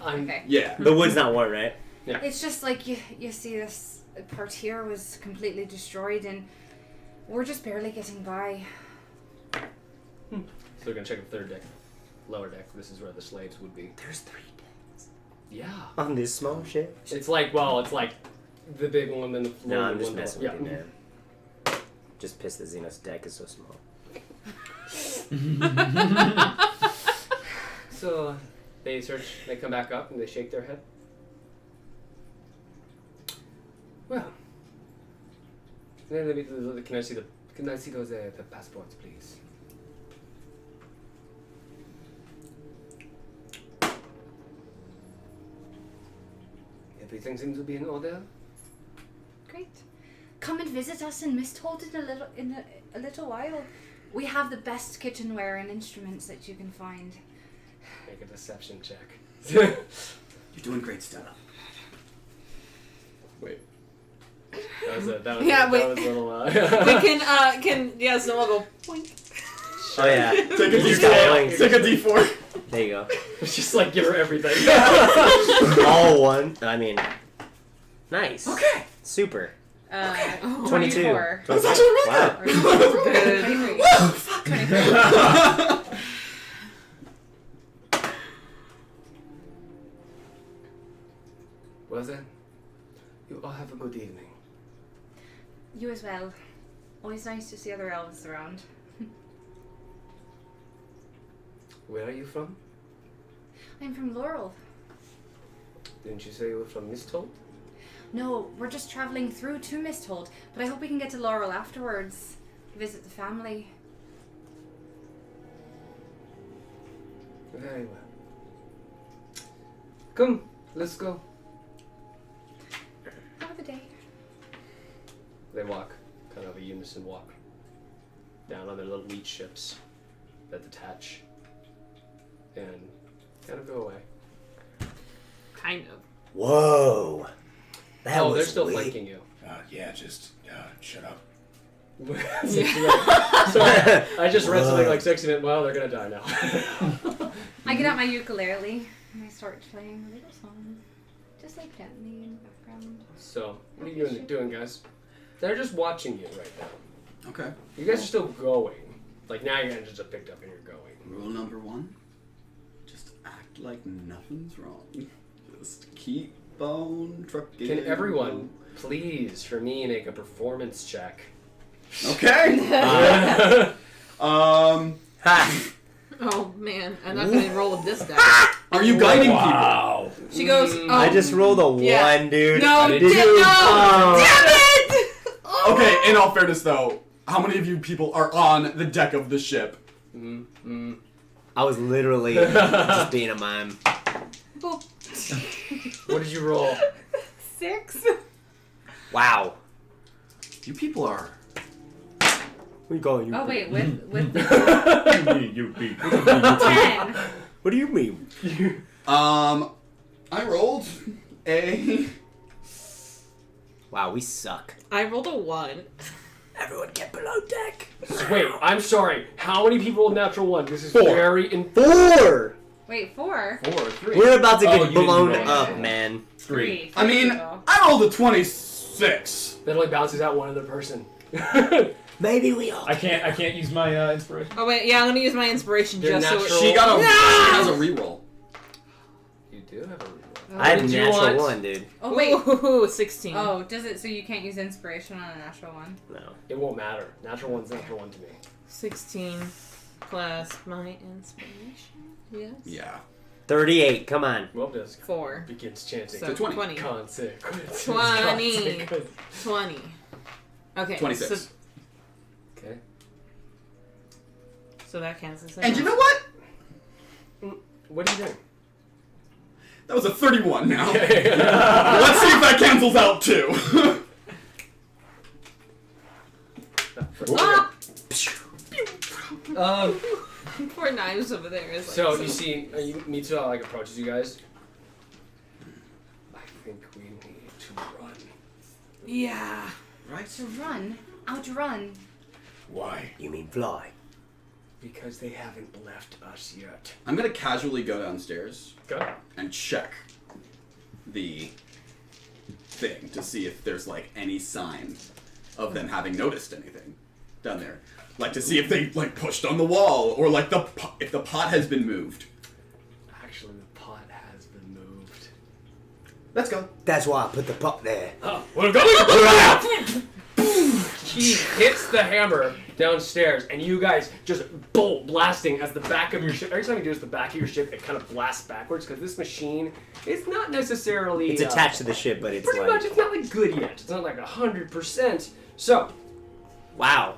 I'm Okay. Yeah. the wood's not warm, right? It's just like you see this part here was completely destroyed and we're just barely getting by. So we're gonna check the third deck, lower deck. This is where the slaves would be. There's 3 decks Yeah. on this small ship. It's like the big one and the No, I'm one just below. messing with you, man. Just pissed that Xenos deck is so small. So they search. They come back up and they shake their head. Well, can I see those the passports, please? Everything seems to be in order. Great. Come and visit us in Misthold in a little while. We have the best kitchenware and instruments that you can find. Make a deception check. You're doing great, Stella. Wait. That was a little. Can Snowball go poink? Oh yeah. Take a D4. Take a D4. There you go. It's just like give her everything. All one. I mean, nice. Okay. Super. 22. 24. That's actually really Wow. Good. 23. Well then, you all have a good evening. You as well. Always nice to see other elves around. Where are you from? I'm from Laurel. Didn't you say you were from Misthold? No, we're just traveling through to Misthold, but I hope we can get to Laurel afterwards. Visit the family. Very well. Come, let's go. Have a good day. They walk, kind of a unison walk, down on their little leech ships that detach and kind of go away. Kind of. Whoa. That was they're still weird. flanking you. Yeah, just shut up. Sorry, I just read something like 6 minutes. Well, they're gonna die now. I get out my ukulele and I start playing a little song. Just like gently in the background. So, what are you doing, guys? They're just watching you right now. Okay. You guys are still going. Like, now your engines have picked up and you're going. Rule number 1: just act like nothing's wrong. Just keep bone trucking. Can everyone please, for me, make a performance check? Okay. Ha! Oh man, I'm not gonna roll with this die. Are you guiding Wow. She goes. Oh, I just rolled a Yeah. 1, dude. No, did no, too. damn it! people? Okay, in all fairness though, how many of you people are on the deck of the ship? I was literally just being a mime. Boop. What did you roll? 6. Wow. You people are... What are you calling you? Oh wait, with the You beat. 10. What do you mean? I rolled a... Wow, we suck. I rolled a 1. Everyone get below deck. Wait, I'm sorry. How many people with natural 1? This is 4. very 4! Wait, 4. 4, 3. We're about to Oh, get you didn't blown roll. up, man. 3. I mean, I rolled a 26. That only bounces out one other person. Maybe we all. I can't use my inspiration. Oh wait, yeah, I'm gonna use my inspiration Your just so natural- it. She got a... No! She has a reroll. You do have a reroll. I had What did you natural want? 1, dude. Oh wait. Ooh, 16. Oh, does it? So you can't use inspiration on a natural one? No. It won't matter. Natural 1's natural 1 to me. 16 plus my inspiration. Yes. Yeah. 38, come on. Well, does 4. begins chanting. So 20. 20. Consequences. 20. Consequences. 20. Okay. 26. So, Okay. so that cancels it. And you know what? What are you doing? That was a 31 now. Let's see if that cancels out too. Ah! Um, Poor Knives over there is like. so you see, Mitsuha like approaches you guys. I think we need to run. Yeah. Right? To run, outrun. Why? You mean fly? Because they haven't left us yet. I'm gonna casually go downstairs Go. and check the thing to see if there's like any sign of them having noticed anything down there. Like to see if they like pushed on the wall or like if the pot has been moved. Actually, the pot has been moved. Let's go. That's why I put the pot there. Oh, we're going! He hits the hammer downstairs, and you guys just bolt blasting as the back of your ship. Every time you do this, the back of your ship, it kind of blasts backwards because this machine is not necessarily. It's attached to the ship, but it's Pretty like... much, it's not like good yet. It's not like 100%. So, Wow.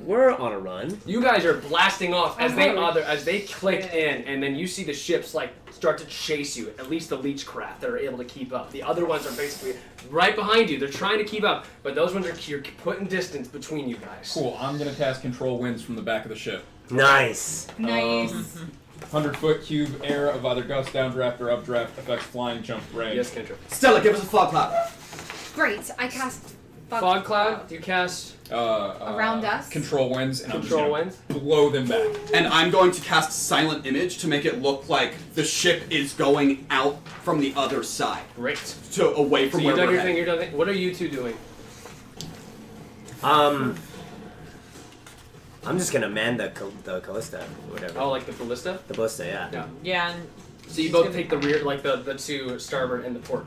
We're on a run. you guys are blasting off as Oh, they click in, and then you see the ships like start to chase you. At least the leech craft that are able to keep up. The other ones are basically right behind you. They're trying to keep up, but those ones you're putting distance between you guys. Cool. I'm gonna cast control winds from the back of the ship. Nice. Nice. 100-foot cube air of either gust, downdraft, or updraft affects flying, jump, range. Yes, Kendra. Stella, give us a fog cloud. Great. I cast Fog cloud. You cast around us. Control winds, and control I'm winds. just gonna blow them back. And I'm going to cast silent image to make it look like the ship is going out from the other side. Great. So away So from you've where done we're your thing. heading. You're done. What are you two doing? I'm just gonna man the Callista, whatever. Oh, like the ballista. The ballista, yeah. Yeah. Yeah. And So you both take the rear, like the two starboard and the port.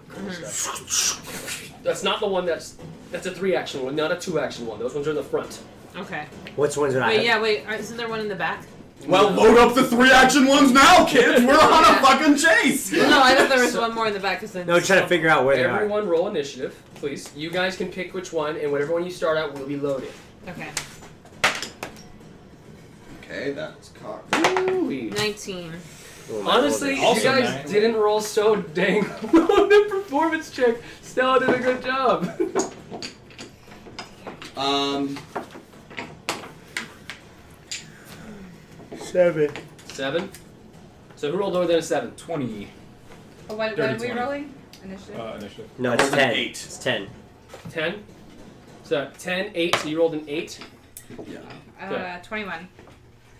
That's not the one that's a 3-action one, not a 2-action one. Those ones are in the front. okay. Which ones would I Wait, have? yeah, wait. Isn't there one in the back? Well, load up the 3-action ones now, kids! We're on a fucking chase! No, I thought there was one more in the back. Cause then No, trying to figure out where they are. Everyone roll initiative, please. You guys can pick which one, and whatever one you start out will be loaded. Okay. Okay, that's cocked. 19. Oh, my Honestly, goodness. if you Also guys nine. didn't roll so dang well on the performance check, Stella did a good job. 7. 7. So who rolled lower than a 7? 20 Oh, what Dirty are we 20. rolling? Initiative? initiative. No, it's Or was it 10. 8? It's 10. 10. So 10, 8. So you rolled an 8. Yeah. 21.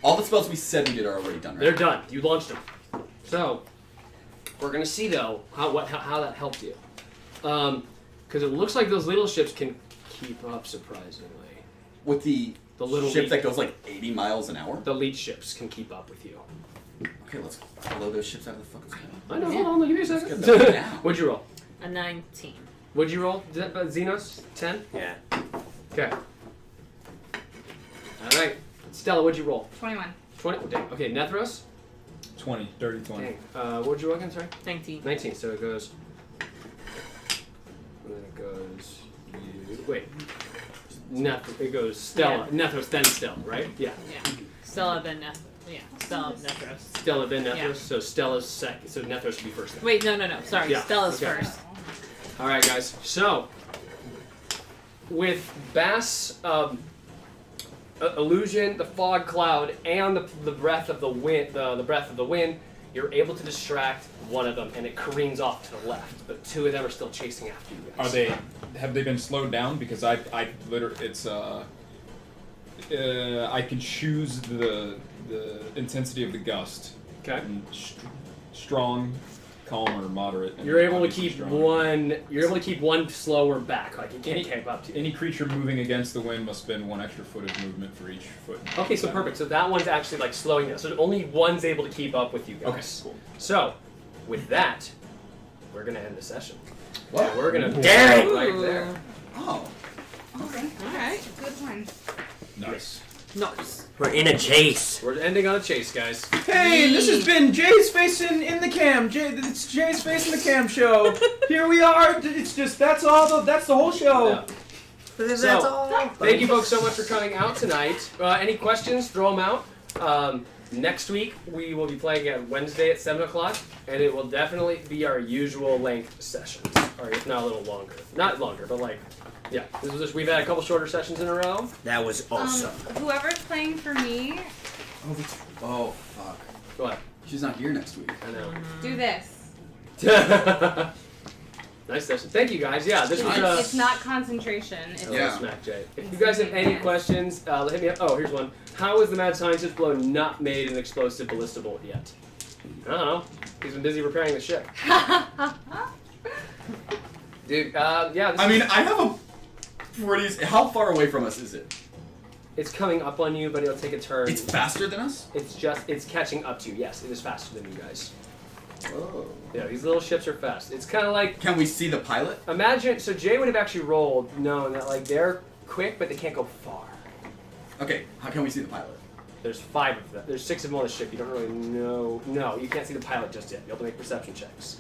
All the spells we said we did are already done, right? They're done. You launched them. So we're gonna see though how that helped you, because it looks like those little ships can keep up surprisingly. With the little ship leech- that goes like 80 miles an hour? The leech ships can keep up with you. Okay, let's blow those ships out of the fucking sky. I know. Hold on. Give me a second. get that now. What'd you roll? A 19. What'd you roll? Xenos? 10? Yeah. Okay. Alright. Stella, what'd you roll? 21. 20? Dang. Okay, Netheros? 20, dirty 20. Dang. What'd you roll again, sorry? 19. 19, so it goes... And then it goes... Wait. It goes Stella. Yeah. Netheros, then Stella, right? Yeah. Yeah. Stella, then Stella, Netheros. Stella, then Netheros. Yeah. So Stella's second. So Netheros should be first then. Wait, no. Sorry. Yeah, Stella's okay. first. Alright, guys. So, with Bast's illusion, the fog cloud, and the breath of the wind, the breath of the wind, you're able to distract one of them, and it careens off to the left. But two of them are still chasing after you guys. Have they been slowed down? Because I literally, it's I can choose the intensity of the gust. Okay. And strong, calm, or moderate. and You're able to obviously keep strong. one. You're able to keep one slower back. Like it can't keep up to you. Any creature moving against the wind must spend 1 extra foot of movement for each foot. Okay, so perfect. So that one's actually like slowing down. So only one's able to keep up with you guys. Okay, cool. So, with that, we're gonna end the session. What? Yeah, we're gonna Damn it! right there. Oh. Okay. Alright. Good one. Nice. Nice. We're in a chase. We're ending on a chase, guys. Hey, this has been Jay's Face in the Cam. It's Jay's Face in the Cam show. Here we are. It's just that's the whole show. Yeah. So, thank you folks so much for coming out tonight. Any questions, throw them out. Next week, we will be playing again Wednesday at 7 o'clock, and it will definitely be our usual length sessions. Or if not a little longer. Not longer, but like, yeah. We've had a couple shorter sessions in a row. That was awesome. Whoever's playing for me, Oh, fuck. Go ahead. She's not here next week. I know. do this. Nice session. Thank you guys. Yeah, this was It's not concentration. It's Yeah. Smack Jay. If you guys have any questions, hit me up. Oh, here's one. How is the mad scientist blow not made an explosive ballista bolt yet? I don't know. He's been busy repairing the ship. Dude, yeah. I mean, I have a pretty... How far away from us is it? It's coming up on you, but it'll take a turn. It's faster than us? It's catching up to you. Yes, it is faster than you guys. Oh. Yeah, these little ships are fast. It's kind of like, Can we see the pilot? imagine, so Jay would have actually rolled knowing that like they're quick, but they can't go far. Okay, how can we see the pilot? There's 5 of them. There's 6 of them on the ship. You don't really know. No, you can't see the pilot just yet. You'll have to make perception checks.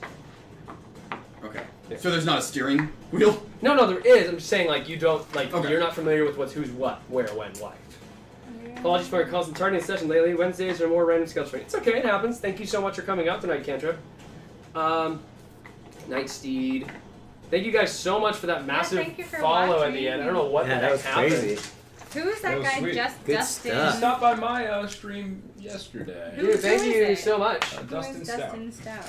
Okay. Yeah. So there's not a steering wheel? No, there is. I'm just saying, like, you don't, like, Okay. you're not familiar with what's who's what, where, when, why. Apologies for my constant tardiness session lately. Wednesdays are more random skill training. It's okay, it happens. Thank you so much for coming out tonight, Cantrip. Nightsteed. Thank you guys so much for that massive thank you for follow at watching. the end. I don't know what Yeah, the that heck was happened. crazy. Who is that That was guy? sweet. Just Good Dustin. stuff. Stop by my stream yesterday. Who- Dude, thank who is you it? so much. Who Dustin is Stout. Dustin Stout?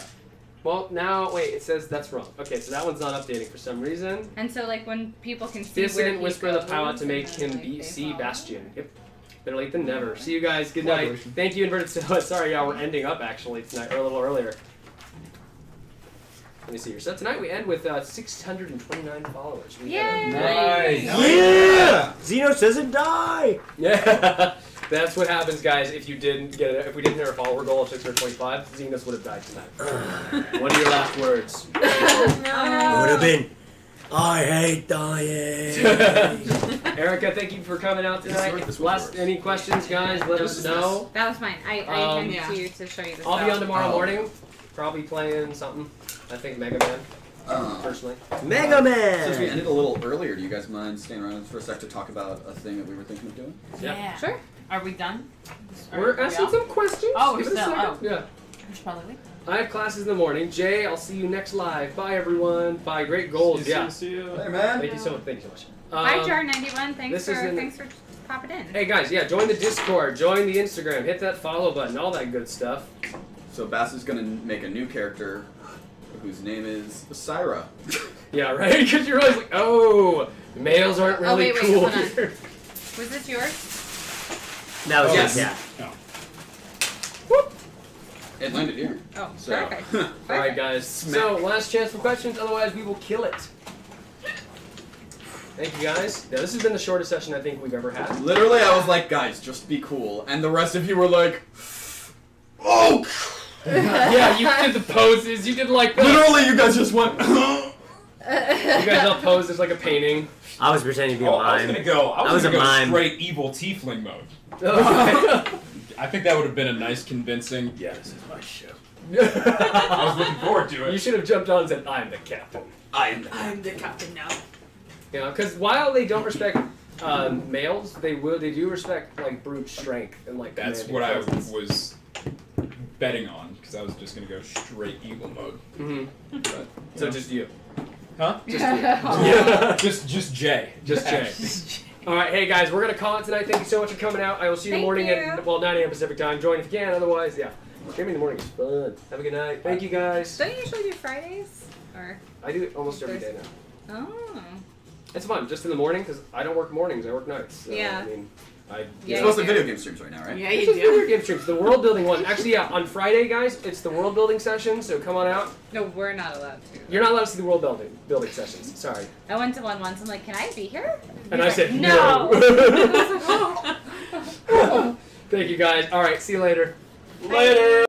Well, now, wait, it says that's wrong. Okay, so that one's not updating for some reason. And so, like, when people can see Dissident where he whisper the goes, pilot to and make then, him like, they see follow. Bastion. Yep. Better late than never. See you guys. Good night. Collaboration. Thank you, Inverted Stella. Sorry, y'all, we're ending up actually tonight, or a little earlier. Let me see here. So tonight we end with 629 followers. We had a- Yay! Nice. Yeah! Xenos doesn't die! Yeah, that's what happens, guys. If you didn't get it, if we didn't hit our follower goal of 625, Xenos would have died tonight. What are your last words? It would have been, I hate dying. Erica, thank you for coming out tonight. This was Last, yours. any questions, guys? Let us know. That was mine. I handed yeah. to you to show you the I'll be on tomorrow Oh. morning. Probably playing something. I think Mega Man, personally. Mega Since we Man! ended a little earlier, do you guys mind staying around for a sec to talk about a thing that we were thinking of doing? Yeah. Sure. Are we done? We're asking some questions. Oh, we're Give it a still- second. oh. Yeah. We should probably wait. I have classes in the morning. Jay, I'll see you next live. Bye, everyone. Bye. Great goals. Yeah. See you. Hey, man. Thank you so much. Thank you so much. Hi, Jar91. Thanks this is in- thanks for popping in. Hey guys, yeah, join the Discord, join the Instagram, hit that follow button, all that good stuff. So Bast is gonna make a new character whose name is Syra. Yeah, right? Because you're always like, oh, males aren't really wait, cool hold on. here. Was this yours? That was Yes. yeah. It landed here. Oh, So. perfect. All right, guys. So, last chance for questions, otherwise we will kill it. Thank you, guys. Yeah, this has been the shortest session I think we've ever had. Literally, I was like, guys, just be cool. And the rest of you were like, oh! Yeah, you did the poses, you did like the... Literally, you guys just went, You guys all pose as like a painting. I was pretending to be a Oh, I was mime. gonna go. I I was was gonna a go mime. straight evil tiefling mode. Okay. I think that would have been a nice, convincing. Yeah, this is my ship. You I was looking forward to it. should have jumped on and said, "I'm the captain." I'm the captain now. You know, because while they don't respect males, they do respect like brute strength and like. That's commanding what I presence. was betting on because I was just gonna go straight evil mode. Mhm. But, So just you. huh? Just you. Yeah. Just Jay. Just Jay. All right, hey guys, we're gonna call it tonight. Thank you so much for coming out. I will see you in the morning at 9 a.m. Pacific time. Join if you can. Otherwise, yeah, streaming in the morning is fun. Have a good night. Thank you guys. Don't you usually do Fridays? Or I do it almost every day now. oh. It's fun, just in the morning because I don't work mornings. I work nights. So, Yeah. I mean, It's mostly video game streams right now, right? Yeah, It's you just do. video game streams. The world building one. Actually, yeah, on Friday, guys, it's the world building session. So come on out. No, we're not allowed to. You're not allowed to see the world building sessions. Sorry. I went to one once. I'm like, can I be here? And I said no. no. Thank you guys. All right, see you later. Later.